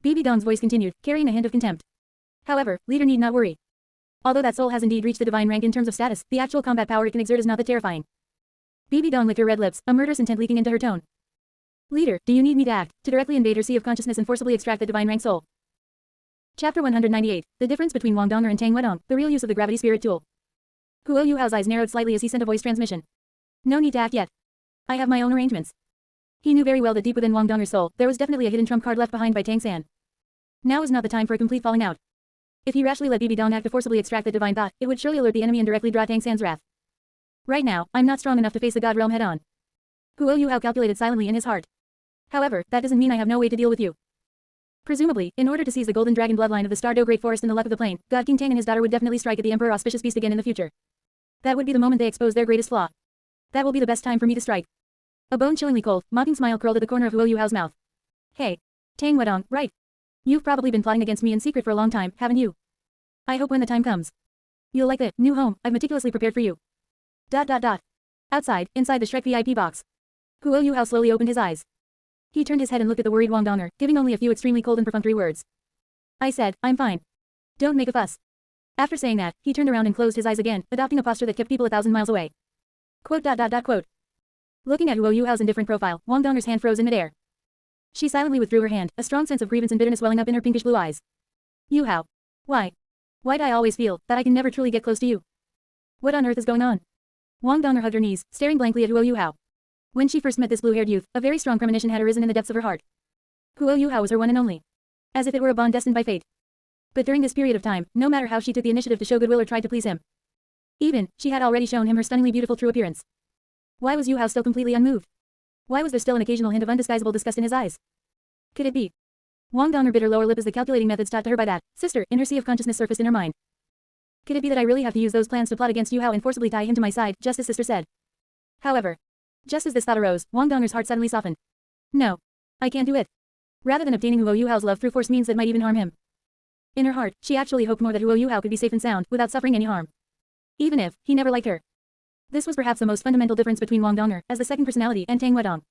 Bibi Dong's voice continued, carrying a hint of contempt. However, leader need not worry. Although that soul has indeed reached the divine rank in terms of status, the actual combat power it can exert is not that terrifying. Bibi Dong licked her red lips, a murderous intent leaking into her tone. Leader, do you need me to act, to directly invade her sea of consciousness and forcibly extract the divine rank soul? Chapter 198, The difference between Wang Donger and Tang Wedong, the real use of the gravity spirit tool. Huo Yuhao's eyes narrowed slightly as he sent a voice transmission. No need to act yet. I have my own arrangements. He knew very well that deep within Wang Donger's soul, there was definitely a hidden trump card left behind by Tang San. Now is not the time for a complete falling out. If he rashly let Bibi Dong act to forcibly extract the divine thought, it would surely alert the enemy and directly draw Tang San's wrath. Right now, I'm not strong enough to face the God realm head-on. Huo Yuhao calculated silently in his heart. However, that doesn't mean I have no way to deal with you. Presumably, in order to seize the golden dragon bloodline of the Stardow Great Forest in the luck of the plain, God King Tang and his daughter would definitely strike at the Emperor Auspicious Beast again in the future. That would be the moment they expose their greatest flaw. That will be the best time for me to strike. A bone-chillingly cold, mocking smile curled at the corner of Huo Yuhao's mouth. Hey. Tang Wedong, right. You've probably been plotting against me in secret for a long time, haven't you? I hope when the time comes, you'll like the new home I've meticulously prepared for you. ... Outside, inside the Shrek VIP box. Huo Yuhao slowly opened his eyes. He turned his head and looked at the worried Wang Donger, giving only a few extremely cold and perfunctory words. I said, I'm fine. Don't make a fuss. After saying that, he turned around and closed his eyes again, adopting a posture that kept people 1,000 miles away. ... Looking at Huo Yuhao's indifferent profile, Wang Donger's hand froze in midair. She silently withdrew her hand, a strong sense of grievance and bitterness welling up in her pinkish blue eyes. Yuhao. Why? Why'd I always feel that I can never truly get close to you? What on earth is going on? Wang Donger hugged her knees, staring blankly at Huo Yuhao. When she first met this blue-haired youth, a very strong premonition had arisen in the depths of her heart. Huo Yuhao was her one and only. As if it were a bond destined by fate. But during this period of time, no matter how she took the initiative to show goodwill or tried to please him, even, she had already shown him her stunningly beautiful true appearance. Why was Yuhao still completely unmoved? Why was there still an occasional hint of undisguisable disgust in his eyes? Could it be? Wang Donger bit her lower lip as the calculating methods taught to her by that sister in her sea of consciousness surfaced in her mind. Could it be that I really have to use those plans to plot against Yuhao and forcibly tie him to my side, just as sister said? However, just as this thought arose, Wang Donger's heart suddenly softened. No. I can't do it. Rather than obtaining Huo Yuhao's love through force means that might even harm him. In her heart, she actually hoped more that Huo Yuhao could be safe and sound, without suffering any harm. Even if he never liked her. This was perhaps the most fundamental difference between Wang Donger, as the second personality, and Tang Wedong.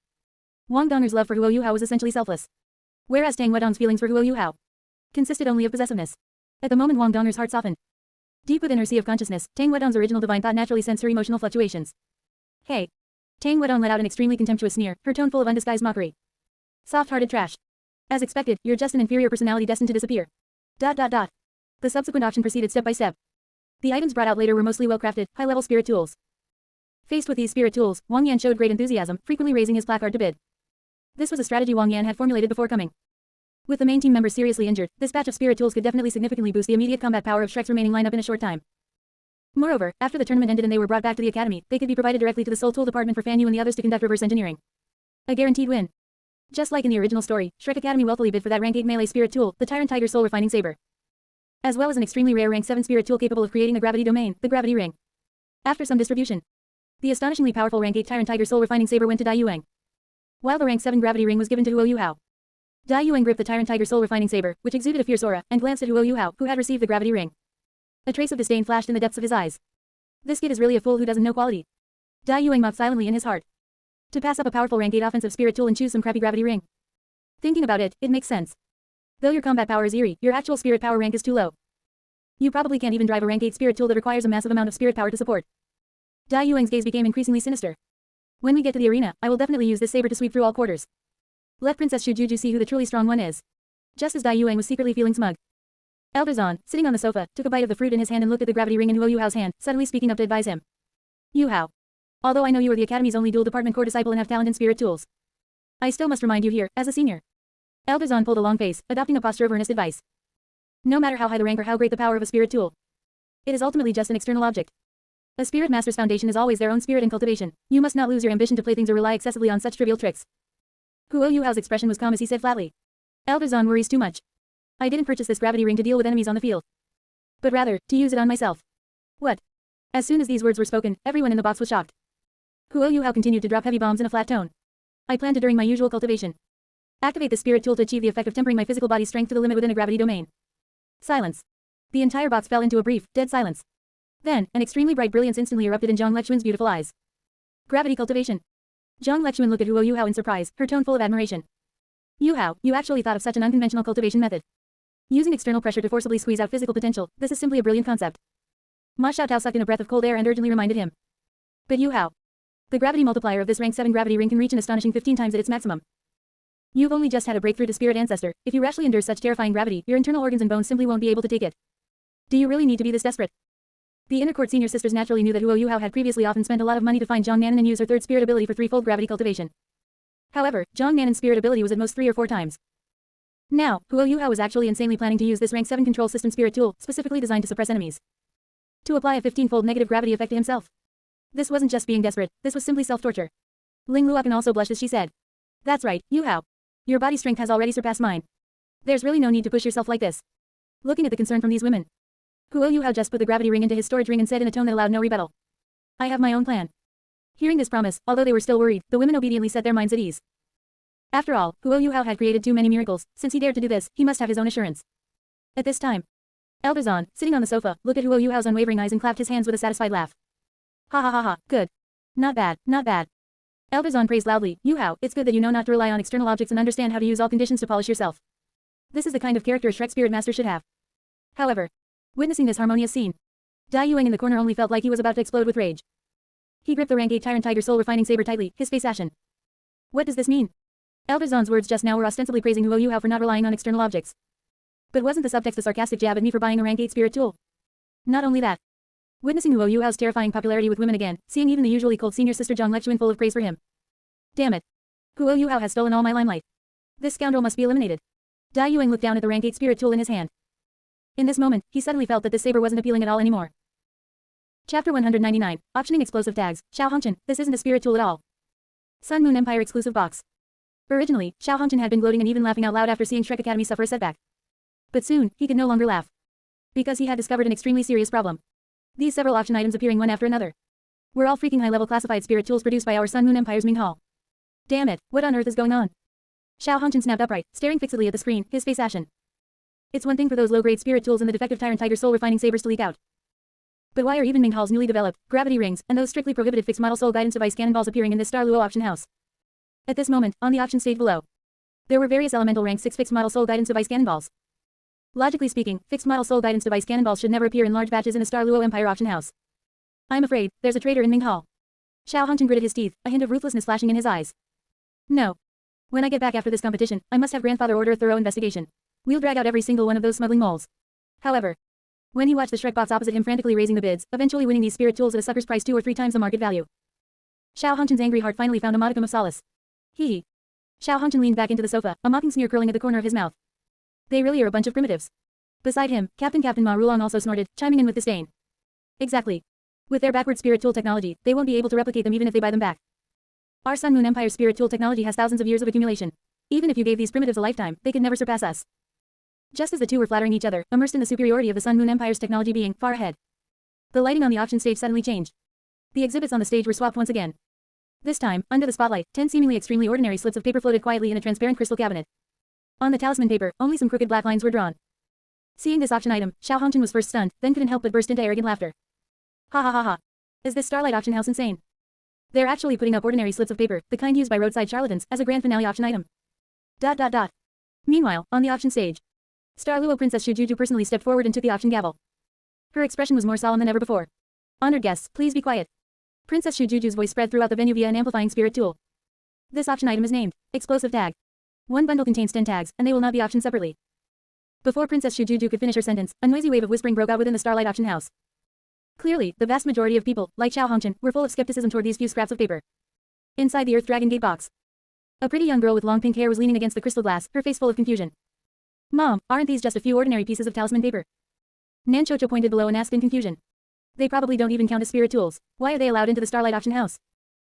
Wang Donger's love for Huo Yuhao was essentially selfless. Whereas Tang Wedong's feelings for Huo Yuhao consisted only of possessiveness. At the moment Wang Donger's heart softened. Deep within her sea of consciousness, Tang Wedong's original divine thought naturally sensed her emotional fluctuations. Hey. Tang Wedong let out an extremely contemptuous sneer, her tone full of undisguised mockery. Soft-hearted trash. As expected, you're just an inferior personality destined to disappear. ... The subsequent auction proceeded step by step. The items brought out later were mostly well-crafted, high-level spirit tools. Faced with these spirit tools, Wang Yan showed great enthusiasm, frequently raising his placard to bid. This was a strategy Wang Yan had formulated before coming. With the main team members seriously injured, this batch of spirit tools could definitely significantly boost the immediate combat power of Shrek's remaining lineup in a short time. Moreover, after the tournament ended and they were brought back to the academy, they could be provided directly to the Soul Tool department for Fan Yu and the others to conduct reverse engineering. A guaranteed win. Just like in the original story, Shrek Academy wealthily bid for that rank 8 melee spirit tool, the Tyrant Tiger Soul Refining Saber. As well as an extremely rare rank 7 spirit tool capable of creating a gravity domain, the Gravity Ring. After some distribution, the astonishingly powerful rank 8 Tyrant Tiger Soul Refining Saber went to Dai Yuang, while the rank 7 Gravity Ring was given to Huo Yuhao. Dai Yuang gripped the Tyrant Tiger Soul Refining Saber, which exuded a fierce aura, and glanced at Huo Yuhao, who had received the Gravity Ring. A trace of disdain flashed in the depths of his eyes. This kid is really a fool who doesn't know quality. Dai Yuang mocked silently in his heart. To pass up a powerful rank 8 offensive spirit tool and choose some crappy Gravity Ring. Thinking about it, it makes sense. Though your combat power is eerie, your actual spirit power rank is too low. You probably can't even drive a rank 8 spirit tool that requires a massive amount of spirit power to support. Dai Yuang's gaze became increasingly sinister. When we get to the arena, I will definitely use this saber to sweep through all quarters. Let Princess Shujuju see who the truly strong one is. Just as Dai Yuang was secretly feeling smug. Elder Zan, sitting on the sofa, took a bite of the fruit in his hand and looked at the gravity ring in Huo Yuhao's hand, suddenly speaking up to advise him. Yuhao. Although I know you are the Academy's only dual department core disciple and have talent in spirit tools, I still must remind you here, as a senior. Elder Zan pulled a long face, adopting a posture of earnest advice. No matter how high the rank or how great the power of a spirit tool, it is ultimately just an external object. A spirit master's foundation is always their own spirit and cultivation. You must not lose your ambition to play things or rely excessively on such trivial tricks. Huo Yuhao's expression was calm as he said flatly. Elder Zan worries too much. I didn't purchase this gravity ring to deal with enemies on the field, but rather, to use it on myself. What? As soon as these words were spoken, everyone in the box was shocked. Huo Yuhao continued to drop heavy bombs in a flat tone. I plan to during my usual cultivation. Activate the spirit tool to achieve the effect of tempering my physical body's strength to the limit within a gravity domain. Silence. The entire box fell into a brief, dead silence. Then, an extremely bright brilliance instantly erupted in Zhang Lexuan's beautiful eyes. Gravity cultivation. Zhang Lexuan looked at Huo Yuhao in surprise, her tone full of admiration. Yuhao, you actually thought of such an unconventional cultivation method. Using external pressure to forcibly squeeze out physical potential, this is simply a brilliant concept. Ma Xiaotao sucked in a breath of cold air and urgently reminded him. But Yuhao. The gravity multiplier of this rank 7 gravity ring can reach an astonishing 15 times at its maximum. You've only just had a breakthrough to spirit ancestor. If you rashly endure such terrifying gravity, your internal organs and bones simply won't be able to take it. Do you really need to be this desperate? The inner court senior sisters naturally knew that Huo Yuhao had previously often spent a lot of money to find Zhang Nanan and use her third spirit ability for threefold gravity cultivation. However, Zhang Nanan's spirit ability was at most 3 or 4 times. Now, Huo Yuhao was actually insanely planning to use this rank 7 control system spirit tool, specifically designed to suppress enemies. To apply a 15-fold negative gravity effect to himself. This wasn't just being desperate, this was simply self-torture. Ling Luokan also blushed as she said. That's right, Yuhao. Your body strength has already surpassed mine. There's really no need to push yourself like this. Looking at the concern from these women, Huo Yuhao just put the gravity ring into his storage ring and said in a tone that allowed no rebuttal. I have my own plan. Hearing this promise, although they were still worried, the women obediently set their minds at ease. After all, Huo Yuhao had created too many miracles. Since he dared to do this, he must have his own assurance. At this time, Elder Zan, sitting on the sofa, looked at Huo Yuhao's unwavering eyes and clapped his hands with a satisfied laugh. Ha ha ha ha, good. Not bad, not bad. Elder Zan praised loudly, Yuhao, it's good that you know not to rely on external objects and understand how to use all conditions to polish yourself. This is the kind of character a Shrek Spirit Master should have. However, witnessing this harmonious scene, Dai Yuang in the corner only felt like he was about to explode with rage. He gripped the rank 8 Tyrant Tiger Soul Refining Saber tightly, his face ashen. What does this mean? Elder Zan's words just now were ostensibly praising Huo Yuhao for not relying on external objects. But wasn't the subtext a sarcastic jab at me for buying a rank 8 spirit tool? Not only that. Witnessing Huo Yuhao's terrifying popularity with women again, seeing even the usually cold senior sister Zhang Lexuan full of praise for him. Damn it. Huo Yuhao has stolen all my limelight. This scoundrel must be eliminated. Dai Yuang looked down at the rank 8 spirit tool in his hand. In this moment, he suddenly felt that this saber wasn't appealing at all anymore. Chapter 199, Optioning Explosive Tags, Xiao Hongchen, this isn't a spirit tool at all. Sun Moon Empire exclusive box. Originally, Xiao Hongchen had been gloating and even laughing out loud after seeing Shrek Academy suffer a setback. But soon, he could no longer laugh. Because he had discovered an extremely serious problem. These several auction items appearing one after another were all freaking high-level classified spirit tools produced by our Sun Moon Empire's Ming Hall. Damn it, what on earth is going on? Xiao Hongchen snapped upright, staring fixedly at the screen, his face ashen. It's one thing for those low-grade spirit tools and the defective Tyrant Tiger Soul Refining Sabers to leak out. But why are even Ming Hall's newly developed gravity rings and those strictly prohibited fixed-model soul guidance device cannonballs appearing in this Douluo auction house? At this moment, on the auction stage below, there were various elemental rank 6 fixed-model soul guidance device cannonballs. Logically speaking, fixed-model soul guidance device cannonballs should never appear in large batches in a Douluo Empire auction house. I'm afraid, there's a traitor in Ming Hall. Xiao Hongchen gritted his teeth, a hint of ruthlessness flashing in his eyes. No. When I get back after this competition, I must have grandfather order a thorough investigation. We'll drag out every single one of those smuggling moles. However, when he watched the Shrek bots opposite him frantically raising the bids, eventually winning these spirit tools at a sucker's price 2 or 3 times the market value, Xiao Hongchen's angry heart finally found a modicum of solace. Hee. Xiao Hongchen leaned back into the sofa, a mocking sneer curling at the corner of his mouth. They really are a bunch of primitives. Beside him, Captain Ma Rulong also snorted, chiming in with disdain. Exactly. With their backward spirit tool technology, they won't be able to replicate them even if they buy them back. Our Sun Moon Empire's spirit tool technology has thousands of years of accumulation. Even if you gave these primitives a lifetime, they could never surpass us. Just as the two were flattering each other, immersed in the superiority of the Sun Moon Empire's technology being far ahead. The lighting on the auction stage suddenly changed. The exhibits on the stage were swapped once again. This time, under the spotlight, 10 seemingly extremely ordinary slips of paper floated quietly in a transparent crystal cabinet. On the talisman paper, only some crooked black lines were drawn. Seeing this auction item, Xiao Hongchen was first stunned, then couldn't help but burst into arrogant laughter. Ha ha ha ha. Is this Starlight Auction House insane? They're actually putting up ordinary slips of paper, the kind used by roadside charlatans, as a grand finale auction item. ... Meanwhile, on the auction stage, Douluo Princess Shujuju personally stepped forward and took the auction gavel. Her expression was more solemn than ever before. Honored guests, please be quiet. Princess Shujuju's voice spread throughout the venue via an amplifying spirit tool. This auction item is named Explosive Tag. One bundle contains 10 tags, and they will not be auctioned separately. Before Princess Shujuju could finish her sentence, a noisy wave of whispering broke out within the Starlight Auction House. Clearly, the vast majority of people, like Xiao Hongchen, were full of skepticism toward these few scraps of paper. Inside the Earth Dragon Gate box, a pretty young girl with long pink hair was leaning against the crystal glass, her face full of confusion. Mom, aren't these just a few ordinary pieces of talisman paper? Nan Chocho pointed below and asked in confusion. They probably don't even count as spirit tools. Why are they allowed into the Starlight Auction House?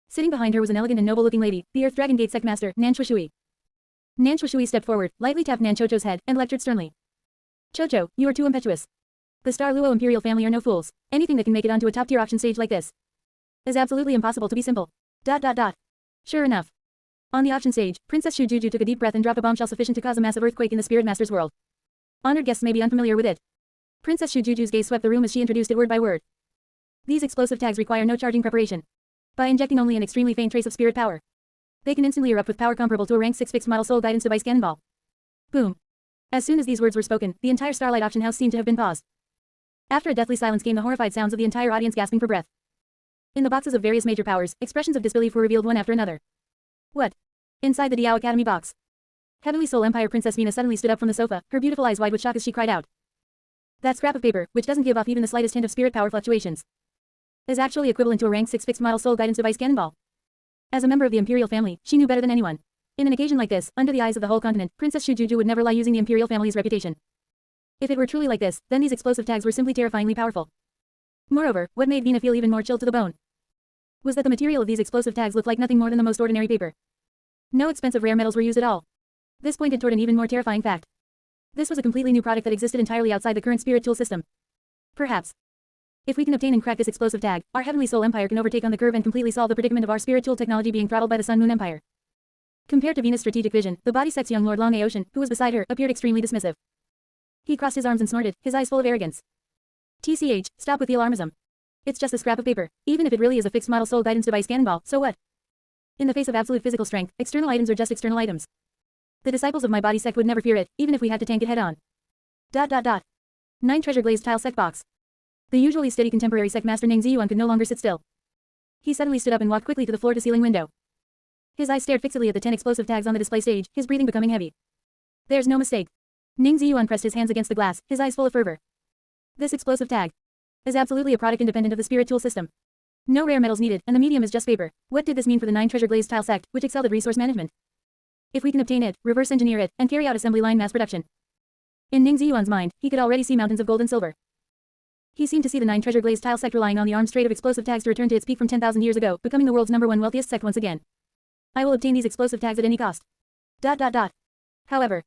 Sitting behind her was an elegant and noble-looking lady, the Earth Dragon Gate Sect Master, Nan Shui. Nan Shui stepped forward, lightly tapped Nan Chocho's head, and lectured sternly. Chocho, you are too impetuous. The Douluo Imperial family are no fools. Anything that can make it onto a top-tier auction stage like this is absolutely impossible to be simple. ... Sure enough. On the auction stage, Princess Shujuju took a deep breath and dropped a bombshell sufficient to cause a massive earthquake in the Spirit Master's world. Honored guests may be unfamiliar with it. Princess Shujuju's gaze swept the room as she introduced it word by word. These explosive tags require no charging preparation. By injecting only an extremely faint trace of spirit power, they can instantly erupt with power comparable to a rank 6 fixed model soul guidance device cannonball. Boom. As soon as these words were spoken, the entire Starlight Auction House seemed to have been paused. After a deathly silence came the horrified sounds of the entire audience gasping for breath. In the boxes of various major powers, expressions of disbelief were revealed one after another. What? Inside the Diao Academy box. Heavenly Soul Empire Princess Vina suddenly stood up from the sofa, her beautiful eyes wide with shock as she cried out. That scrap of paper, which doesn't give off even the slightest hint of spirit power fluctuations, is actually equivalent to a rank 6 fixed model soul guidance device cannonball. As a member of the Imperial family, she knew better than anyone. In an occasion like this, under the eyes of the whole continent, Princess Shujuju would never lie using the Imperial family's reputation. If it were truly like this, then these explosive tags were simply terrifyingly powerful. Moreover, what made Vina feel even more chilled to the bone was that the material of these explosive tags looked like nothing more than the most ordinary paper. No expensive rare metals were used at all. This pointed toward an even more terrifying fact. This was a completely new product that existed entirely outside the current spirit tool system. Perhaps, if we can obtain and crack this explosive tag, our Heavenly Soul Empire can overtake on the curve and completely solve the predicament of our spirit tool technology being throttled by the Sun Moon Empire. Compared to Venus' strategic vision, the body sect's young Lord Long Aocean, who was beside her, appeared extremely dismissive. He crossed his arms and snorted, his eyes full of arrogance. TCH, stop with the alarmism. It's just a scrap of paper. Even if it really is a fixed model soul guidance device cannonball, so what? In the face of absolute physical strength, external items are just external items. The disciples of my body sect would never fear it, even if we had to tank it head on. ... 9 treasure glazed tile sect box. The usually steady contemporary sect master Ning Ziyuan could no longer sit still. He suddenly stood up and walked quickly to the floor-to-ceiling window. His eyes stared fixedly at the 10 explosive tags on the display stage, his breathing becoming heavy. There's no mistake. Ning Ziyuan pressed his hands against the glass, his eyes full of fervor. This explosive tag is absolutely a product independent of the spirit tool system. No rare metals needed, and the medium is just paper. What did this mean for the 9 treasure glazed tile sect, which excelled at resource management? If we can obtain it, reverse engineer it, and carry out assembly line mass production. In Ning Ziyuan's mind, he could already see mountains of gold and silver. He seemed to see the 9 treasure glazed tile sect relying on the arms trade of explosive tags to return to its peak from 10,000 years ago, becoming the world's #1 wealthiest sect once again. I will obtain these explosive tags at any cost. ... However,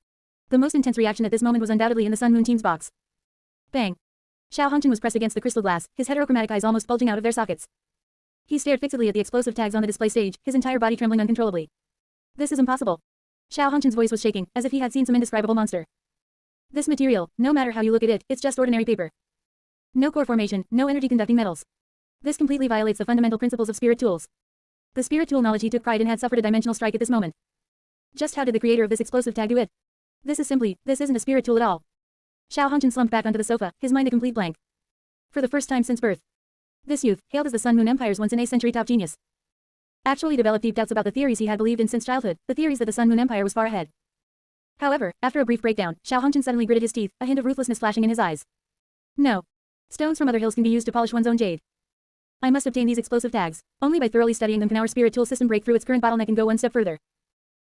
the most intense reaction at this moment was undoubtedly in the Sun Moon team's box. Bang. Xiao Hongchen was pressed against the crystal glass, his heterochromatic eyes almost bulging out of their sockets. He stared fixedly at the explosive tags on the display stage, his entire body trembling uncontrollably. This is impossible. Xiao Hongchen's voice was shaking, as if he had seen some indescribable monster. This material, no matter how you look at it, it's just ordinary paper. No core formation, no energy-conducting metals. This completely violates the fundamental principles of spirit tools. The spirit tool knowledge he took pride in had suffered a dimensional strike at this moment. Just how did the creator of this explosive tag do it? This isn't a spirit tool at all. Xiao Hongchen slumped back onto the sofa, his mind a complete blank. For the first time since birth, this youth, hailed as the Sun Moon Empire's once-in-a-century top genius, actually developed deep doubts about the theories he had believed in since childhood, the theories that the Sun Moon Empire was far ahead. However, after a brief breakdown, Xiao Hongchen suddenly gritted his teeth, a hint of ruthlessness flashing in his eyes. No. Stones from other hills can be used to polish one's own jade. I must obtain these explosive tags. Only by thoroughly studying them can our spirit tool system break through its current bottleneck and go one step further.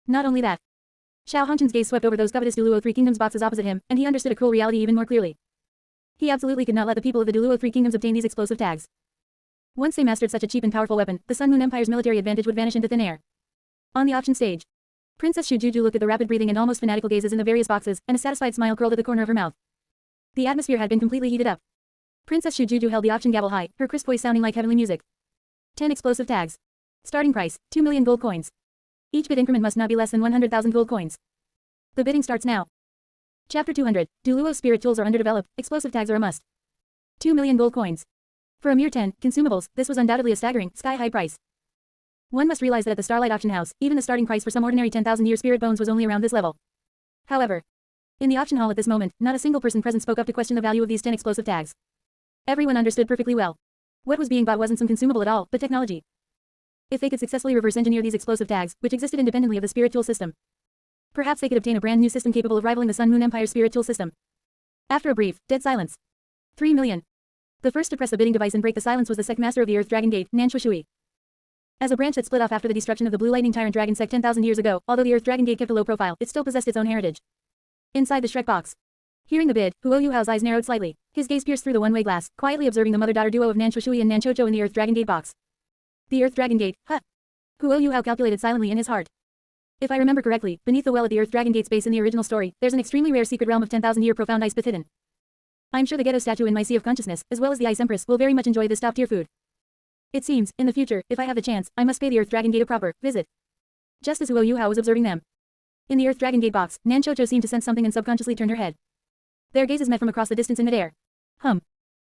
Not only that. Xiao Hongchen's gaze swept over those covetous Douluo Three Kingdoms boxes opposite him, and he understood a cruel reality even more clearly. He absolutely could not let the people of the Douluo Three Kingdoms obtain these explosive tags. Once they mastered such a cheap and powerful weapon, the Sun Moon Empire's military advantage would vanish into thin air. On the auction stage, Princess Shujuju looked at the rapid breathing and almost fanatical gazes in the various boxes, and a satisfied smile curled at the corner of her mouth. The atmosphere had been completely heated up. Princess Shujuju held the auction gavel high, her crisp voice sounding like heavenly music. 10 explosive tags. Starting price, 2 million gold coins. Each bid increment must not be less than 100,000 gold coins. The bidding starts now. Chapter 200, Douluo's spirit tools are underdeveloped, explosive tags are a must. 2 million gold coins. For a mere 10 consumables, this was undoubtedly a staggering, sky-high price. One must realize that at the Starlight Auction House, even the starting price for some ordinary 10,000-year spirit bones was only around this level. However, in the auction hall at this moment, not a single person present spoke up to question the value of these 10 explosive tags. Everyone understood perfectly well. What was being bought wasn't some consumable at all, but technology. If they could successfully reverse engineer these explosive tags, which existed independently of the spirit tool system, perhaps they could obtain a brand new system capable of rivaling the Sun Moon Empire spirit tool system. After a brief, dead silence. 3 million. The first to press the bidding device and break the silence was the sect master of the Earth Dragon Gate, Nanshui. As a branch that split off after the destruction of the Blue Lightning Tyrant Dragon sect 10,000 years ago, although the Earth Dragon Gate kept a low profile, it still possessed its own heritage. Inside the Shrek box. Hearing the bid, Huo Yuhao's eyes narrowed slightly. His gaze pierced through the one-way glass, quietly observing the mother-daughter duo of Nanshui and Nanchocho in the Earth Dragon Gate box. The Earth Dragon Gate, huh? Huo Yuhao calculated silently in his heart. If I remember correctly, beneath the well at the Earth Dragon Gate's base in the original story, there's an extremely rare secret realm of 10,000-year profound ice pith hidden. I'm sure the ghetto statue in my Sea of Consciousness, as well as the Ice Empress, will very much enjoy this top-tier food. It seems, in the future, if I have the chance, I must pay the Earth Dragon Gate a proper visit. Just as Huo Yuhao was observing them. In the Earth Dragon Gate box, Nanchocho seemed to sense something and subconsciously turned her head. Their gazes met from across the distance in midair. Huo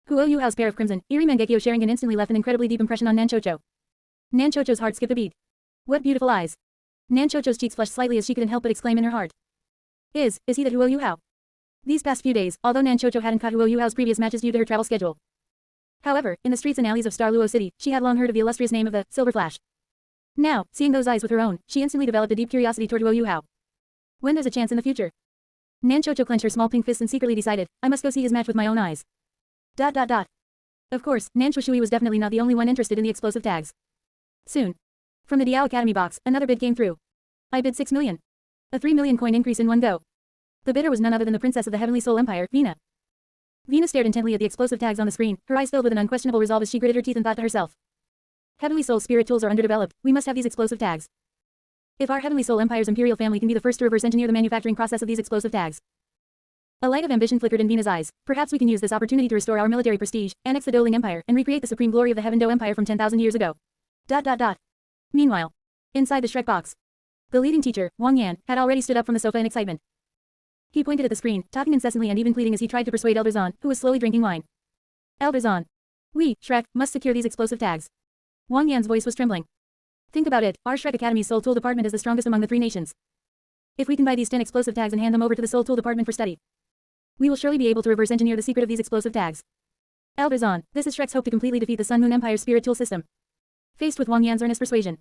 Yuhao's pair of crimson, eerie Mangekyo sharing an instantly left an incredibly deep impression on Nanchocho. Nanchocho's heart skipped a beat. What beautiful eyes. Nanchocho's cheeks flushed slightly as she couldn't help but exclaim in her heart. Is he that Huo Yuhao? These past few days, although Nanchocho hadn't caught Huo Yuhao's previous matches due to her travel schedule. However, in the streets and alleys of Starluo City, she had long heard of the illustrious name of the Silver Flash. Now, seeing those eyes with her own, she instantly developed a deep curiosity toward Huo Yuhao. When there's a chance in the future. Nanchocho clenched her small pink fists and secretly decided, I must go see his match with my own eyes. Of course, Nanshui was definitely not the only one interested in the explosive tags. Soon. From the Diao Academy box, another bid came through. I bid 6 million. A 3 million coin increase in one go. The bidder was none other than the princess of the Heavenly Soul Empire, Vina. Vina stared intently at the explosive tags on the screen, her eyes filled with an unquestionable resolve as she gritted her teeth and thought to herself. Heavenly Soul spirit tools are underdeveloped, we must have these explosive tags. If our Heavenly Soul Empire's imperial family can be the first to reverse engineer the manufacturing process of these explosive tags. A light of ambition flickered in Vina's eyes. Perhaps we can use this opportunity to restore our military prestige, annex the Doling Empire, and recreate the supreme glory of the Heaven Do Empire from 10,000 years ago. Meanwhile, inside the Shrek box, the leading teacher, Wang Yan, had already stood up from the sofa in excitement. He pointed at the screen, talking incessantly and even pleading as he tried to persuade Elder Zahn, who was slowly drinking wine. Elder Zahn. We, Shrek, must secure these explosive tags. Wang Yan's voice was trembling. Think about it, our Shrek Academy's Soul Tool Department is the strongest among the 3 nations. If we can buy these 10 explosive tags and hand them over to the Soul Tool Department for study, we will surely be able to reverse engineer the secret of these explosive tags. Elder Zahn, this is Shrek's hope to completely defeat the Sun Moon Empire's spirit tool system. Faced with Wang Yan's earnest persuasion,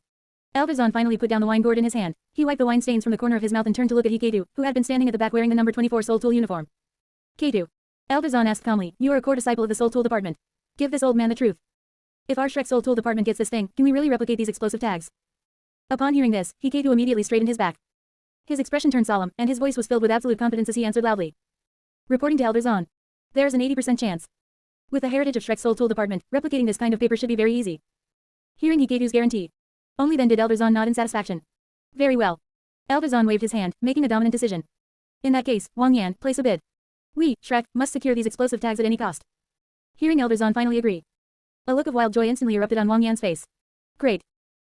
Elder Zahn finally put down the wine gourd in his hand. He wiped the wine stains from the corner of his mouth and turned to look at Hiketu, who had been standing at the back wearing the number 24 Soul Tool uniform. Ketu. Elder Zahn asked calmly, you are a core disciple of the Soul Tool Department. Give this old man the truth. If our Shrek Soul Tool Department gets this thing, can we really replicate these explosive tags? Upon hearing this, Hiketu immediately straightened his back. His expression turned solemn, and his voice was filled with absolute confidence as he answered loudly. Reporting to Elder Zahn. There is an 80% chance. With the heritage of Shrek's Soul Tool Department, replicating this kind of paper should be very easy. Hearing Hiketu's guarantee. Only then did Elder Zahn nod in satisfaction. Very well. Elder Zahn waved his hand, making a dominant decision. In that case, Wang Yan, place a bid. We, Shrek, must secure these explosive tags at any cost. Hearing Elder Zahn finally agree. A look of wild joy instantly erupted on Wang Yan's face. Great.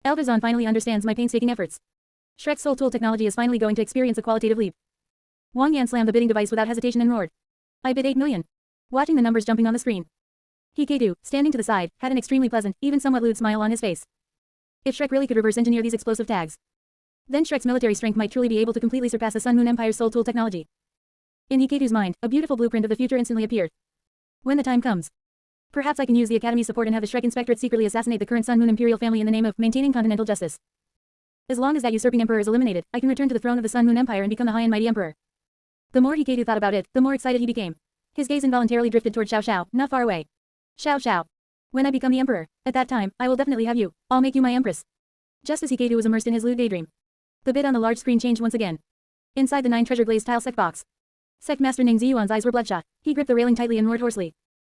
Elder Zahn finally understands my painstaking efforts. Shrek's Soul Tool technology is finally going to experience a qualitative leap. Wang Yan slammed the bidding device without hesitation and roared. I bid 8 million. Watching the numbers jumping on the screen. Hiketu, standing to the side, had an extremely pleasant, even somewhat lewd smile on his face. If Shrek really could reverse engineer these explosive tags, then Shrek's military strength might truly be able to completely surpass the Sun Moon Empire's Soul Tool technology. In Hiketu's mind, a beautiful blueprint of the future instantly appeared. When the time comes, perhaps I can use the Academy's support and have the Shrek Inspectorate secretly assassinate the current Sun Moon Imperial family in the name of maintaining continental justice. As long as that usurping emperor is eliminated, I can return to the throne of the Sun Moon Empire and become the high and mighty emperor. The more Hiketu thought about it, the more excited he became. His gaze involuntarily drifted toward Xiao Xiao, not far away. Xiao Xiao. When I become the emperor, at that time, I will definitely have you. I'll make you my empress. Just as Hiketu was immersed in his lewd daydream, the bid on the large screen changed once again. Inside the 9 treasure glazed tile sec box, Sect Master Ning Ziyuan's eyes were bloodshot. He gripped the railing tightly and roared hoarsely.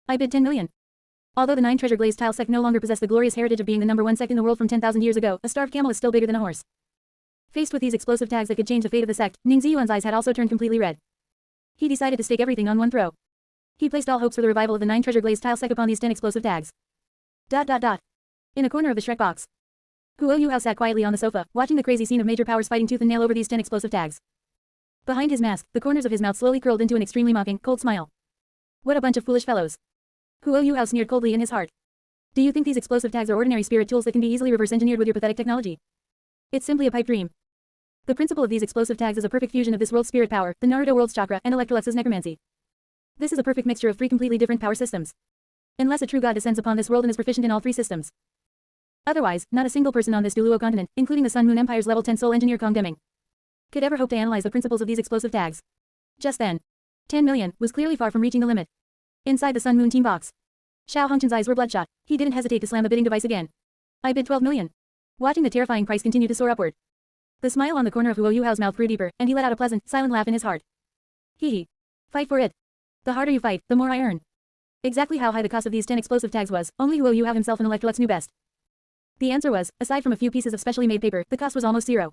I bid 10 million. Although the 9 treasure glazed tile sect no longer possessed the glorious heritage of being the #1 sect in the world from 10,000 years ago, a starved camel is still bigger than a horse. Faced with these explosive tags that could change the fate of the sect, Ning Ziyuan's eyes had also turned completely red. He decided to stake everything on one throw. He placed all hopes for the revival of the 9 treasure glazed tile sect upon these 10 explosive tags. In a corner of the Shrek box, Huo Yuhao sat quietly on the sofa, watching the crazy scene of major powers fighting tooth and nail over these 10 explosive tags. Behind his mask, the corners of his mouth slowly curled into an extremely mocking, cold smile. What a bunch of foolish fellows. Huo Yuhao sneered coldly in his heart. Do you think these explosive tags are ordinary spirit tools that can be easily reverse engineered with your pathetic technology? It's simply a pipe dream. The principle of these explosive tags is a perfect fusion of this world's spirit power, the Naruto world's chakra, and Electrolux's necromancy. This is a perfect mixture of 3 completely different power systems. Unless a true god descends upon this world and is proficient in all 3 systems. Otherwise, not a single person on this Douluo continent, including the Sun Moon Empire's level 10 soul engineer Kong Deming, could ever hope to analyze the principles of these explosive tags. Just then, 10 million was clearly far from reaching the limit. Inside the Sun Moon team box, Xiao Hongchen's eyes were bloodshot. He didn't hesitate to slam the bidding device again. I bid 12 million. Watching the terrifying price continue to soar upward, the smile on the corner of Huo Yuhao's mouth grew deeper, and he let out a pleasant, silent laugh in his heart. Hee hee. Fight for it. The harder you fight, the more I earn. Exactly how high the cost of these 10 explosive tags was, only Huo Yuhao himself and Electrolux knew best. The answer was, aside from a few pieces of specially made paper, the cost was almost zero.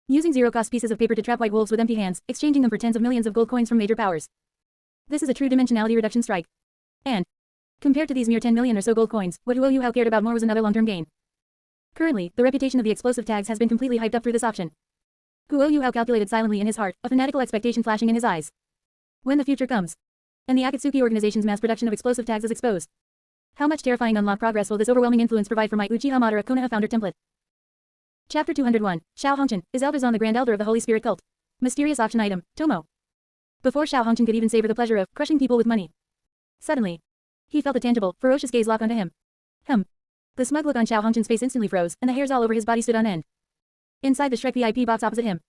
Using zero-cost pieces of paper to trap white wolves with empty hands, exchanging them for tens of millions of gold coins from major powers. This is a true dimensionality reduction strike. And, compared to these mere 10 million or so gold coins, what Huo Yuhao cared about more was another long-term gain. Currently, the reputation of the explosive tags has been completely hyped up through this auction. Huo Yuhao calculated silently in his heart, a fanatical expectation flashing in his eyes. When the future comes, and the Akatsuki organization's mass production of explosive tags is exposed, how much terrifying unlock progress will this overwhelming influence provide for my Uchiha Madara Konoha founder template? Chapter 201, Xiao Hongchen, is Elderzon the Grand Elder of the Holy Spirit Cult. Mysterious auction item, Tomo. Before Xiao Hongchen could even savor the pleasure of crushing people with money, suddenly, he felt a tangible, ferocious gaze lock onto him. The smug look on Xiao Hongchen's face instantly froze, and the hairs all over his body stood on end. Inside the Shrek VIP box opposite him,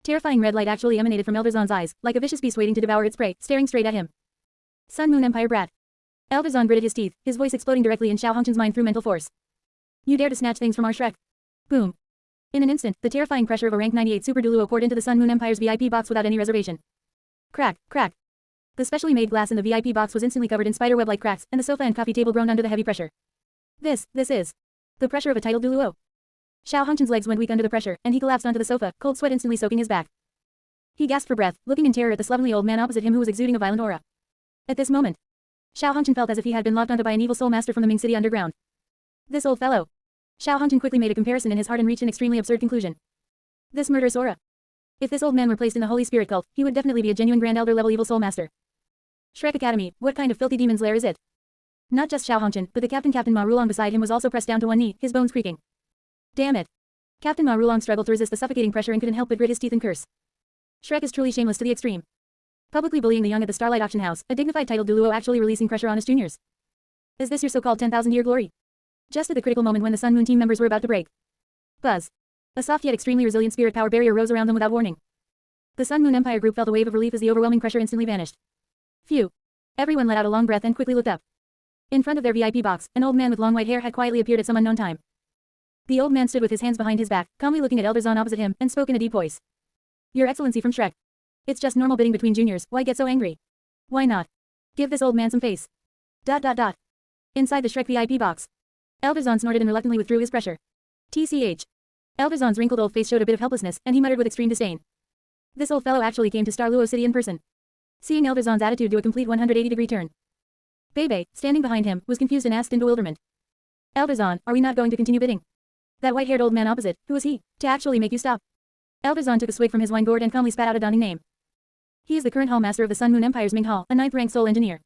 terrifying red light actually emanated from Elderzon's eyes, like a vicious beast waiting to devour its prey, staring straight at him. Sun Moon Empire brat. Elderzon gritted his teeth, his voice exploding directly in Xiao Hongchen's mind through mental force. You dare to snatch things from our Shrek? Boom. In an instant, the terrifying pressure of a rank 98 Super Douluo poured into the Sun Moon Empire's VIP box without any reservation. Crack, crack. The specially made glass in the VIP box was instantly covered in spiderweb-like cracks, and the sofa and coffee table groaned under the heavy pressure. This is the pressure of a titled Douluo. Xiao Hongchen's legs went weak under the pressure, and he collapsed onto the sofa, cold sweat instantly soaking his back. He gasped for breath, looking in terror at the slovenly old man opposite him who was exuding a violent aura. At this moment, Xiao Hongchen felt as if he had been locked onto by an evil soul master from the Ming City underground. This old fellow. Xiao Hongchen quickly made a comparison in his heart and reached an extremely absurd conclusion. This murderous aura. If this old man were placed in the Holy Spirit cult, he would definitely be a genuine Grand Elder level evil soul master. Shrek Academy, what kind of filthy demon's lair is it? Not just Xiao Hongchen, but the Captain Ma Rulong beside him was also pressed down to one knee, his bones creaking. Damn it. Captain Ma Rulong struggled to resist the suffocating pressure and couldn't help but grit his teeth and curse. Shrek is truly shameless to the extreme. Publicly bullying the young at the Starlight Auction House, a dignified titled Douluo actually releasing pressure on his juniors. Is this your so-called 10,000-year glory? Just at the critical moment when the Sun Moon team members were about to break. Buzz. A soft yet extremely resilient spirit power barrier rose around them without warning. The Sun Moon Empire group felt a wave of relief as the overwhelming pressure instantly vanished. Phew. Everyone let out a long breath and quickly looked up. In front of their VIP box, an old man with long white hair had quietly appeared at some unknown time. The old man stood with his hands behind his back, calmly looking at Elderzon opposite him, and spoke in a deep voice. Your Excellency from Shrek. It's just normal bidding between juniors, why get so angry? Why not? Give this old man some face. ... Inside the Shrek VIP box, Elderzon snorted and reluctantly withdrew his pressure. TCH. Elderzon's wrinkled old face showed a bit of helplessness, and he muttered with extreme disdain. This old fellow actually came to Douluo City in person. Seeing Elderzon's attitude do a complete 180-degree turn, Bebe, standing behind him, was confused and asked in bewilderment. Elderzon, are we not going to continue bidding? That white-haired old man opposite, who was he, to actually make you stop? Elderzon took a swig from his wine gourd and calmly spat out a daunting name. He is the current Hall Master of the Sun Moon Empire's Ming Hall, a 9th-rank soul engineer.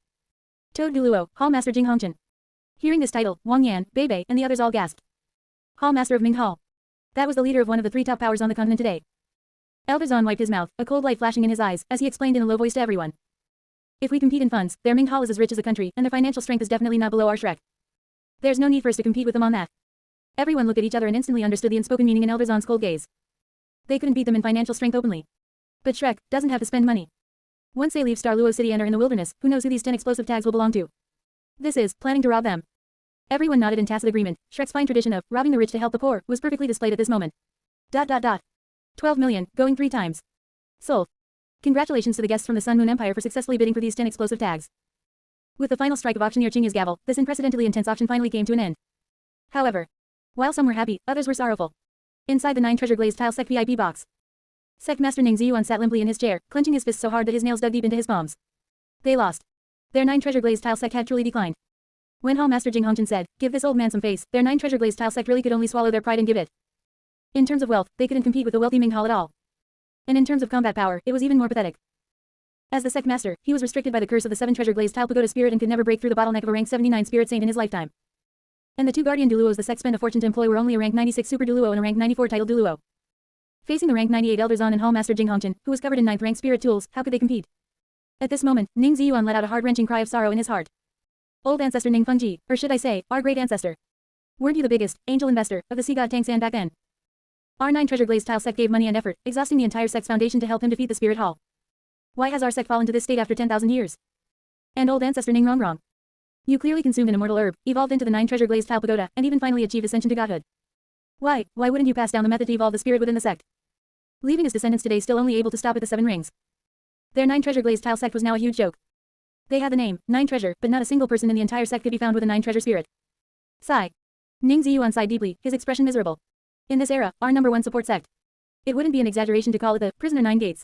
Toad Douluo, Hall Master Jing Hongchen. Hearing this title, Wang Yan, Bebe, and the others all gasped. Hall Master of Ming Hall. That was the leader of one of the 3 top powers on the continent today. Elderzon wiped his mouth, a cold light flashing in his eyes, as he explained in a low voice to everyone. If we compete in funds, their Ming Hall is as rich as a country, and their financial strength is definitely not below our Shrek. There's no need for us to compete with them on that. Everyone looked at each other and instantly understood the unspoken meaning in Elderzon's cold gaze. They couldn't beat them in financial strength openly. But Shrek doesn't have to spend money. Once they leave Douluo City and are in the wilderness, who knows who these 10 explosive tags will belong to? This is planning to rob them. Everyone nodded in tacit agreement. Shrek's fine tradition of robbing the rich to help the poor was perfectly displayed at this moment. 12 million, going 3 times. Sold. Congratulations to the guests from the Sun Moon Empire for successfully bidding for these 10 explosive tags. With the final strike of auctioneer Qingya's gavel, this unprecedentedly intense auction finally came to an end. However, while some were happy, others were sorrowful. Inside the 9 treasure glazed tile sect VIP box, Sect Master Ning Ziyuan sat limply in his chair, clenching his fists so hard that his nails dug deep into his palms. They lost. Their 9 treasure glazed tile sect had truly declined. When Hall Master Jing Hongchen said, "Give this old man some face," their 9 treasure glazed tile sect really could only swallow their pride and give it. In terms of wealth, they couldn't compete with the wealthy Ming Hall at all. And in terms of combat power, it was even more pathetic. As the sect master, he was restricted by the curse of the 7 treasure glazed tile pagoda spirit and could never break through the bottleneck of a rank 79 spirit saint in his lifetime. And the 2 guardian Douluos the sect spent a fortune to employ were only a rank 96 super Douluo and a rank 94 title Douluo. Facing the rank 98 Elder Zan and Hall Master Jing Hongchen, who was covered in 9th rank spirit tools, how could they compete? At this moment, Ning Ziyuan let out a heart-wrenching cry of sorrow in his heart. Old ancestor Ning Fengji, or should I say, our great ancestor. Weren't you the biggest, angel investor, of the sea god Tang San back then? Our 9 treasure glazed tile sect gave money and effort, exhausting the entire sect's foundation to help him defeat the spirit hall. Why has our sect fallen to this state after 10,000 years? And old ancestor Ning Rongrong. You clearly consumed an immortal herb, evolved into the 9 treasure glazed tile pagoda, and even finally achieved ascension to godhood. Why wouldn't you pass down the method to evolve the spirit within the sect? Leaving his descendants today still only able to stop at the 7 rings. Their 9 treasure glazed tile sect was now a huge joke. They had the name, 9 treasure, but not a single person in the entire sect could be found with a 9 treasure spirit. Sigh. Ning Ziyuan sighed deeply, his expression miserable. In this era, our #1 support sect. It wouldn't be an exaggeration to call it the prisoner 9 gates. ...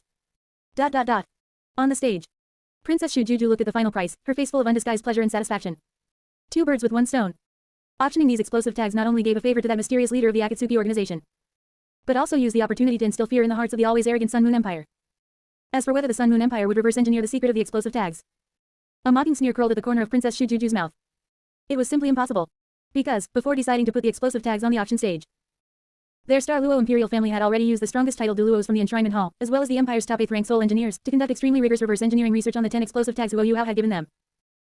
On the stage, Princess Shu Juju looked at the final price, her face full of undisguised pleasure and satisfaction. 2 birds with 1 stone. Auctioning these explosive tags not only gave a favor to that mysterious leader of the Akatsuki organization, but also used the opportunity to instill fear in the hearts of the always arrogant Sun Moon Empire. As for whether the Sun Moon Empire would reverse engineer the secret of the explosive tags, a mocking sneer curled at the corner of Princess Shu Juju's mouth. It was simply impossible. Because, before deciding to put the explosive tags on the auction stage, their Star Luo imperial family had already used the strongest title Douluos from the Enshrinement Hall, as well as the Empire's top 8th rank soul engineers, to conduct extremely rigorous reverse engineering research on the 10 explosive tags Obito Yuhao had given them.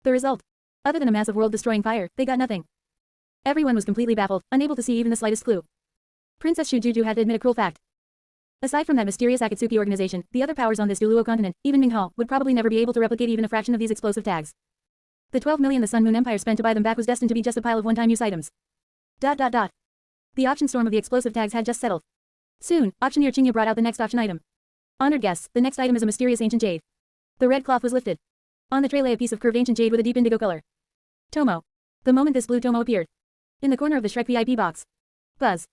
The result? Other than a massive world-destroying fire, they got nothing. Everyone was completely baffled, unable to see even the slightest clue. Princess Shu Juju had to admit a cruel fact. Aside from that mysterious Akatsuki organization, the other powers on this Douluo continent, even Ming Hall, would probably never be able to replicate even a fraction of these explosive tags. The 12 million the Sun Moon Empire spent to buy them back was destined to be just a pile of one-time use items. The auction storm of the explosive tags had just settled. Soon, auctioneer Qingya brought out the next auction item. Honored guests, the next item is a mysterious ancient jade. The red cloth was lifted. On the tray lay a piece of curved ancient jade with a deep indigo color. Tomo. The moment this blue Tomo appeared, in the corner of the Shrek VIP box, buzz.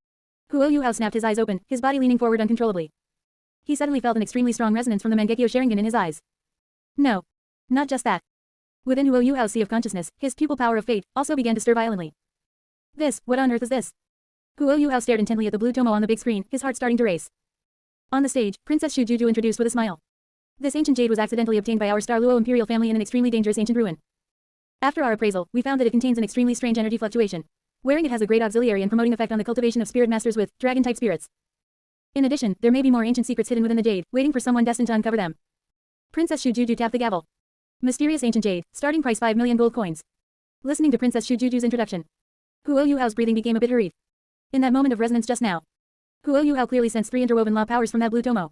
Huo Yuhao snapped his eyes open, his body leaning forward uncontrollably. He suddenly felt an extremely strong resonance from the Mangekyo Sharingan in his eyes. No. Not just that. Within Huo Yuhao's sea of consciousness, his pupil power of fate also began to stir violently. What on earth is this? Huo Yuhao stared intently at the blue Tomo on the big screen, his heart starting to race. On the stage, Princess Shu Juju introduced with a smile. This ancient jade was accidentally obtained by our Star Luo imperial family in an extremely dangerous ancient ruin. After our appraisal, we found that it contains an extremely strange energy fluctuation. Wearing it has a great auxiliary and promoting effect on the cultivation of spirit masters with dragon-type spirits. In addition, there may be more ancient secrets hidden within the jade, waiting for someone destined to uncover them. Princess Shu Juju tapped the gavel. Mysterious ancient jade, starting price 5 million gold coins. Listening to Princess Shu Juju's introduction, Huo Yuhao's breathing became a bit hurried. In that moment of resonance just now, Huo Yuhao clearly sensed 3 interwoven law powers from that blue Tomo.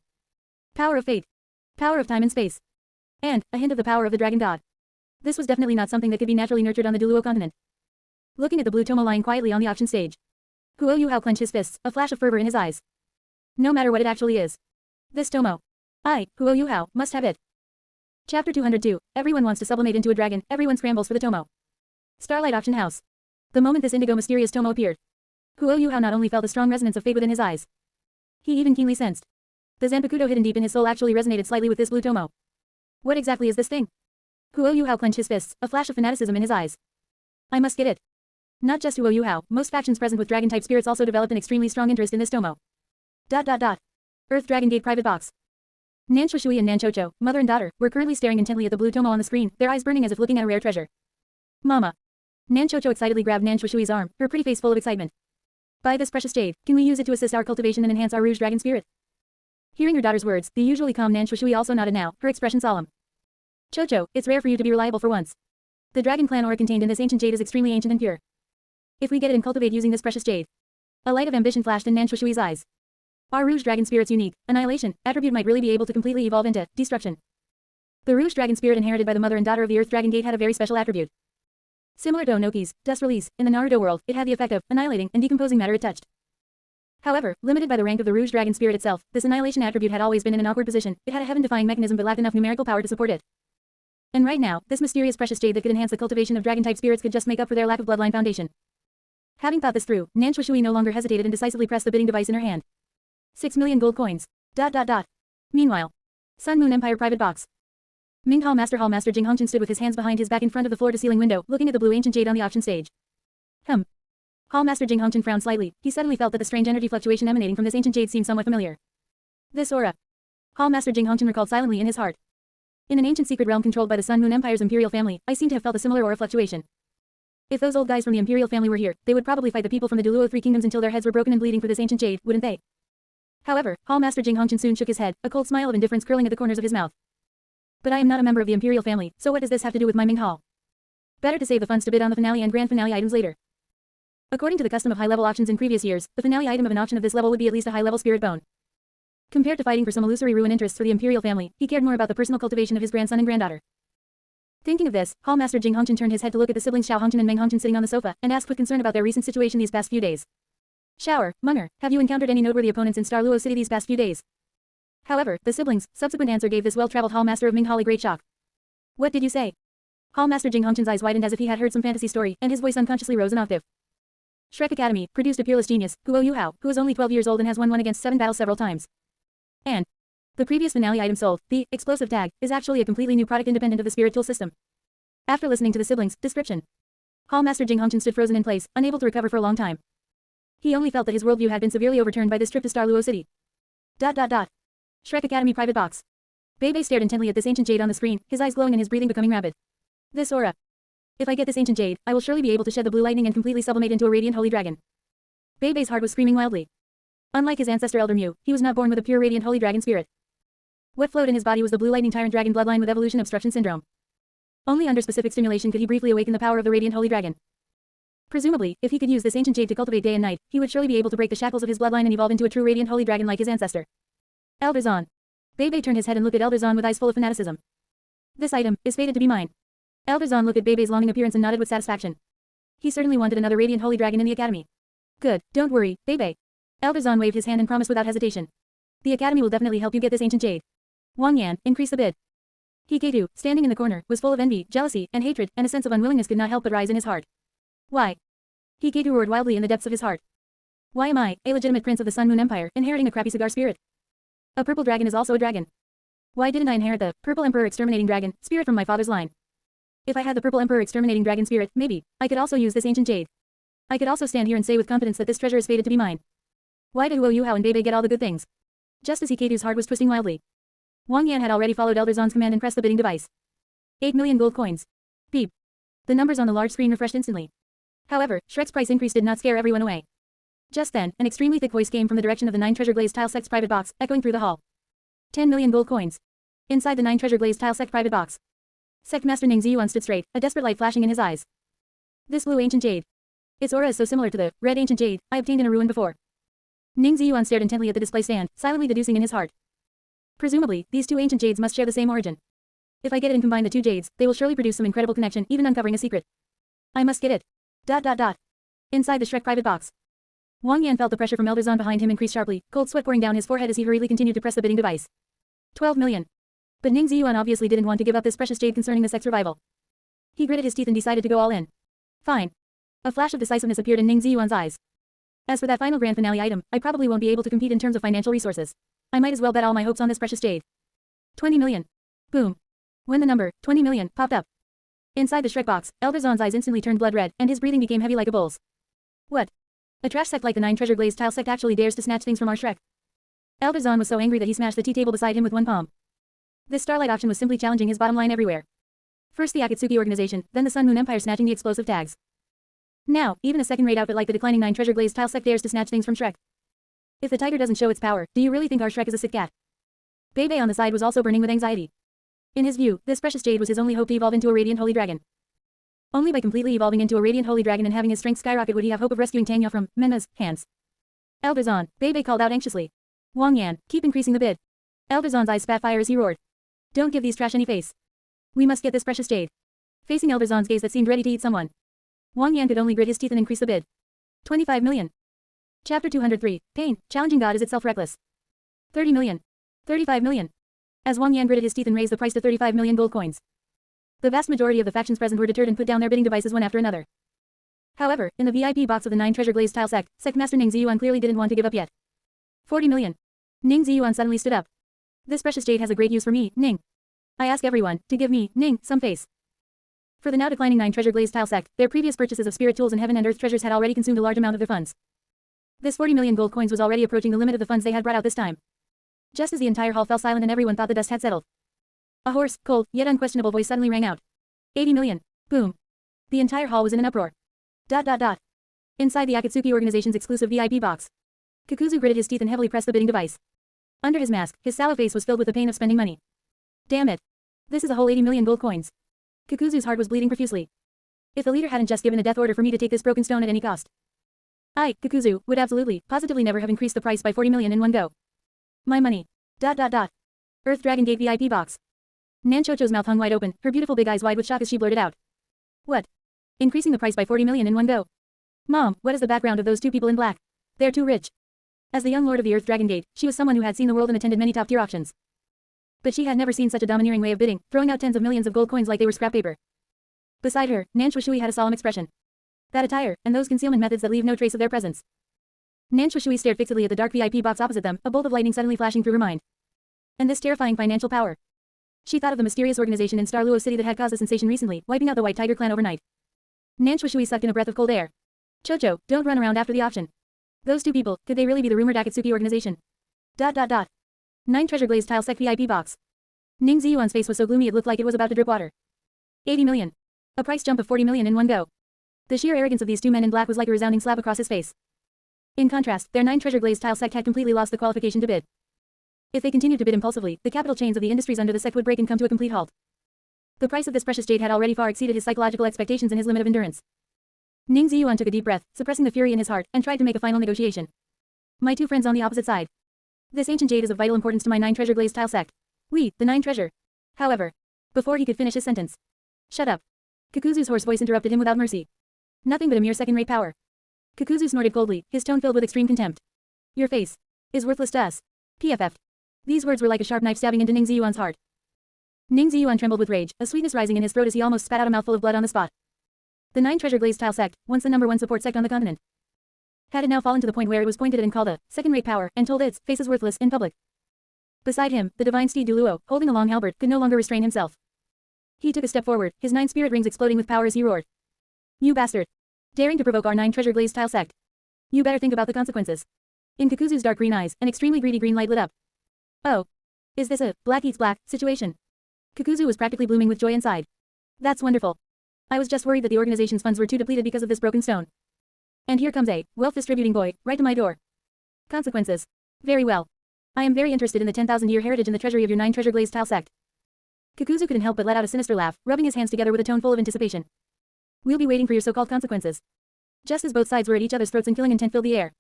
Power of fate. Power of time and space. And a hint of the power of the dragon god. This was definitely not something that could be naturally nurtured on the Douluo continent. Looking at the blue Tomo lying quietly on the auction stage, Huo Yuhao clenched his fists, a flash of fervor in his eyes. No matter what it actually is, this Tomo, I, Huo Yuhao, must have it. Chapter 202. Everyone wants to sublimate into a dragon, everyone scrambles for the Tomo. Starlight Auction House. The moment this indigo mysterious Tomo appeared, Huo Yuhao not only felt a strong resonance of fate within his eyes, he even keenly sensed the Zanpakuto hidden deep in his soul actually resonated slightly with this blue Tomo. What exactly is this thing? Huo Yuhao clenched his fists, a flash of fanaticism in his eyes. I must get it. Not just Huo Yuhao, most factions present with dragon-type spirits also developed an extremely strong interest in this Tomo. Earth Dragon Gate Private Box. Nan Shui and Nan Chocho, mother and daughter, were currently staring intently at the blue Tomo on the screen, their eyes burning as if looking at a rare treasure. Mama. Nan Chocho excitedly grabbed Nan Shui's arm, her pretty face full of excitement. Buy this precious jade, can we use it to assist our cultivation and enhance our Rouge Dragon spirit? Hearing her daughter's words, the usually calm Nan Shui also nodded now, her expression solemn. Chocho, it's rare for you to be reliable for once. The dragon clan aura contained in this ancient jade is extremely ancient and pure. If we get it and cultivate using this precious jade. A light of ambition flashed in Nan Shui's eyes. Our Rouge Dragon Spirit's unique, annihilation, attribute might really be able to completely evolve into destruction. The Rouge Dragon Spirit inherited by the mother and daughter of the Earth Dragon Gate had a very special attribute. Similar to Onoki's dust release, in the Naruto world, it had the effect of annihilating and decomposing matter it touched. However, limited by the rank of the Rouge Dragon Spirit itself, this annihilation attribute had always been in an awkward position. It had a heaven-defying mechanism but lacked enough numerical power to support it. And right now, this mysterious precious jade that could enhance the cultivation of dragon-type spirits could just make up for their lack of bloodline foundation. Having thought this through, Nan Shui no longer hesitated and decisively pressed the bidding device in her hand. 6 million gold coins. ... Meanwhile, Sun Moon Empire private box. Hall Master Jing Hongchen stood with his hands behind his back in front of the floor-to-ceiling window, looking at the blue ancient jade on the auction stage. Hall Master Jing Hongchen frowned slightly. He suddenly felt that the strange energy fluctuation emanating from this ancient jade seemed somewhat familiar. This aura. Hall Master Jing Hongchen recalled silently in his heart. In an ancient secret realm controlled by the Sun Moon Empire's imperial family, I seem to have felt a similar aura fluctuation. If those old guys from the imperial family were here, they would probably fight the people from the Douluo Three Kingdoms until their heads were broken and bleeding for this ancient jade, wouldn't they? However, Hall Master Jing Hongchen soon shook his head, a cold smile of indifference curling at the corners of his mouth. But I am not a member of the imperial family, so what does this have to do with my Ming Hall? Better to save the funds to bid on the finale and grand finale items later. According to the custom of high-level auctions in previous years, the finale item of an auction of this level would be at least a high-level spirit bone. Compared to fighting for some illusory ruin interests for the imperial family, he cared more about the personal cultivation of his grandson and granddaughter. Thinking of this, Hall Master Jing Hongchen turned his head to look at the siblings Xiao Hongchen and Meng Hongchen sitting on the sofa, and asked with concern about their recent situation these past few days. Shower, Munger, have you encountered any noteworthy opponents in Douluo City these past few days? However, the siblings' subsequent answer gave this well-traveled Hall Master of Ming Hall a great shock. What did you say? Hall Master Jing Hongchen's eyes widened as if he had heard some fantasy story, and his voice unconsciously rose an octave. Shrek Academy produced a peerless genius, Obito Yuhao, who is only 12 years old and has won against 7 battles several times. And the previous finale item sold, the explosive tag, is actually a completely new product independent of the spirit tool system. After listening to the siblings' description, Hall Master Jing Hongchen stood frozen in place, unable to recover for a long time. He only felt that his worldview had been severely overturned by this trip to Douluo City. ... Shrek Academy private box. Bebe stared intently at this ancient jade on the screen, his eyes glowing and his breathing becoming rapid. This aura. If I get this ancient jade, I will surely be able to shed the blue lightning and completely sublimate into a radiant holy dragon. Bebe's heart was screaming wildly. Unlike his ancestor Elder Mu, he was not born with a pure radiant holy dragon spirit. What flowed in his body was the blue lightning tyrant dragon bloodline with evolution obstruction syndrome. Only under specific stimulation could he briefly awaken the power of the radiant holy dragon. Presumably, if he could use this ancient jade to cultivate day and night, he would surely be able to break the shackles of his bloodline and evolve into a true radiant holy dragon like his ancestor. Elder Zahn. Bebe turned his head and looked at Elder Zahn with eyes full of fanaticism. This item is fated to be mine. Elder Zahn looked at Bebe's longing appearance and nodded with satisfaction. He certainly wanted another radiant holy dragon in the academy. Good, don't worry, Bebe. Elder Zahn waved his hand and promised without hesitation. The academy will definitely help you get this ancient jade. Wang Yan, increase the bid. Hiketu, standing in the corner, was full of envy, jealousy, and hatred, and a sense of unwillingness could not help but rise in his heart. Why? Hiketu roared wildly in the depths of his heart. Why am I, a legitimate prince of the Sun Moon Empire, inheriting a crappy cigar spirit? A purple dragon is also a dragon. Why didn't I inherit the purple emperor exterminating dragon spirit from my father's line? If I had the purple emperor exterminating dragon spirit, maybe I could also use this ancient jade. I could also stand here and say with confidence that this treasure is fated to be mine. Why did Douluo Yuhao and Bebe get all the good things? Just as Hiketu's heart was twisting wildly, Wang Yan had already followed Elder Zahn's command and pressed the bidding device. 8 million gold coins. Beep. The numbers on the large screen refreshed instantly. However, Shrek's price increase did not scare everyone away. Just then, an extremely thick voice came from the direction of the 9 treasure glazed tile sect's private box, echoing through the hall. 10 million gold coins. Inside the 9 treasure glazed tile sect private box, Sect Master Ning Ziyuan stood straight, a desperate light flashing in his eyes. This blue ancient jade. Its aura is so similar to the red ancient jade I obtained in a ruin before. Ning Ziyuan stared intently at the display stand, silently deducing in his heart. Presumably, these 2 ancient jades must share the same origin. If I get it and combine the 2 jades, they will surely produce some incredible connection, even uncovering a secret. I must get it. ... Inside the Shrek private box, Wang Yan felt the pressure from Elder Zahn behind him increase sharply, cold sweat pouring down his forehead as he hurriedly continued to press the bidding device. 12 million. But Ning Ziyuan obviously didn't want to give up this precious jade concerning the sect's revival. He gritted his teeth and decided to go all in. Fine. A flash of decisiveness appeared in Ning Ziyuan's eyes. As for that final grand finale item, I probably won't be able to compete in terms of financial resources. I might as well bet all my hopes on this precious jade. 20 million. Boom. When the number, 20 million, popped up. Inside the Shrek box, Elder Zahn's eyes instantly turned blood red, and his breathing became heavy like a bull's. What? A trash sect like the 9 treasure glazed tile sect actually dares to snatch things from our Shrek. Elder Zahn was so angry that he smashed the tea table beside him with one palm. This starlight auction was simply challenging his bottom line everywhere. First the Akatsuki organization, then the Sun Moon Empire snatching the explosive tags. Now, even a second-rate outfit like the declining 9 treasure glazed tile sect dares to snatch things from Shrek. If the tiger doesn't show its power, do you really think our Shrek is a sick cat? Bebe on the side was also burning with anxiety. In his view, this precious jade was his only hope to evolve into a radiant holy dragon. Only by completely evolving into a radiant holy dragon and having his strength skyrocket would he have hope of rescuing Tanya from Menma's hands. Elder Zahn, Bebe called out anxiously. Wang Yan, keep increasing the bid. Elder Zahn's eyes spat fire as he roared. Don't give these trash any face. We must get this precious jade. Facing Elder Zahn's gaze that seemed ready to eat someone, Wang Yan could only grit his teeth and increase the bid. 25 million. Chapter 203, Pain, challenging God is itself reckless. 30 million. 35 million. As Wang Yan gritted his teeth and raised the price to 35 million gold coins. The vast majority of the factions present were deterred and put down their bidding devices one after another. However, in the VIP box of the 9 treasure glazed tile sect, Sect Master Ning Ziyuan clearly didn't want to give up yet. 40 million. Ning Ziyuan suddenly stood up. This precious jade has a great use for me, Ning. I ask everyone to give me, Ning, some face. For the now declining 9 treasure glazed tile sect, their previous purchases of spirit tools and heaven and earth treasures had already consumed a large amount of their funds. This 40 million gold coins was already approaching the limit of the funds they had brought out this time. Just as the entire hall fell silent and everyone thought the dust had settled. A hoarse, cold, yet unquestionable voice suddenly rang out. 80 million. Boom. The entire hall was in an uproar. ... Inside the Akatsuki organization's exclusive VIP box. Kakuzu gritted his teeth and heavily pressed the bidding device. Under his mask, his sallow face was filled with the pain of spending money. Damn it. This is a whole 80 million gold coins. Kakuzu's heart was bleeding profusely. If the leader hadn't just given a death order for me to take this broken stone at any cost, I, Kakuzu, would absolutely, positively never have increased the price by 40 million in one go. My money. ... Earth Dragon Gate VIP box. Nan Chocho's mouth hung wide open, her beautiful big eyes wide with shock as she blurted out. What? Increasing the price by 40 million in one go? Mom, what is the background of those two people in black? They're too rich. As the young lord of the Earth Dragon Gate, she was someone who had seen the world and attended many top-tier auctions. But she had never seen such a domineering way of bidding, throwing out tens of millions of gold coins like they were scrap paper. Beside her, Nan Shui had a solemn expression. That attire, and those concealment methods that leave no trace of their presence. Nan Shui stared fixedly at the dark VIP box opposite them, a bolt of lightning suddenly flashing through her mind. And this terrifying financial power. She thought of the mysterious organization in Douluo City that had caused a sensation recently, wiping out the White Tiger clan overnight. Nan Shui sucked in a breath of cold air. Chocho, don't run around after the auction. Those two people, could they really be the rumored Akatsuki organization? ... 9 treasure glazed tile sect VIP box. Ning Ziyuan's face was so gloomy it looked like it was about to drip water. 80 million. A price jump of 40 million in one go. The sheer arrogance of these two men in black was like a resounding slap across his face. In contrast, their 9 treasure glazed tile sect had completely lost the qualification to bid. If they continued to bid impulsively, the capital chains of the industries under the sect would break and come to a complete halt. The price of this precious jade had already far exceeded his psychological expectations and his limit of endurance. Ning Ziyuan took a deep breath, suppressing the fury in his heart, and tried to make a final negotiation. My two friends on the opposite side. This ancient jade is of vital importance to my 9 treasure glazed tile sect. We, the 9 treasure. However, before he could finish his sentence. Shut up. Kakuzu's hoarse voice interrupted him without mercy. Nothing but a mere second-rate power. Kakuzu snorted coldly, his tone filled with extreme contempt. Your face is worthless to us. PFF. These words were like a sharp knife stabbing into Ning Ziyuan's heart. Ning Ziyuan trembled with rage, a sweetness rising in his throat as he almost spat out a mouthful of blood on the spot. The 9 treasure glazed tile sect, once the #1 support sect on the continent, had it now fallen to the point where it was pointed at and called a second-rate power and told its face is worthless in public. Beside him, the divine steed Douluo, holding a long halberd, could no longer restrain himself. He took a step forward, his 9 spirit rings exploding with power as he roared. You bastard! Daring to provoke our 9 treasure glazed tile sect. You better think about the consequences. In Kakuzu's dark green eyes, an extremely greedy green light lit up. Oh. Is this a black eats black situation? Kakuzu was practically blooming with joy inside. That's wonderful. I was just worried that the organization's funds were too depleted because of this broken stone. And here comes a wealth distributing boy, right to my door. Consequences. Very well. I am very interested in the 10,000-year heritage and the treasury of your 9 treasure glazed tile sect. Kakuzu couldn't help but let out a sinister laugh, rubbing his hands together with a tone full of anticipation. We'll be waiting for your so-called consequences. Just as both sides were at each other's throats and killing intent filled the air.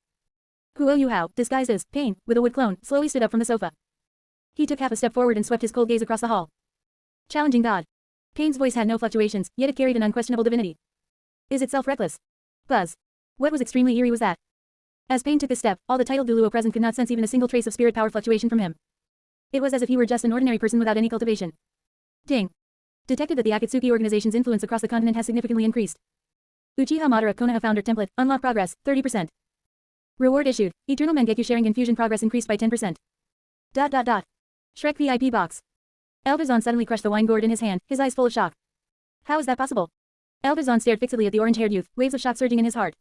Huo Yuhao, disguised as Pain, with a wood clone, slowly stood up from the sofa. He took half a step forward and swept his cold gaze across the hall. Challenging God. Pain's voice had no fluctuations, yet it carried an unquestionable divinity. Is itself reckless? Buzz. What was extremely eerie was that, as Pain took a step, all the titled Douluo present could not sense even a single trace of spirit power fluctuation from him. It was as if he were just an ordinary person without any cultivation. Ding. Detected that the Akatsuki organization's influence across the continent has significantly increased. Uchiha Madara Konoha founder template, unlock progress, 30%. Reward issued, Eternal Mangekyo sharing infusion progress increased by 10%. ... Shrek VIP box. Eldazon suddenly crushed the wine gourd in his hand, his eyes full of shock. How is that possible? Eldazon stared fixedly at the orange-haired youth, waves of shock surging in his heart.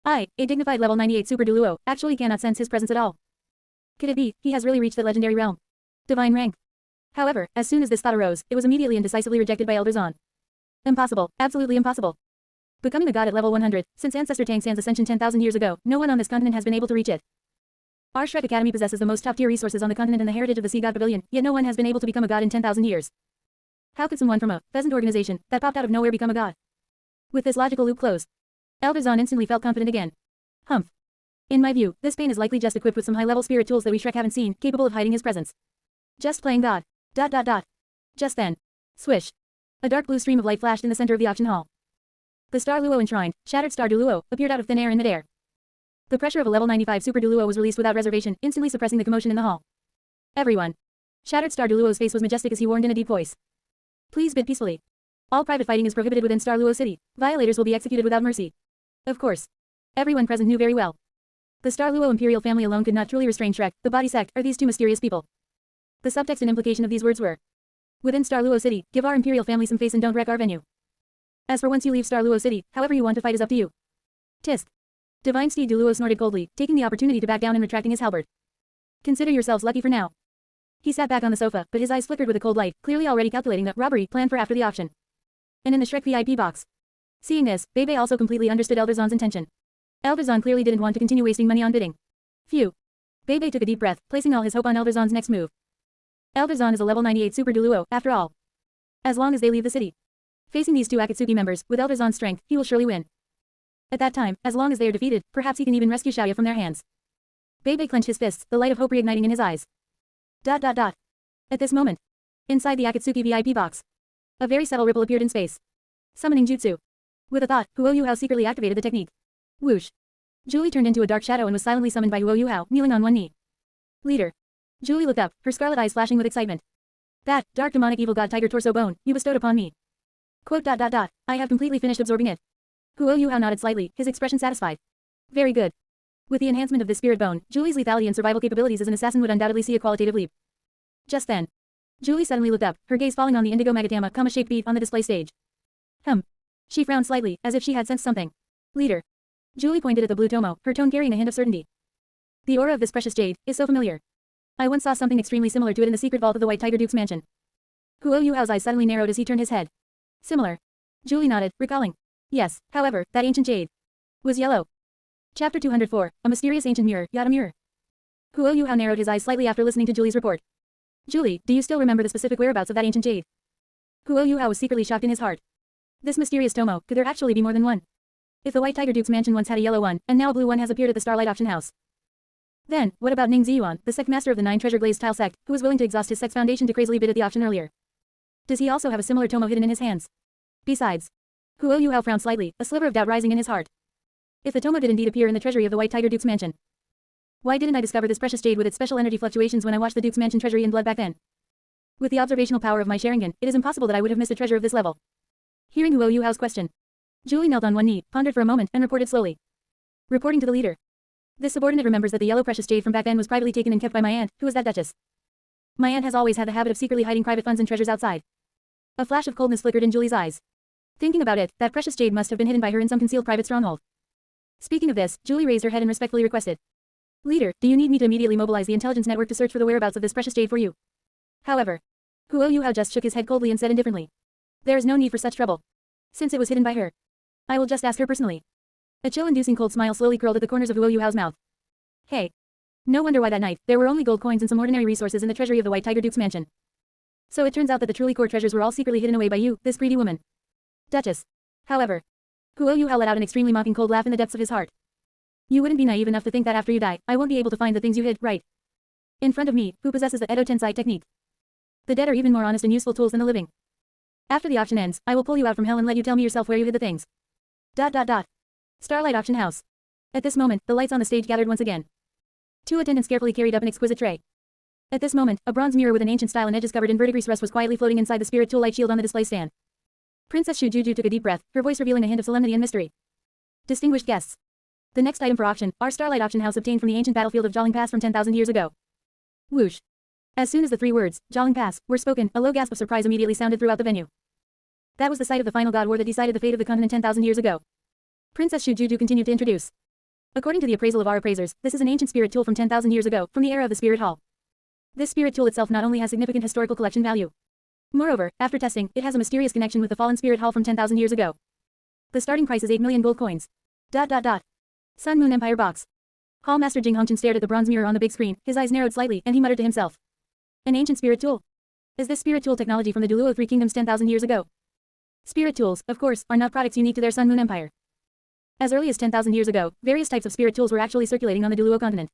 I, a dignified level 98 Super Douluo, actually cannot sense his presence at all. Could it be, he has really reached that legendary realm? Divine rank. However, as soon as this thought arose, it was immediately and decisively rejected by Eldazon. Impossible, absolutely impossible. Becoming a god at level 100, since Ancestor Tang San's ascension 10,000 years ago, no one on this continent has been able to reach it. Our Shrek Academy possesses the most top-tier resources on the continent and the heritage of the Sea God Pavilion, yet no one has been able to become a god in 10,000 years. How could someone from a pheasant organization that popped out of nowhere become a god? With this logical loop closed, Eldazon instantly felt confident again. Humph. In my view, this Pain is likely just equipped with some high-level spirit tools that we Shrek haven't seen, capable of hiding his presence. Just playing God. ... Just then. Swish. A dark blue stream of light flashed in the center of the auction hall. The star Luo enshrined, shattered star Douluo, appeared out of thin air in midair. The pressure of a level 95 Super Douluo was released without reservation, instantly suppressing the commotion in the hall. Everyone. Shattered Star Douluo's face was majestic as he warned in a deep voice. Please bid peacefully. All private fighting is prohibited within Star Luo City. Violators will be executed without mercy. Of course. Everyone present knew very well. The Star Luo imperial family alone could not truly restrain Shrek, the body sect, or these two mysterious people. The subtext and implication of these words were: within Star Luo City, give our imperial family some face and don't wreck our venue. As for once you leave Star Luo City, however you want to fight is up to you. Tisk. Divine Steed Douluo snorted coldly, taking the opportunity to back down and retracting his halberd. Consider yourselves lucky for now. He sat back on the sofa, but his eyes flickered with a cold light, clearly already calculating the robbery plan for after the auction. And in the Shrek VIP box. Seeing this, Bebe also completely understood Elderzon's intention. Elderzon clearly didn't want to continue wasting money on bidding. Phew. Bebe took a deep breath, placing all his hope on Elderzon's next move. Elderzon is a level 98 Super Douluo, after all. As long as they leave the city. Facing these two Akatsuki members, with Elderzon's strength, he will surely win. At that time, as long as they are defeated, perhaps he can even rescue Xiaoya from their hands. Bebe clenched his fists, the light of hope reigniting in his eyes. At this moment. Inside the Akatsuki VIP box. A very subtle ripple appeared in space. Summoning jutsu. With a thought, Huo Yuhao secretly activated the technique. Whoosh. Julie turned into a dark shadow and was silently summoned by Huo Yuhao, kneeling on one knee. Leader. Julie looked up, her scarlet eyes flashing with excitement. That, dark demonic evil god tiger torso bone, you bestowed upon me. Quote. I have completely finished absorbing it. Huo Yuhao nodded slightly, his expression satisfied. Very good. With the enhancement of this spirit bone, Julie's lethality and survival capabilities as an assassin would undoubtedly see a qualitative leap. Just then. Julie suddenly looked up, her gaze falling on the indigo Magatama comma-shaped bead on the display stage. She frowned slightly, as if she had sensed something. Leader. Julie pointed at the blue tomo, her tone carrying a hint of certainty. The aura of this precious jade is so familiar. I once saw something extremely similar to it in the secret vault of the White Tiger Duke's mansion. Huo Yuhao's eyes suddenly narrowed as he turned his head. Similar. Julie nodded, recalling. Yes, however, that ancient jade was yellow. Chapter 204, A Mysterious Ancient Mirror, Yada Mirror. Huo Yuhao narrowed his eyes slightly after listening to Julie's report. Julie, do you still remember the specific whereabouts of that ancient jade? Huo Yuhao was secretly shocked in his heart. This mysterious tomo, could there actually be more than one? If the White Tiger Duke's mansion once had a yellow one, and now a blue one has appeared at the Starlight Auction House. Then, what about Ning Ziyuan, the sect master of the 9 treasure glazed tile sect, who was willing to exhaust his sect's foundation to crazily bid at the auction earlier? Does he also have a similar tomo hidden in his hands? Besides. Huo Yuhao frowned slightly, a sliver of doubt rising in his heart. If the tomo did indeed appear in the treasury of the White Tiger Duke's mansion. Why didn't I discover this precious jade with its special energy fluctuations when I watched the Duke's mansion treasury in blood back then? With the observational power of my Sharingan, it is impossible that I would have missed a treasure of this level. Hearing Huo Yuhao's question, Julie knelt on one knee, pondered for a moment, and reported slowly. Reporting to the leader. This subordinate remembers that the yellow precious jade from back then was privately taken and kept by my aunt, who was that duchess. My aunt has always had the habit of secretly hiding private funds and treasures outside. A flash of coldness flickered in Julie's eyes. Thinking about it, that precious jade must have been hidden by her in some concealed private stronghold. Speaking of this, Julie raised her head and respectfully requested. Leader, do you need me to immediately mobilize the intelligence network to search for the whereabouts of this precious jade for you? However, Huo Yuhao just shook his head coldly and said indifferently. There is no need for such trouble. Since it was hidden by her. I will just ask her personally. A chill-inducing cold smile slowly curled at the corners of Huo Yuhao's mouth. Hey. No wonder why that night, there were only gold coins and some ordinary resources in the treasury of the White Tiger Duke's mansion. So it turns out that the truly core treasures were all secretly hidden away by you, this greedy woman. Duchess. However. Huo Yuhao let out an extremely mocking cold laugh in the depths of his heart. You wouldn't be naive enough to think that after you die, I won't be able to find the things you hid, right? In front of me, who possesses the Edo Tensai technique. The dead are even more honest and useful tools than the living. After the auction ends, I will pull you out from hell and let you tell me yourself where you hid the things. Starlight Auction House. At this moment, the lights on the stage gathered once again. 2 attendants carefully carried up an exquisite tray. At this moment, a bronze mirror with an ancient style and edges covered in verdigris rust was quietly floating inside the spirit tool light shield on the display stand. Princess Shujuju took a deep breath, her voice revealing a hint of solemnity and mystery. Distinguished guests. The next item for auction, our Starlight Auction House obtained from the ancient battlefield of Jialing Pass from 10,000 years ago. Whoosh. As soon as the 3 words, Jialing Pass, were spoken, a low gasp of surprise immediately sounded throughout the venue. That was the site of the final god war that decided the fate of the continent 10,000 years ago. Princess Shujuju continued to introduce. According to the appraisal of our appraisers, this is an ancient spirit tool from 10,000 years ago, from the era of the Spirit Hall. This spirit tool itself not only has significant historical collection value. Moreover, after testing, it has a mysterious connection with the fallen Spirit Hall from 10,000 years ago. The starting price is 8 million gold coins. Sun Moon Empire box. Hall Master Jing Hongchen stared at the bronze mirror on the big screen, his eyes narrowed slightly, and he muttered to himself. An ancient spirit tool. Is this spirit tool technology from the Douluo 3 Kingdoms 10,000 years ago? Spirit tools, of course, are not products unique to their Sun Moon Empire. As early as 10,000 years ago, various types of spirit tools were actually circulating on the Douluo continent.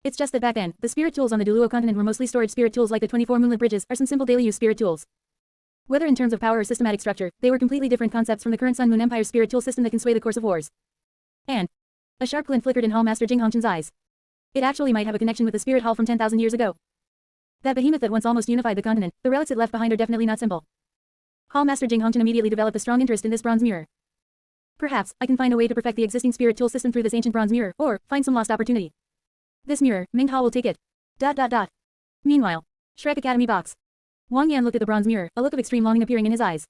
It's just that back then, the spirit tools on the Douluo continent were mostly storage spirit tools like the 24 moonlit bridges or some simple daily use spirit tools. Whether in terms of power or systematic structure, they were completely different concepts from the current Sun Moon Empire's spirit tool system that can sway the course of wars. And A sharp glint flickered in Hall Master Jing Hongchen's eyes. It actually might have a connection with the spirit hall from 10,000 years ago. That behemoth that once almost unified the continent, the relics it left behind are definitely not simple. Hall Master Jing Hongchen immediately developed a strong interest in this bronze mirror. Perhaps, I can find a way to perfect the existing spirit tool system through this ancient bronze mirror, or find some lost opportunity. This mirror, Ming Hall will take it. ... Meanwhile, Shrek Academy box. Wang Yan looked at the bronze mirror, a look of extreme longing appearing in his eyes.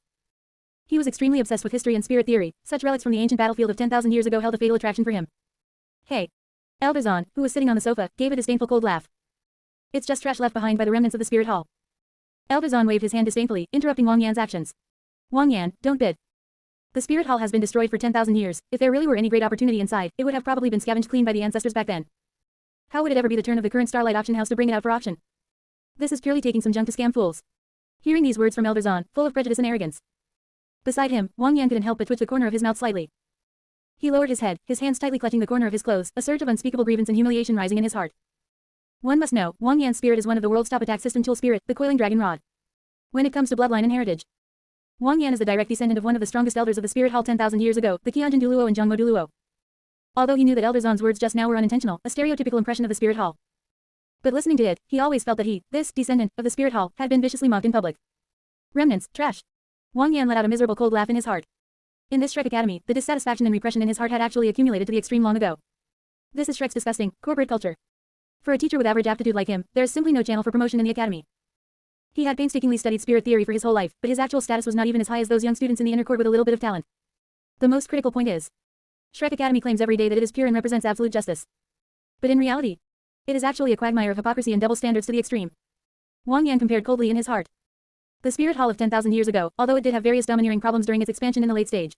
He was extremely obsessed with history and spirit theory. Such relics from the ancient battlefield of 10,000 years ago held a fatal attraction for him. Hey. Elder, who was sitting on the sofa, gave a disdainful cold laugh. It's just trash left behind by the remnants of the spirit hall. Elder waved his hand disdainfully, interrupting Wang Yan's actions. Wang Yan, don't bid. The spirit hall has been destroyed for 10,000 years. If there really were any great opportunity inside, it would have probably been scavenged clean by the ancestors back then. How would it ever be the turn of the current Starlight auction house to bring it out for auction? This is purely taking some junk to scam fools. Hearing these words from Elder, full of prejudice and arrogance. Beside him, Wang Yan couldn't help but twitch the corner of his mouth slightly. He lowered his head, his hands tightly clutching the corner of his clothes, a surge of unspeakable grievance and humiliation rising in his heart. One must know, Wang Yan's spirit is one of the world's top attack system tool spirit, the coiling dragon rod. When it comes to bloodline and heritage, Wang Yan is the direct descendant of one of the strongest elders of the spirit hall 10,000 years ago, the Qianjin Douluo and Zhongmo Douluo. Although he knew that Elder words just now were unintentional, a stereotypical impression of the spirit hall. But listening to it, he always felt that he, this descendant of the spirit hall, had been viciously mocked in public. Remnants, trash. Wang Yan let out a miserable cold laugh in his heart. In this Shrek Academy, the dissatisfaction and repression in his heart had actually accumulated to the extreme long ago. This is Shrek's disgusting, corporate culture. For a teacher with average aptitude like him, there is simply no channel for promotion in the academy. He had painstakingly studied spirit theory for his whole life, but his actual status was not even as high as those young students in the inner court with a little bit of talent. The most critical point is, Shrek Academy claims every day that it is pure and represents absolute justice. But in reality, it is actually a quagmire of hypocrisy and double standards to the extreme. Wang Yan compared coldly in his heart. The spirit hall of 10,000 years ago, although it did have various domineering problems during its expansion in the late stage.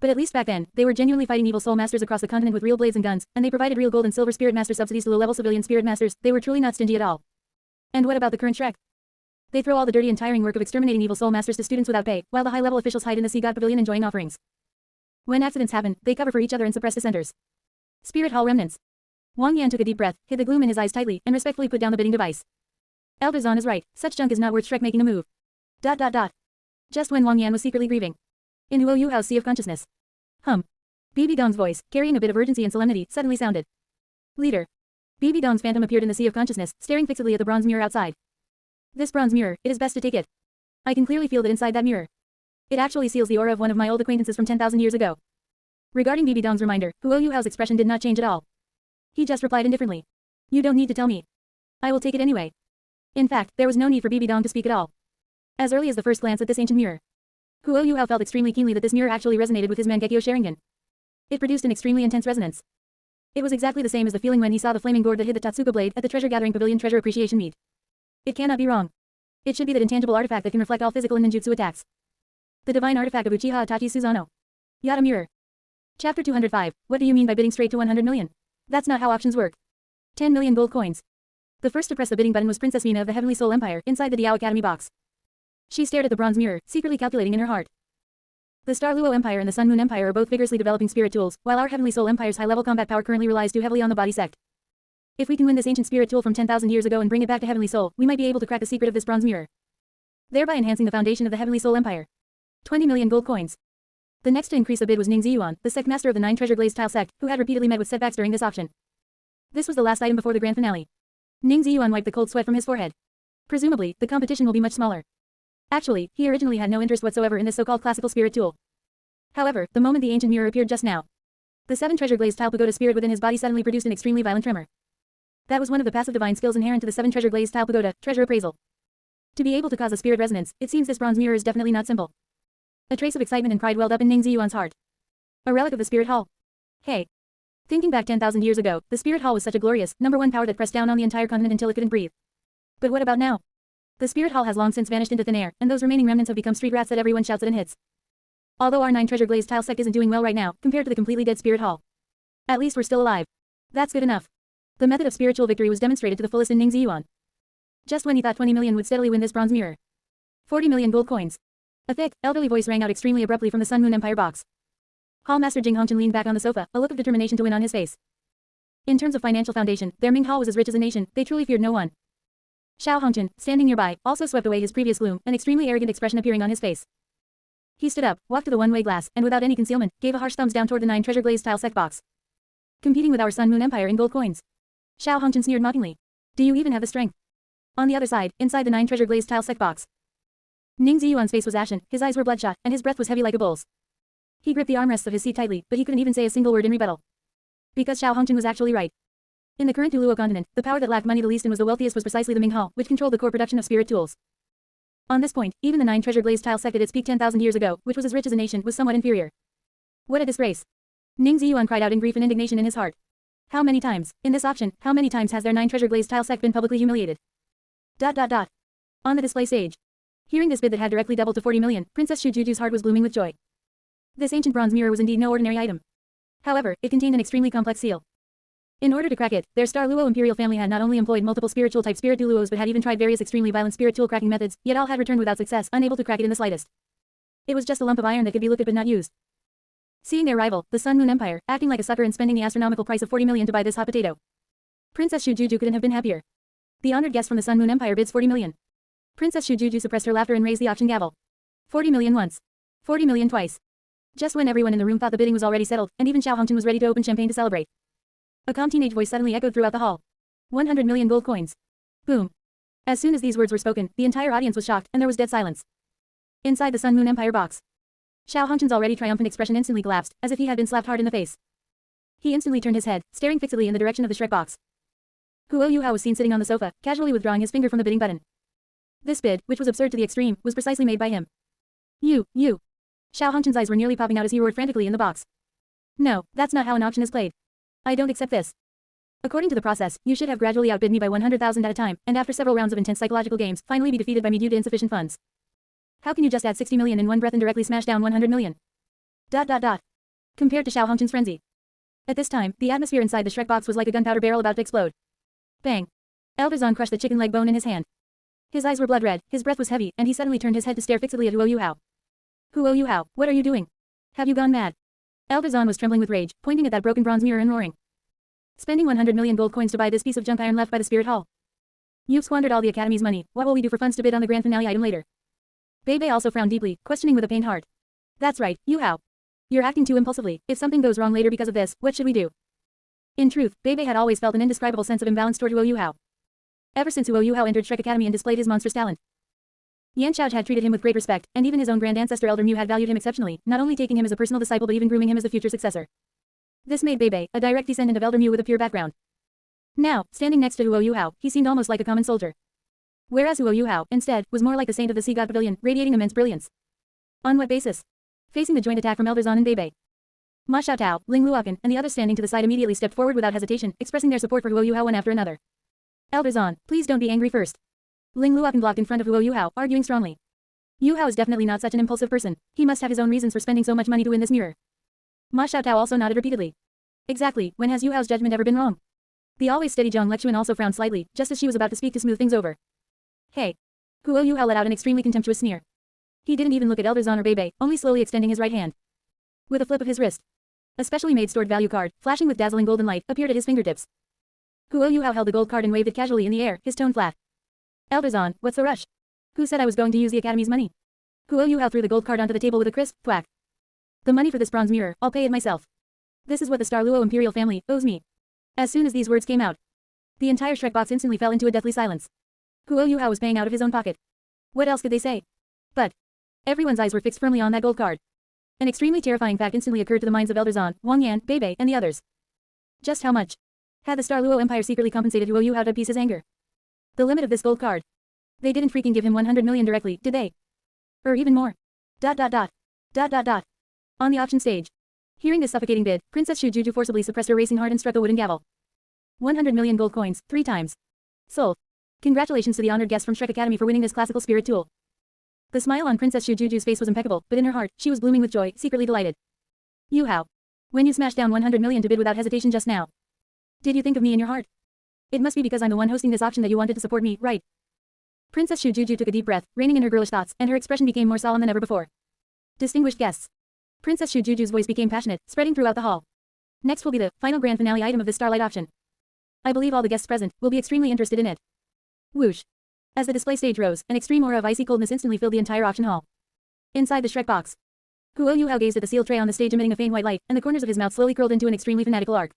But at least back then, they were genuinely fighting evil soul masters across the continent with real blades and guns, and they provided real gold and silver spirit master subsidies to low-level civilian spirit masters. They were truly not stingy at all. And what about the current Shrek? They throw all the dirty and tiring work of exterminating evil soul masters to students without pay, while the high-level officials hide in the Sea God Pavilion enjoying offerings. When accidents happen, they cover for each other and suppress dissenters. Spirit hall remnants. Wang Yan took a deep breath, hid the gloom in his eyes tightly, and respectfully put down the bidding device. Elder is right, such junk is not worth Shrek making a move. ... Just when Wang Yan was secretly grieving. In Huo Yuhao's sea of consciousness. BB Dong's voice, carrying a bit of urgency and solemnity, suddenly sounded. Leader. BB Dong's phantom appeared in the sea of consciousness, staring fixedly at the bronze mirror outside. This bronze mirror, it is best to take it. I can clearly feel that inside that mirror. It actually seals the aura of one of my old acquaintances from 10,000 years ago. Regarding BB Dong's reminder, Huo Yuhao's expression did not change at all. He just replied indifferently. You don't need to tell me. I will take it anyway. In fact, there was no need for BB Dong to speak at all. As early as the first glance at this ancient mirror, Huo Yuhao felt extremely keenly that this mirror actually resonated with his Mangekyo Sharingan. It produced an extremely intense resonance. It was exactly the same as the feeling when he saw the flaming gourd that hid the Tatsuka blade at the Treasure Gathering Pavilion Treasure Appreciation Meet. It cannot be wrong. It should be that intangible artifact that can reflect all physical and ninjutsu attacks. The divine artifact of Uchiha Itachi Suzano. Yada Mirror. Chapter 205. What do you mean by bidding straight to 100 million? That's not how auctions work. 10 million gold coins. The first to press the bidding button was Princess Mina of the Heavenly Soul Empire inside the Diao Academy box. She stared at the bronze mirror, secretly calculating in her heart. The Douluo Empire and the Sun Moon Empire are both vigorously developing spirit tools, while our Heavenly Soul Empire's high-level combat power currently relies too heavily on the body sect. If we can win this ancient spirit tool from 10,000 years ago and bring it back to Heavenly Soul, we might be able to crack the secret of this bronze mirror, thereby enhancing the foundation of the Heavenly Soul Empire. 20 million gold coins. The next to increase a bid was Ning Ziyuan, the sect master of the 9 treasure glazed tile sect, who had repeatedly met with setbacks during this auction. This was the last item before the grand finale. Ning Ziyuan wiped the cold sweat from his forehead. Presumably, the competition will be much smaller. Actually, he originally had no interest whatsoever in this so-called classical spirit tool. However, the moment the ancient mirror appeared just now, the 7 treasure glazed tile pagoda spirit within his body suddenly produced an extremely violent tremor. That was one of the passive divine skills inherent to the 7 treasure glazed tile pagoda, treasure appraisal. To be able to cause a spirit resonance, it seems this bronze mirror is definitely not simple. A trace of excitement and pride welled up in Ning Ziyuan's heart. A relic of the spirit hall. Hey. Thinking back 10,000 years ago, the spirit hall was such a glorious, #1 power that pressed down on the entire continent until it couldn't breathe. But what about now? The spirit hall has long since vanished into thin air, and those remaining remnants have become street rats that everyone shouts at and hits. Although our 9 treasure glazed tile sect isn't doing well right now, compared to the completely dead spirit hall, at least we're still alive. That's good enough. The method of spiritual victory was demonstrated to the fullest in Ning Ziyuan. Just when he thought 20 million would steadily win this bronze mirror. 40 million gold coins. A thick, elderly voice rang out extremely abruptly from the Sun Moon Empire box. Hall Master Jing Hongchen leaned back on the sofa, a look of determination to win on his face. In terms of financial foundation, their Ming Hall was as rich as a nation, they truly feared no one. Xiao Hongchen, standing nearby, also swept away his previous gloom, an extremely arrogant expression appearing on his face. He stood up, walked to the one-way glass, and without any concealment, gave a harsh thumbs down toward the 9 treasure glazed tile sect box. Competing with our Sun Moon Empire in gold coins. Xiao Hongchen sneered mockingly. Do you even have the strength? On the other side, inside the 9 treasure glazed tile sec box. Ning Ziyuan's face was ashen, his eyes were bloodshot, and his breath was heavy like a bull's. He gripped the armrests of his seat tightly, but he couldn't even say a single word in rebuttal. Because Xiao Hongchen was actually right. In the current Douluo continent, the power that lacked money the least and was the wealthiest was precisely the Ming Hall, which controlled the core production of spirit tools. On this point, even the 9 treasure glazed tile sect at its peak 10,000 years ago, which was as rich as a nation, was somewhat inferior. What a disgrace. Ning Ziyuan cried out in grief and indignation in his heart. How many times, in this auction, how many times has their 9 treasure glazed tile sect been publicly humiliated? On the display stage. Hearing this bid that had directly doubled to 40 million, Princess Shujuju's heart was blooming with joy. This ancient bronze mirror was indeed no ordinary item. However, it contained an extremely complex seal. In order to crack it, their Douluo imperial family had not only employed multiple spiritual type spirit Douluos but had even tried various extremely violent spirit tool cracking methods, yet all had returned without success, unable to crack it in the slightest. It was just a lump of iron that could be looked at but not used. Seeing their rival, the Sun Moon Empire, acting like a sucker and spending the astronomical price of 40 million to buy this hot potato. Princess Shujuju couldn't have been happier. The honored guest from the Sun Moon Empire bids 40 million. Princess Shujuju suppressed her laughter and raised the auction gavel. 40 million once. 40 million twice. Just when everyone in the room thought the bidding was already settled, and even Xiao Hongchen was ready to open champagne to celebrate. A calm teenage voice suddenly echoed throughout the hall. 100 million gold coins. Boom. As soon as these words were spoken, the entire audience was shocked, and there was dead silence. Inside the Sun Moon Empire box. Xiao Hongchen's already triumphant expression instantly collapsed, as if he had been slapped hard in the face. He instantly turned his head, staring fixedly in the direction of the Shrek box. Huo Yuhao was seen sitting on the sofa, casually withdrawing his finger from the bidding button. This bid, which was absurd to the extreme, was precisely made by him. You. Xiao Hongchen's eyes were nearly popping out as he roared frantically in the box. No, that's not how an auction is played. I don't accept this. According to the process, you should have gradually outbid me by 100,000 at a time, and after several rounds of intense psychological games, finally be defeated by me due to insufficient funds. How can you just add 60 million in one breath and directly smash down 100 million? Compared to Xiao Hongchen's frenzy. At this time, the atmosphere inside the Shrek box was like a gunpowder barrel about to explode. Bang. Elder Zahn crushed the chicken leg bone in his hand. His eyes were blood red, his breath was heavy, and he suddenly turned his head to stare fixedly at Huo Yuhao. Huo Yuhao, what are you doing? Have you gone mad? Elder Zahn was trembling with rage, pointing at that broken bronze mirror and roaring. Spending 100 million gold coins to buy this piece of junk iron left by the Spirit Hall. You've squandered all the Academy's money, what will we do for funds to bid on the grand finale item later? Bei also frowned deeply, questioning with a pained heart. That's right, Yuhao. You're acting too impulsively. If something goes wrong later because of this, what should we do? In truth, Bei had always felt an indescribable sense of imbalance toward Huo Yuhao. Ever since Huo Yuhao entered Shrek Academy and displayed his monstrous talent. Yan Xiao had treated him with great respect, and even his own grand ancestor Elder Mu had valued him exceptionally, not only taking him as a personal disciple but even grooming him as the future successor. This made Bei, a direct descendant of Elder Mu with a pure background. Now, standing next to Huo Yuhao, he seemed almost like a common soldier. Whereas Huo Yuhao, instead, was more like the saint of the Sea God Pavilion, radiating immense brilliance. On what basis? Facing the joint attack from Elder Zahn and Bei. Ma Xiaotao, Ling Luokan, and the others standing to the side immediately stepped forward without hesitation, expressing their support for Huo Yuhao one after another. Elder Zahn, please don't be angry first. Ling Luokan blocked in front of Huo Yuhao, arguing strongly. Yuhao is definitely not such an impulsive person. He must have his own reasons for spending so much money to win this mirror. Ma Xiaotao also nodded repeatedly. Exactly, when has Yuhao's judgment ever been wrong? The always steady Zhang Lechuan also frowned slightly, just as she was about to speak to smooth things over. Hey. Huo Yuhao let out an extremely contemptuous sneer. He didn't even look at Elder Zahn or Bei, only slowly extending his right hand. With a flip of his wrist. A specially made stored value card, flashing with dazzling golden light, appeared at his fingertips. Huo Yuhao held the gold card and waved it casually in the air, his tone flat. Elder Zahn, what's the rush? Who said I was going to use the Academy's money? Huo Yuhao threw the gold card onto the table with a crisp thwack. The money for this bronze mirror, I'll pay it myself. This is what the Douluo imperial family owes me. As soon as these words came out, the entire Shrek box instantly fell into a deathly silence. Huo Yuhao was paying out of his own pocket. What else could they say? But everyone's eyes were fixed firmly on that gold card. An extremely terrifying fact instantly occurred to the minds of Elder Zahn, Wang Yan, Bei, and the others. Just how much had the Douluo Empire secretly compensated Huo Yuhao to appease his anger? The limit of this gold card. They didn't freaking give him 100 million directly, did they? Or even more. On the auction stage. Hearing this suffocating bid, Princess Shujuju forcibly suppressed her racing heart and struck a wooden gavel. 100 million gold coins, 3 times. Sold. Congratulations to the honored guest from Shrek Academy for winning this classical spirit tool. The smile on Princess Shujuju's face was impeccable, but in her heart, she was blooming with joy, secretly delighted. Yuhao. When you smashed down 100 million to bid without hesitation just now. Did you think of me in your heart? It must be because I'm the one hosting this auction that you wanted to support me, right? Princess Shujuju took a deep breath, reining in her girlish thoughts, and her expression became more solemn than ever before. Distinguished guests. Princess Shujuju's voice became passionate, spreading throughout the hall. Next will be the final grand finale item of this Starlight auction. I believe all the guests present will be extremely interested in it. Whoosh. As the display stage rose, an extreme aura of icy coldness instantly filled the entire auction hall. Inside the Shrek box, Huo Yuhao gazed at the sealed tray on the stage emitting a faint white light, and the corners of his mouth slowly curled into an extremely fanatical arc.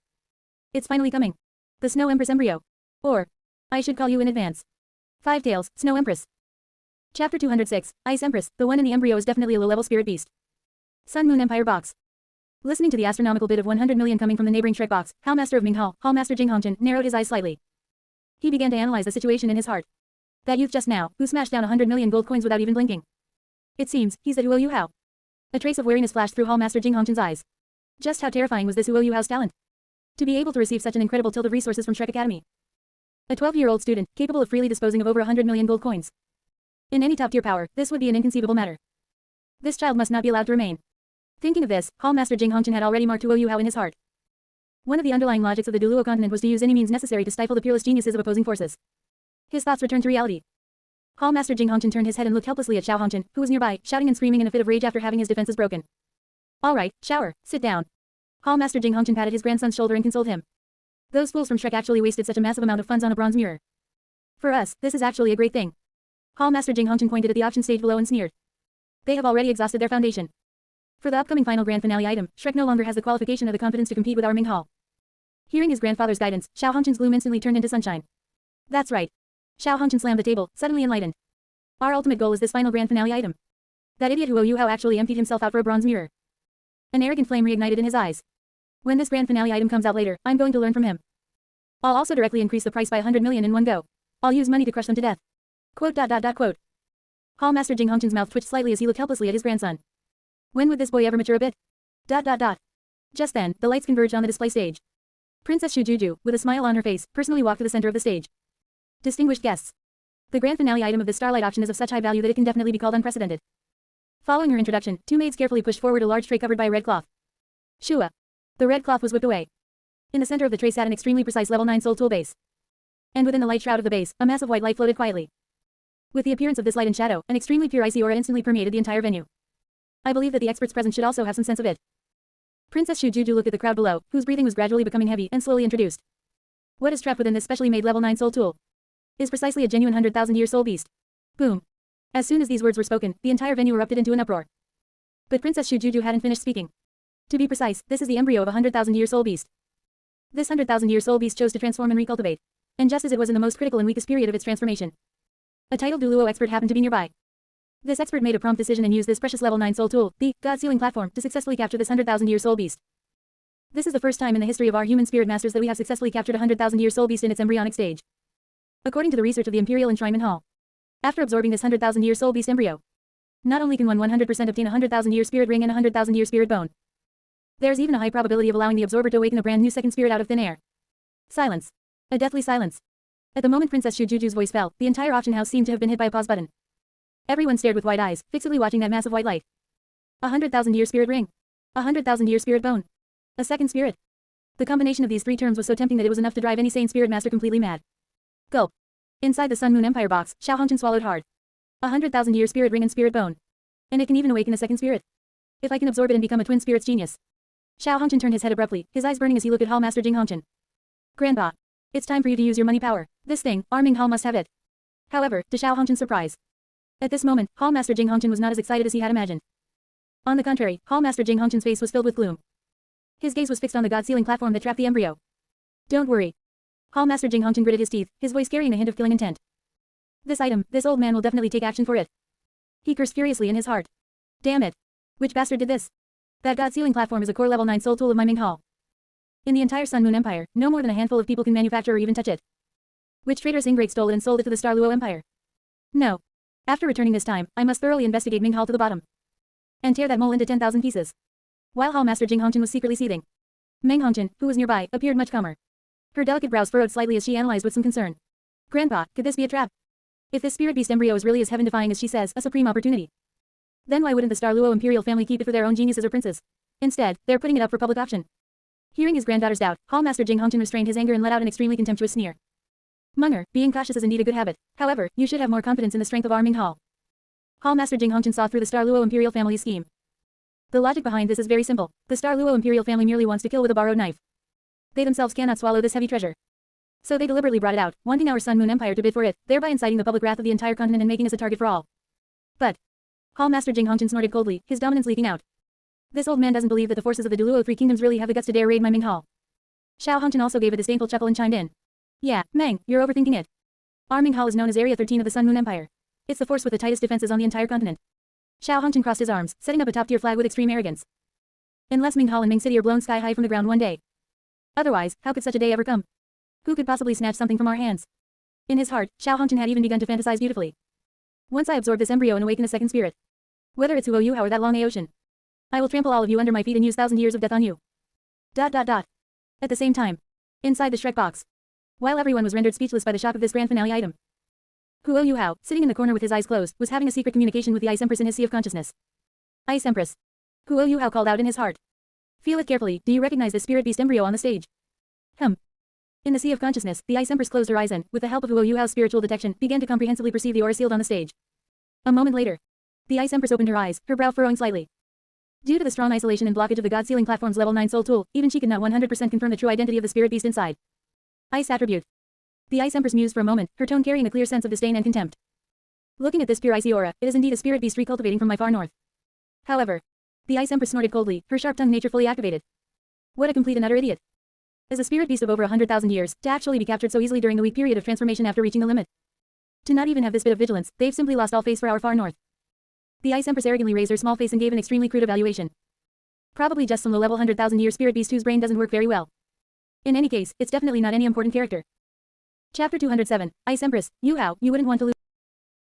It's finally coming. The Snow Empress embryo. Or, I should call you in advance. 5 Tails, Snow Empress. Chapter 206, Ice Empress. The one in the embryo is definitely a low-level spirit beast. Sun Moon Empire box. Listening to the astronomical bid of 100 million coming from the neighboring Shrek box, Hall Master of Ming Hall, Hall Master Jing Hongchen, narrowed his eyes slightly. He began to analyze the situation in his heart. That youth just now, who smashed down 100 million gold coins without even blinking. It seems, he's the Duo Yuhao. A trace of wariness flashed through Hall Master Jing Hongchen's eyes. Just how terrifying was this Duo Yuhao's talent? To be able to receive such an incredible tilt of resources from Shrek Academy. A 12-year-old student, capable of freely disposing of over 100 million gold coins. In any top-tier power, this would be an inconceivable matter. This child must not be allowed to remain. Thinking of this, Hall Master Jing Hongchen had already marked Duo Yuhao in his heart. One of the underlying logics of the Douluo continent was to use any means necessary to stifle the peerless geniuses of opposing forces. His thoughts returned to reality. Hall Master Jing Hongchen turned his head and looked helplessly at Xiao Hongchen, who was nearby, shouting and screaming in a fit of rage after having his defenses broken. All right, shower, sit down. Hall Master Jing Hongchen patted his grandson's shoulder and consoled him. Those fools from Shrek actually wasted such a massive amount of funds on a bronze mirror. For us, this is actually a great thing. Hall Master Jing Hongchen pointed at the auction stage below and sneered. They have already exhausted their foundation. For the upcoming final grand finale item, Shrek no longer has the qualification or the confidence to compete with our Ming Hall. Hearing his grandfather's guidance, Xiao Hongchen's gloom instantly turned into sunshine. That's right. Xiao Hongchen slammed the table, suddenly enlightened. Our ultimate goal is this final grand finale item. That idiot Duo Yuhao actually emptied himself out for a bronze mirror. An arrogant flame reignited in his eyes. When this grand finale item comes out later, I'm going to learn from him. I'll also directly increase the price by 100 million in one go. I'll use money to crush them to death. Quote. Hall Master Jing Hongchen's mouth twitched slightly as he looked helplessly at his grandson. When would this boy ever mature a bit? Just then, the lights converged on the display stage. Princess Shujuju, with a smile on her face, personally walked to the center of the stage. Distinguished guests. The grand finale item of this Starlight auction is of such high value that it can definitely be called unprecedented. Following her introduction, 2 maids carefully pushed forward a large tray covered by a red cloth. Shua. The red cloth was whipped away. In the center of the tray sat an extremely precise level 9 soul tool base. And within the light shroud of the base, a mass of white light floated quietly. With the appearance of this light and shadow, an extremely pure icy aura instantly permeated the entire venue. I believe that the experts present should also have some sense of it. Princess Shujuju looked at the crowd below, whose breathing was gradually becoming heavy, and slowly introduced. What is trapped within this specially made level 9 soul tool? Is precisely a genuine 100,000-year soul beast. Boom. As soon as these words were spoken, the entire venue erupted into an uproar. But Princess Shujuju hadn't finished speaking. To be precise, this is the embryo of a 100,000-year soul beast. This 100,000-year soul beast chose to transform and recultivate. And just as it was in the most critical and weakest period of its transformation. A titled Douluo expert happened to be nearby. This expert made a prompt decision and used this precious level 9 soul tool, the God Sealing platform, to successfully capture this 100,000-year soul beast. This is the first time in the history of our human spirit masters that we have successfully captured a 100,000-year soul beast in its embryonic stage. According to the research of the Imperial Enshrinement Hall. After absorbing this 100,000-year soul beast embryo, not only can one 100% obtain a 100,000-year spirit ring and a 100,000-year spirit bone, there's even a high probability of allowing the absorber to awaken a brand new second spirit out of thin air. Silence. A deathly silence. At the moment Princess Shujuju's voice fell, the entire auction house seemed to have been hit by a pause button. Everyone stared with wide eyes, fixedly watching that mass of white light. A 100,000-year spirit ring. A 100,000-year spirit bone. A second spirit. The combination of these 3 terms was so tempting that it was enough to drive any sane spirit master completely mad. Gulp. Inside the Sun Moon Empire box, Xiao Hongchen swallowed hard. A 100,000-year spirit ring and spirit bone. And it can even awaken a second spirit. If I can absorb it and become a twin spirit's genius. Xiao Hongchen turned his head abruptly, his eyes burning as he looked at Hall Master Jing Hongchen. Grandpa. It's time for you to use your money power. This thing, our Ming Hall must have it. However, to Xiao Hongchen's surprise. At this moment, Hall Master Jing Hongchen was not as excited as he had imagined. On the contrary, Hall Master Jing Hongchen's face was filled with gloom. His gaze was fixed on the God Sealing platform that trapped the embryo. Don't worry. Hall Master Jing Hongchen gritted his teeth, his voice carrying a hint of killing intent. This item, this old man will definitely take action for it. He cursed furiously in his heart. Damn it. Which bastard did this? That God Sealing platform is a core level 9 soul tool of my Ming Hall. In the entire Sun Moon Empire, no more than a handful of people can manufacture or even touch it. Which traitorous ingrate stole it and sold it to the Douluo Empire? No. After returning this time, I must thoroughly investigate Ming Hall to the bottom. And tear that mole into 10,000 pieces. While Hall Master Jing Hongchen was secretly seething, Ming Hongchen, who was nearby, appeared much calmer. Her delicate brows furrowed slightly as she analyzed with some concern. Grandpa, could this be a trap? If this spirit beast embryo is really as heaven-defying as she says, a supreme opportunity. Then why wouldn't the Douluo imperial family keep it for their own geniuses or princes? Instead, they're putting it up for public auction. Hearing his granddaughter's doubt, Hall Master Jing Hongchen restrained his anger and let out an extremely contemptuous sneer. Munger, being cautious is indeed a good habit. However, you should have more confidence in the strength of our Ming Hall. Hall Master Jing Hongchen saw through the Douluo imperial family's scheme. The logic behind this is very simple. The Douluo imperial family merely wants to kill with a borrowed knife. They themselves cannot swallow this heavy treasure. So they deliberately brought it out, wanting our Sun Moon Empire to bid for it, thereby inciting the public wrath of the entire continent and making us a target for all. But Hall Master Jing Hongchen snorted coldly, his dominance leaking out. This old man doesn't believe that the forces of the Douluo Three Kingdoms really have the guts to dare raid my Ming Hall. Xiao Hongchen also gave a disdainful chuckle and chimed in. Yeah, Meng, you're overthinking it. Our Ming Hall is known as Area 13 of the Sun Moon Empire. It's the force with the tightest defenses on the entire continent. Xiao Hongchen crossed his arms, setting up a top-tier flag with extreme arrogance. Unless Ming Hall and Ming City are blown sky high from the ground one day. Otherwise, how could such a day ever come? Who could possibly snatch something from our hands? In his heart, Xiao Hongchen had even begun to fantasize beautifully. Once I absorb this embryo and awaken a second spirit. Whether it's Huo Yuhao or that long Aocean. I will trample all of you under my feet and use 1,000 years of death on you. ... At the same time. Inside the Shrek box. While everyone was rendered speechless by the shock of this grand finale item. Huo Yuhao, sitting in the corner with his eyes closed, was having a secret communication with the Ice Empress in his sea of consciousness. Ice Empress. Huo Yuhao called out in his heart. Feel it carefully, do you recognize this spirit beast embryo on the stage? In the sea of consciousness, the Ice Empress closed her eyes and, with the help of Huo Yuhao's spiritual detection, began to comprehensively perceive the aura sealed on the stage. A moment later. The Ice Empress opened her eyes, her brow furrowing slightly. Due to the strong isolation and blockage of the God Sealing Platform's level 9 soul tool, even she could not 100% confirm the true identity of the spirit beast inside. Ice attribute. The Ice Empress mused for a moment, her tone carrying a clear sense of disdain and contempt. Looking at this pure icy aura, it is indeed a spirit beast recultivating from my far north. However, the Ice Empress snorted coldly, her sharp-tongued nature fully activated. What a complete and utter idiot. As a spirit beast of over 100,000 years, to actually be captured so easily during the weak period of transformation after reaching the limit. To not even have this bit of vigilance, they've simply lost all face for our far north. The Ice Empress arrogantly raised her small face and gave an extremely crude evaluation. Probably just some low-level 100,000-year spirit beast whose brain doesn't work very well. In any case, it's definitely not any important character. Chapter 207, Ice Empress, Yuhao, you wouldn't want to lose.